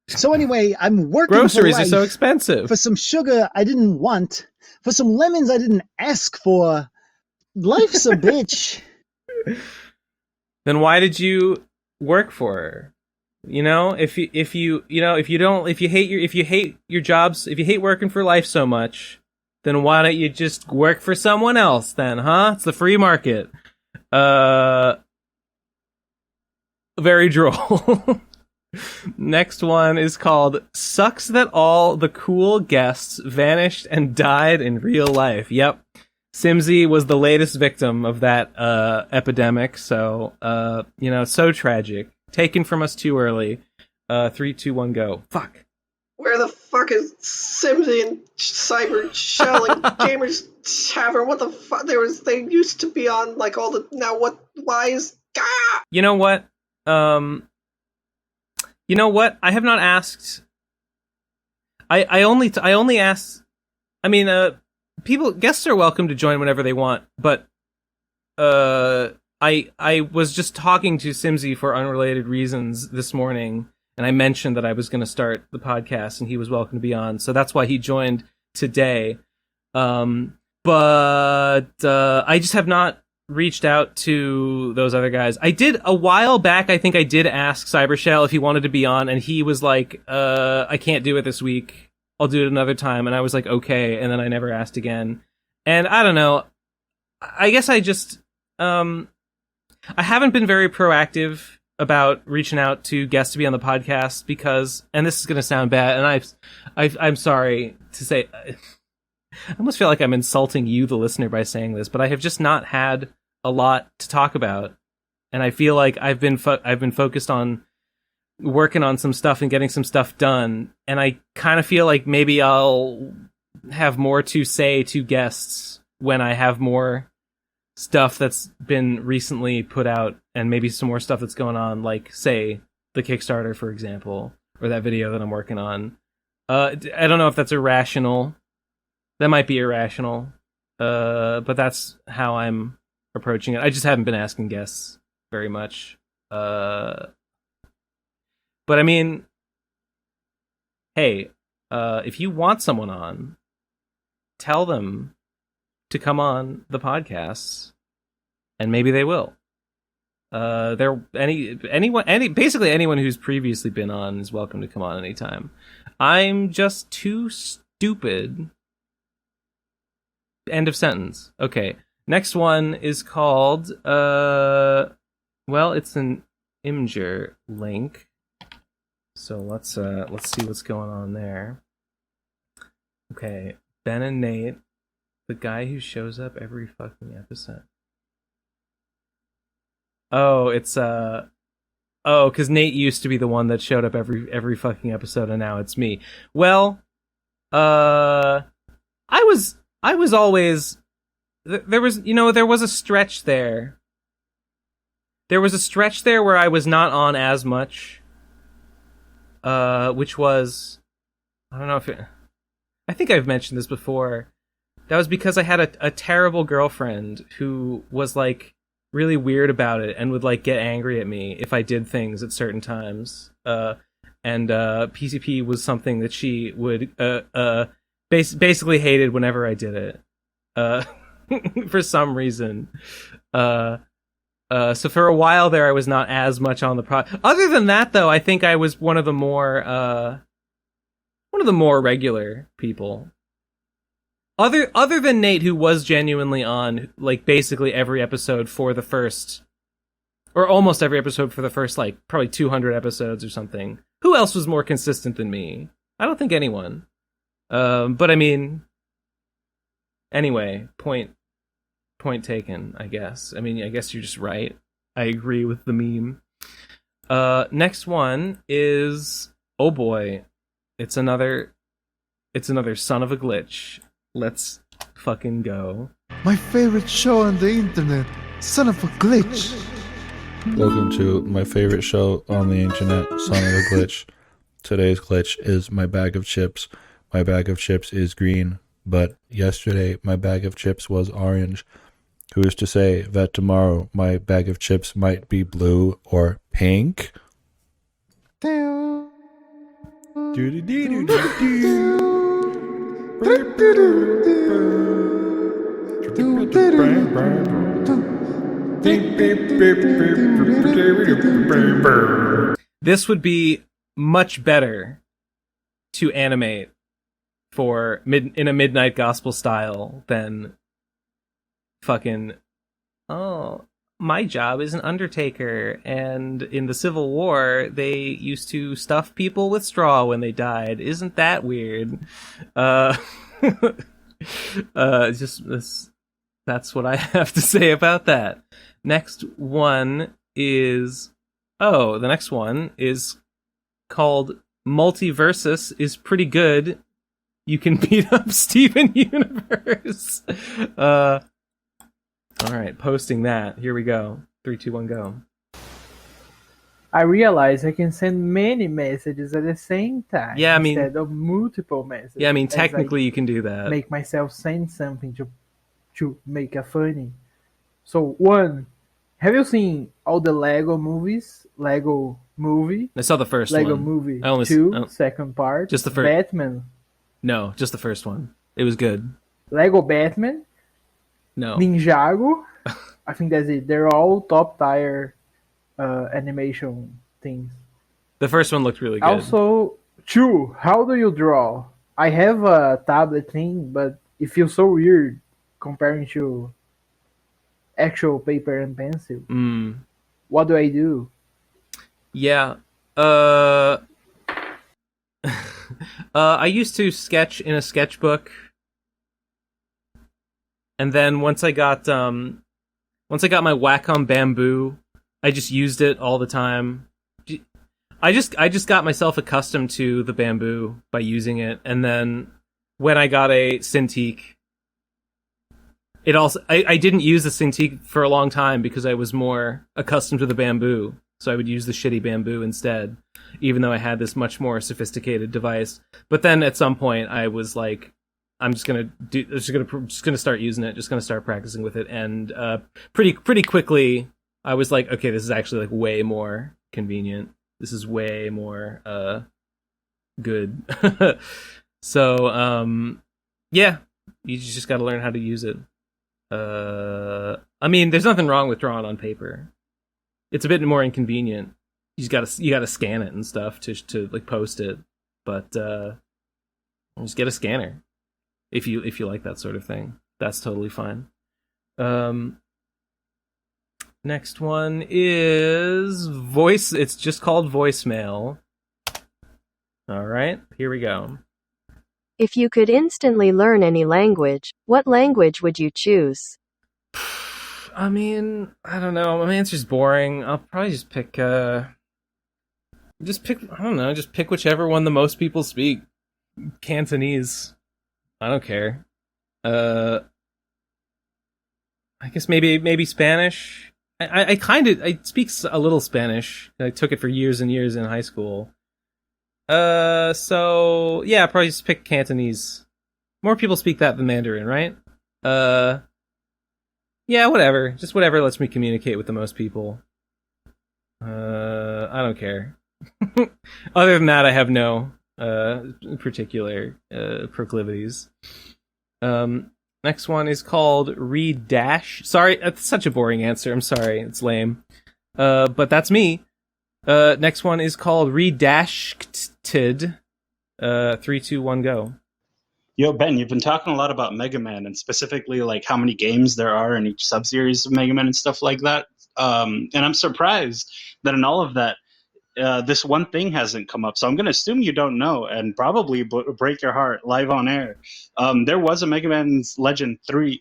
So anyway, I'm working Groceries for life are so expensive. for some sugar I didn't want, for some lemons I didn't ask for. Life's a bitch. Then why did you work for her? If you hate your jobs, if you hate working for life so much, then why don't you just work for someone else then, huh? It's the free market. Very droll. Next one is called Sucks That All the Cool Guests Vanished and Died in Real Life. Yep. Simmsy was the latest victim of that epidemic, so so tragic. Taken from us too early. 3, 2, 1, go. Fuck. Where the fuck is Simmsy and Cyber Shell and Gamers Tavern? What the fuck? They used to be on like all the now. What? Why is? Ah! You know what? I have not asked. I only asked. I mean, guests are welcome to join whenever they want, but I was just talking to Simmsy for unrelated reasons this morning. And I mentioned that I was going to start the podcast, and he was welcome to be on. So that's why he joined today. But I just have not reached out to those other guys. I did a while back. I think I did ask Cybershell if he wanted to be on, and he was like, I can't do it this week. I'll do it another time. And I was like, okay. And then I never asked again. And I don't know. I guess I just, I haven't been very proactive about reaching out to guests to be on the podcast because, and this is going to sound bad, and I'm sorry to say, I almost feel like I'm insulting you, the listener, by saying this, but I have just not had a lot to talk about, and I feel like I've been focused on working on some stuff and getting some stuff done, and I kind of feel like maybe I'll have more to say to guests when I have more stuff that's been recently put out, and maybe some more stuff that's going on, like, say, the Kickstarter, for example, or that video that I'm working on. I don't know if that's irrational. That might be irrational. But that's how I'm approaching it. I just haven't been asking guests very much. But I mean, hey, if you want someone on, tell them to come on the podcasts, and maybe they will. Basically anyone who's previously been on is welcome to come on anytime. I'm just too stupid. End of sentence. Okay. Next one is called it's an Imgur link. So let's see what's going on there. Okay, Ben and Nate, the guy who shows up every fucking episode. Oh, it's because Nate used to be the one that showed up every fucking episode, and now it's me. Well, I was always there was a stretch there. There was a stretch there where I was not on as much, which was, I don't know if I think I've mentioned this before. That was because I had a terrible girlfriend who was like really weird about it and would like get angry at me if I did things at certain times. And PCP was something that she would basically hated whenever I did it. For some reason. So for a while there, I was not as much on the Other than that, though, I think I was one of the more regular people. Other than Nate, who was genuinely on like basically every episode for the first, or almost every episode for the first like probably 200 episodes or something. Who else was more consistent than me? I don't think anyone. But I mean, anyway, point taken, I guess. I mean, I guess you're just right. I agree with the meme. Next one is, oh boy, it's another son of a glitch. Let's fucking go. My favorite show on the internet, son of a glitch. Welcome to my favorite show on the internet, son of a glitch. Today's glitch is my bag of chips. My bag of chips is green, but yesterday my bag of chips was orange. Who is to say that tomorrow my bag of chips might be blue or pink? This would be much better to animate for in a midnight gospel style than fucking, oh, my job is an undertaker, and in the Civil War they used to stuff people with straw when they died. Isn't that weird? Just this, that's what I have to say about that. Next one is, the next one is called Multiversus is pretty good. You can beat up Steven Universe. All right, posting that. Here we go. 3, 2, 1, go. I realize I can send many messages at the same time. Yeah, I mean, instead of multiple messages. Yeah, I mean, technically you can do that. Make myself send something to make a funny. So, one, have you seen all the Lego movies? Lego movie? I saw the first Lego one. movie. I only, 2, second part. Just the first. Batman. No, just the first one. It was good. Lego Batman. No. Ninjago. I think that's it. They're all top tier animation things. The first one looked really good. Also, 2, how do you draw? I have a tablet thing, but it feels so weird comparing to actual paper and pencil. What do I do? Yeah. I used to sketch in a sketchbook, and then once I got my Wacom Bamboo, I just used it all the time. I just got myself accustomed to the Bamboo by using it, and then when I got a Cintiq, it also I didn't use the Cintiq for a long time because I was more accustomed to the Bamboo, so I would use the shitty Bamboo instead, even though I had this much more sophisticated device. But then at some point I was like, I'm just gonna start using it, just gonna start practicing with it, and pretty quickly I was like, okay, this is actually like way more convenient. This is way more good. So yeah, you just got to learn how to use it. I mean, there's nothing wrong with drawing on paper. It's a bit more inconvenient. You gotta scan it and stuff to like post it, but just get a scanner if you like that sort of thing. That's totally fine. Next one is voice. It's just called voicemail. All right, here we go. If you could instantly learn any language, what language would you choose? I mean, I don't know. My answer's boring. I'll probably just pick, I don't know, just pick whichever one the most people speak. Cantonese. I don't care. I guess maybe Spanish. I speak a little Spanish. I took it for years and years in high school. So yeah, probably just pick Cantonese. More people speak that than Mandarin, right? Yeah, whatever. Just whatever lets me communicate with the most people. I don't care. Other than that, I have no particular proclivities. Next one is called Read Dash. Sorry, that's such a boring answer. I'm sorry, it's lame. But that's me. Next one is called Redashted. 3, 2, 1, go. Yo, Ben, you've been talking a lot about Mega Man and specifically like how many games there are in each sub-series of Mega Man and stuff like that. And I'm surprised that in all of that, this one thing hasn't come up. So I'm going to assume you don't know and probably break your heart live on air. There was a Mega Man's Legends 3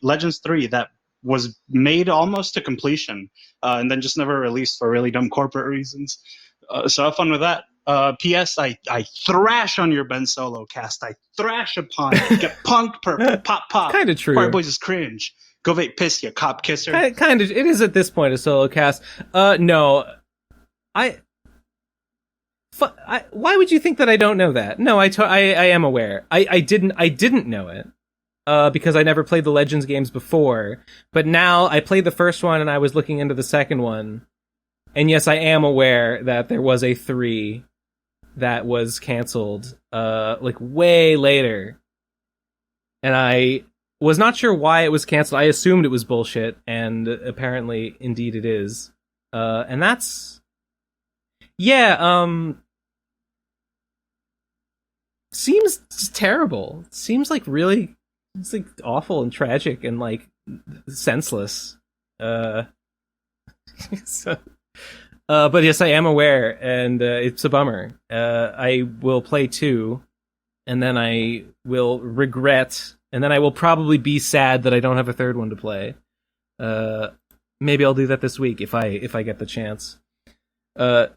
that was made almost to completion and then just never released for really dumb corporate reasons. So have fun with that. P.S. I thrash on your Ben Solo cast. I thrash upon it. Get punked, purple, pop, pop. Kind of true. Fire Boys is cringe. Go vape, piss you, cop kisser. Kind of. It is at this point a solo cast. No. Why would you think that I don't know that? No, I am aware. I didn't know it. Because I never played the Legends games before. But now I played the first one and I was looking into the second one. And yes, I am aware that there was a 3 that was canceled, like way later. And I was not sure why it was canceled. I assumed it was bullshit, and apparently, indeed, it is. And that's, yeah. Seems terrible. Seems like really, it's like awful and tragic and like senseless. So. But yes, I am aware, and it's a bummer. I will play 2, and then I will regret, and then I will probably be sad that I don't have a third one to play. Maybe I'll do that this week if I get the chance. Good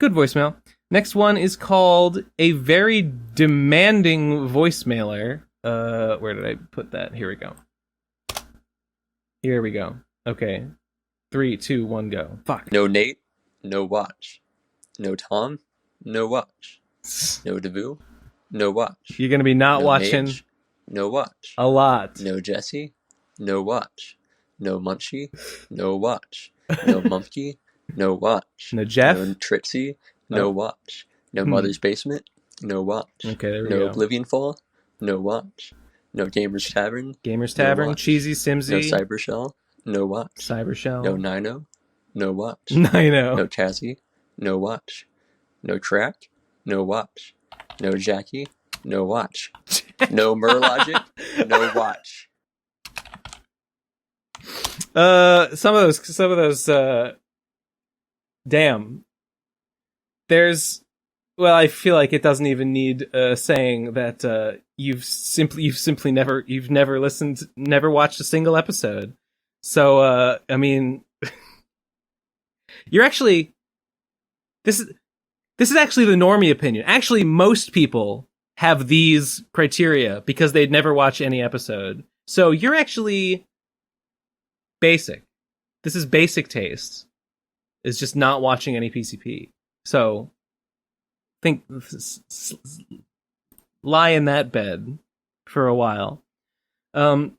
voicemail. Next one is called A Very Demanding Voicemailer. Where did I put that? Here we go. Here we go. Okay. 3, 2, 1, go. Fuck. No Nate, no watch. No Tom, no watch. No Davu, no watch. You're gonna be not no watching Mage, no watch. A lot. No Jesse, no watch. No Munchie, no watch. No Mumpky, no watch. No Jeff, no Tritsy, no watch. No Mother's Basement, no watch. Okay, there we no go. Oblivion Fall, no watch. No Gamers Tavern, no Cheesy Simmsy, no Cybershell, no watch. Cybershell, no Nino, no watch. Nino, no Chazzy, no watch. No Track, no watch. No Jackie, no watch. No Murlogic, no watch. Some of those damn. Well, I feel like it doesn't even need saying that you've never listened, never watched a single episode. So I mean, you're actually this is actually the normie opinion. Actually, most people have these criteria because they'd never watch any episode. So you're actually basic. This is basic taste. Is just not watching any PCP. So lie in that bed for a while. The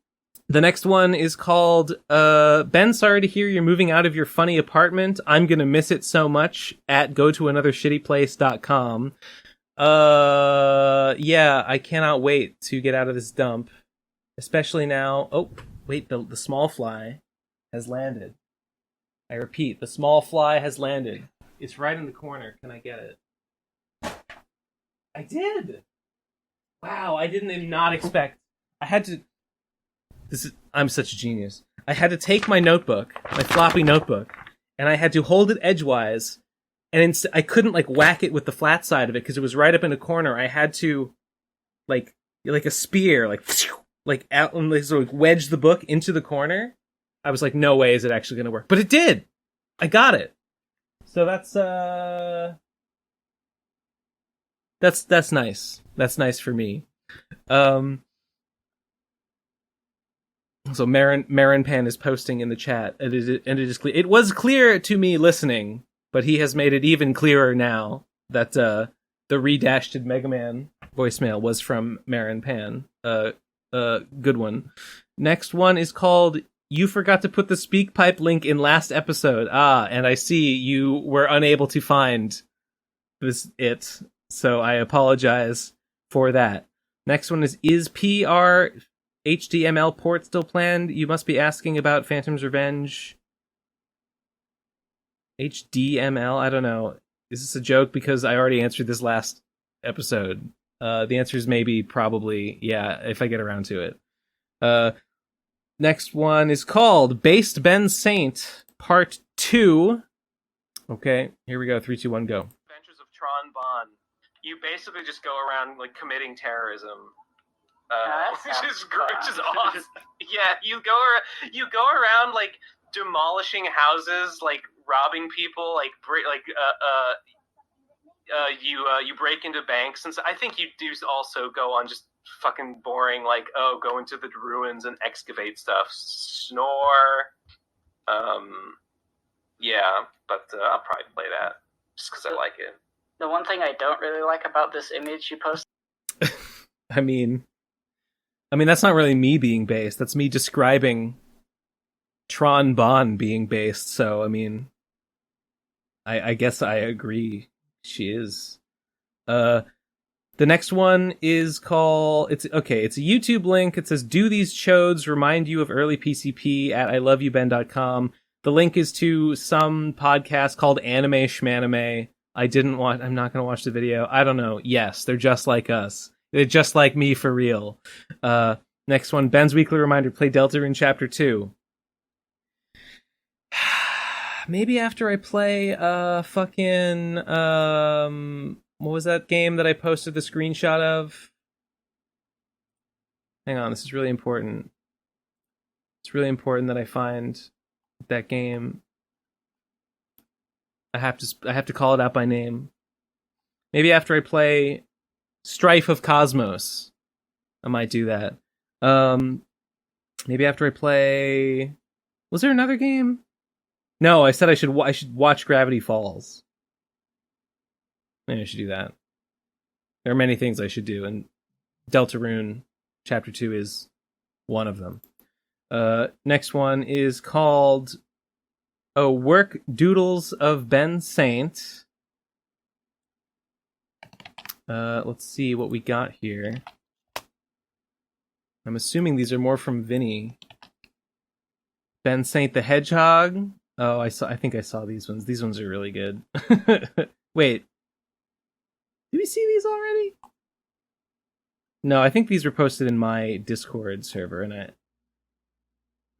next one is called Ben, sorry to hear you're moving out of your funny apartment. I'm gonna miss it so much at gotoanothershittyplace.com. Yeah, I cannot wait to get out of this dump. Especially now. Oh, wait, the small fly has landed. I repeat, the small fly has landed. It's right in the corner. Can I get it? I did! Wow, I didn't not expect. I had to... I'm such a genius. I had to take my notebook, my floppy notebook, and I had to hold it edgewise and I couldn't like whack it with the flat side of it because it was right up in a corner. I had to like a spear, like out and sort of wedge the book into the corner. I was like, no way is it actually going to work, but it did. I got it. So that's nice. That's nice for me. So Marin Pan is posting in the chat. It is clear. It was clear to me listening, but he has made it even clearer now that the redashed Mega Man voicemail was from Marin Pan. Good one. Next one is called "You Forgot to Put the Speak Pipe link in last episode." And I see you were unable to find it, so I apologize for that. Next one is PR HDML port still planned? You must be asking about Phantom's Revenge. HDML? I don't know. Is this a joke? Because I already answered this last episode. The answer is maybe, probably, yeah, if I get around to it. Next one is called Based Ben Saint Part 2. Okay, here we go. 3, 2, 1, go. Adventures of Tron Bond. You basically just go around like committing terrorism. Which is awesome. Yeah, you go around like demolishing houses, like robbing people, like you break into banks, and so I think you do also go on just fucking boring, like go into the ruins and excavate stuff. Snore. Yeah, but I'll probably play that just because I like it. The one thing I don't really like about this image you posted. I mean, that's not really me being based. That's me describing Tron Bonne being based. So, I mean, I guess I agree. She is. The next one is called... It's a YouTube link. It says, "Do these chodes remind you of early PCP at iloveyouben.com?" The link is to some podcast called Anime Schmanime. I'm not going to watch the video. I don't know. Yes, they're just like us. They're just like me for real. Next one, Ben's weekly reminder, play Deltarune Chapter 2. Maybe after I play fucking what was that game that I posted the screenshot of? Hang on, this is really important. It's really important that I find that game. I have to call it out by name. Maybe after I play Strife of Cosmos, I might do that. Maybe after I play... Was there another game? No, I said I should watch Gravity Falls. Maybe I should do that. There are many things I should do, and Deltarune Chapter 2 is one of them. Next one is called Work Doodles of Ben Saint. Let's see what we got here. I'm assuming these are more from Vinny. Ben Saint the Hedgehog. Oh, I think I saw these ones. These ones are really good. Wait. Did we see these already? No, I think these were posted in my Discord server, and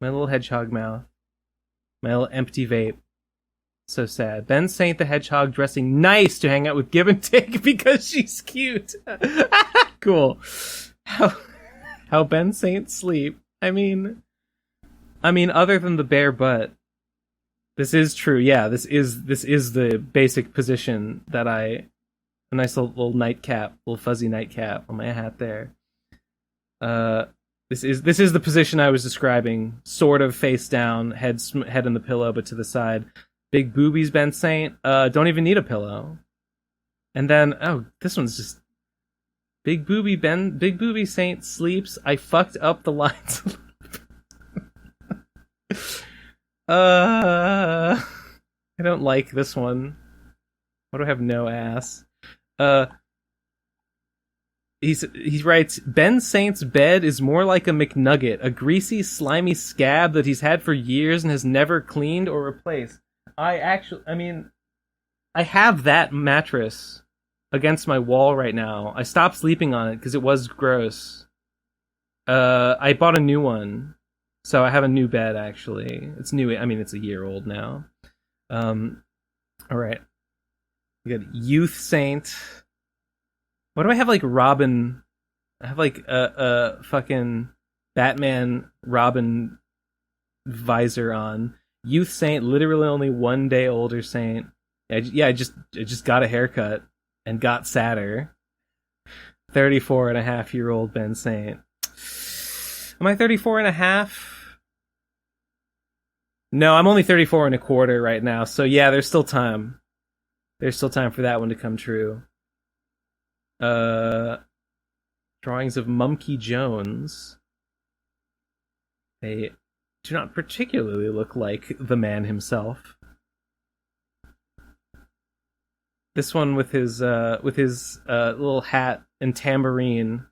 my little hedgehog mouth. My little empty vape. So sad. Ben Saint the Hedgehog dressing nice to hang out with Give and Take because she's cute. Cool. How Ben Saint sleep. I mean, other than the bare butt. This is true. Yeah, this is the basic position that a nice little nightcap, little fuzzy nightcap on my hat there. This is the position I was describing. Sort of face down, head in the pillow, but to the side. Big boobies, Ben Saint. Don't even need a pillow. And then, this one's just big booby Saint sleeps. I fucked up the lines. I don't like this one. Why do I have no ass? He writes, Ben Saint's bed is more like a McNugget, a greasy, slimy scab that he's had for years and has never cleaned or replaced. I have that mattress against my wall right now. I stopped sleeping on it because it was gross. I bought a new one. So I have a new bed, actually. It's new. I mean, it's a year old now. All right. We got Youth Saint. Why do I have like Robin? I have like a fucking Batman Robin visor on. Youth Saint, literally only 1 day older Saint. I just got a haircut and got sadder. 34-and-a-half-year-old Ben Saint. Am I 34-and-a-half? No, I'm only 34-and-a-quarter right now. So yeah, there's still time. There's still time for that one to come true. Drawings of Mumkey Jones. They do not particularly look like the man himself. This one with his little hat and tambourine,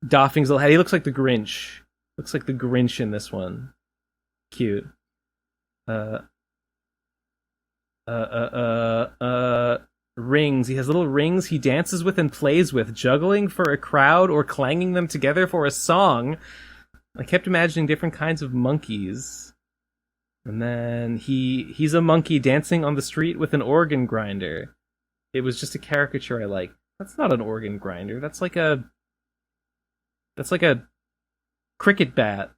doffing his little hat. He looks like the Grinch. Looks like the Grinch in this one. Cute. Rings. He has little rings he dances with and plays with, juggling for a crowd or clanging them together for a song. I kept imagining different kinds of monkeys. And then he's a monkey dancing on the street with an organ grinder. It was just a caricature I like. That's not an organ grinder. That's like a cricket bat.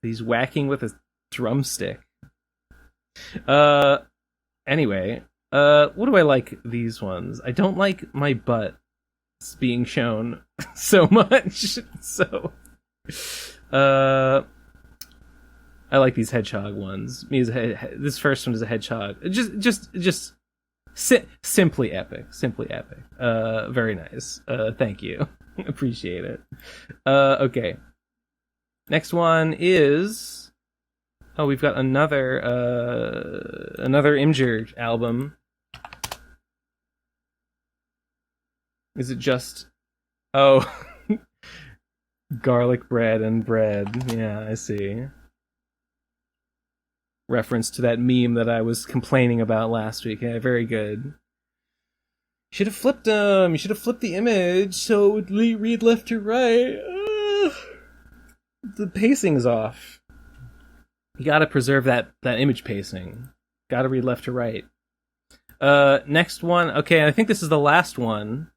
He's whacking with a drumstick. Anyway, what do I like these ones? I don't like my butt being shown so much. So, I like these hedgehog ones. This first one is a hedgehog. Just simply epic. Simply epic. Very nice. Thank you. Appreciate it. Okay. Next one is... Oh, we've got another Imgur album. Is it just... Oh. Garlic bread and bread. Yeah, I see. Reference to that meme that I was complaining about last week. Yeah, very good. You should have flipped them. You should have flipped the image so it would read left to right. The pacing's off. You gotta preserve that image pacing. Gotta read left to right. Next one. Okay, I think this is the last one.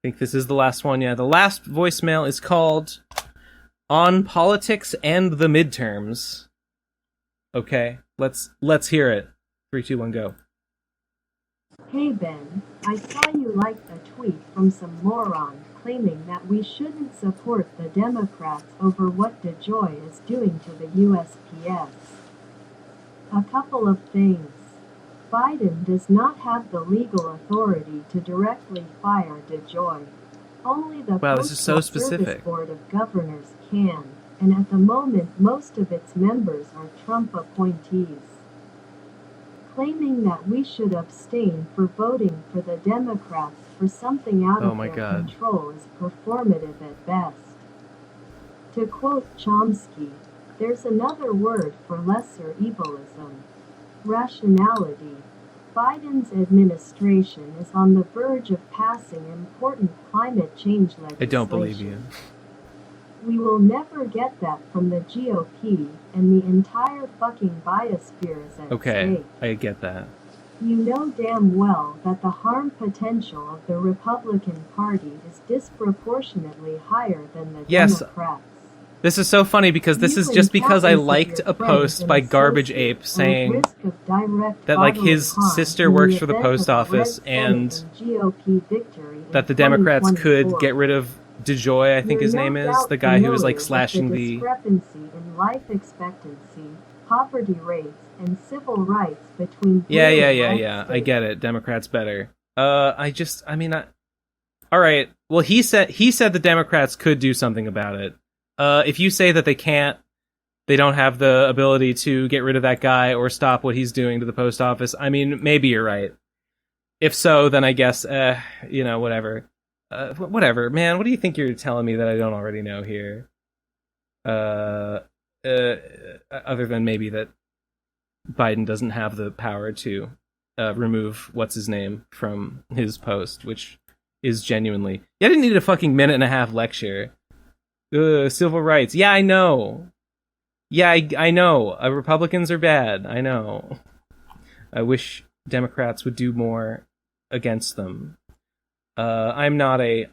Yeah, the last voicemail is called On Politics and the Midterms. Okay, let's hear it. 3, 2, 1, go. Hey Ben, I saw you liked a tweet from some moron claiming that we shouldn't support the Democrats over what DeJoy is doing to the USPS. A couple of things. Biden does not have the legal authority to directly fire DeJoy. Only the Wow, this is so Postal specific. Service Board of Governors can, and at the moment most of its members are Trump appointees. Claiming that we should abstain for voting for the Democrats for something out of their control is performative at best. To quote Chomsky, there's another word for lesser evilism: rationality. Biden's administration is on the verge of passing important climate change legislation. I don't believe you. We will never get that from the GOP, and the entire fucking biosphere is at Okay, stake. I get that. You know damn well that the harm potential of the Republican Party is disproportionately higher than the Yes. Democrats. This is so funny because this is just because I liked a post by Garbage Ape saying that like his sister works for the post office and that the Democrats could get rid of DeJoy, I think his name is, the guy who was like slashing the discrepancy in life expectancy, poverty rates, and civil rights between Yeah. blue I get it. Democrats better. All right. Well, he said the Democrats could do something about it. If you say that they can't, they don't have the ability to get rid of that guy or stop what he's doing to the post office, I mean, maybe you're right. If so, then I guess, whatever. Whatever, man. What do you think you're telling me that I don't already know here? Other than maybe that Biden doesn't have the power to remove what's-his-name from his post, which is genuinely... Yeah, I didn't need a fucking minute-and-a-half lecture. Civil rights. Yeah, I know. Yeah, I know. Republicans are bad. I know. I wish Democrats would do more against them. I'm not a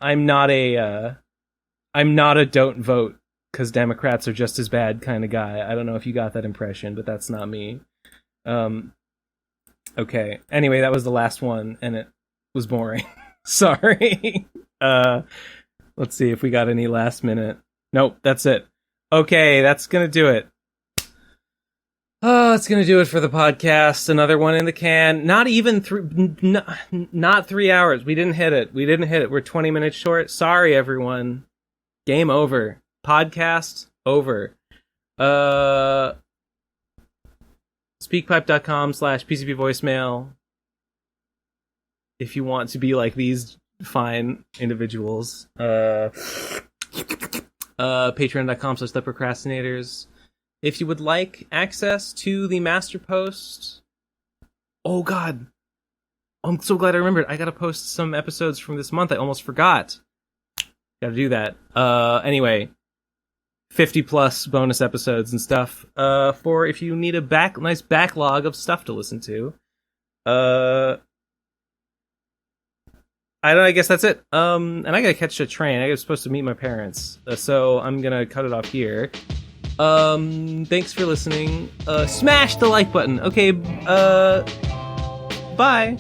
don't vote because Democrats are just as bad kind of guy. I don't know if you got that impression, but that's not me. Okay. Anyway, that was the last one, and it was boring. Sorry. Let's see if we got any last minute. Nope, that's it. Okay, that's gonna do it. Oh, it's gonna do it for the podcast. Another one in the can. Not even not 3 hours. We didn't hit it. We're 20 minutes short. Sorry, everyone. Game over. Podcast over. Speakpipe.com/PCP voicemail. If you want to be like these fine individuals. Patreon.com/Pro Crastinators. If you would like access to the master post, oh god, I'm so glad I remembered. I gotta post some episodes from this month. I almost forgot. Gotta do that. Anyway, 50 plus bonus episodes and stuff. For if you need a nice backlog of stuff to listen to. I guess that's it. And I gotta catch a train. I was supposed to meet my parents, so I'm gonna cut it off here. Thanks for listening. Smash the like button. Okay, bye.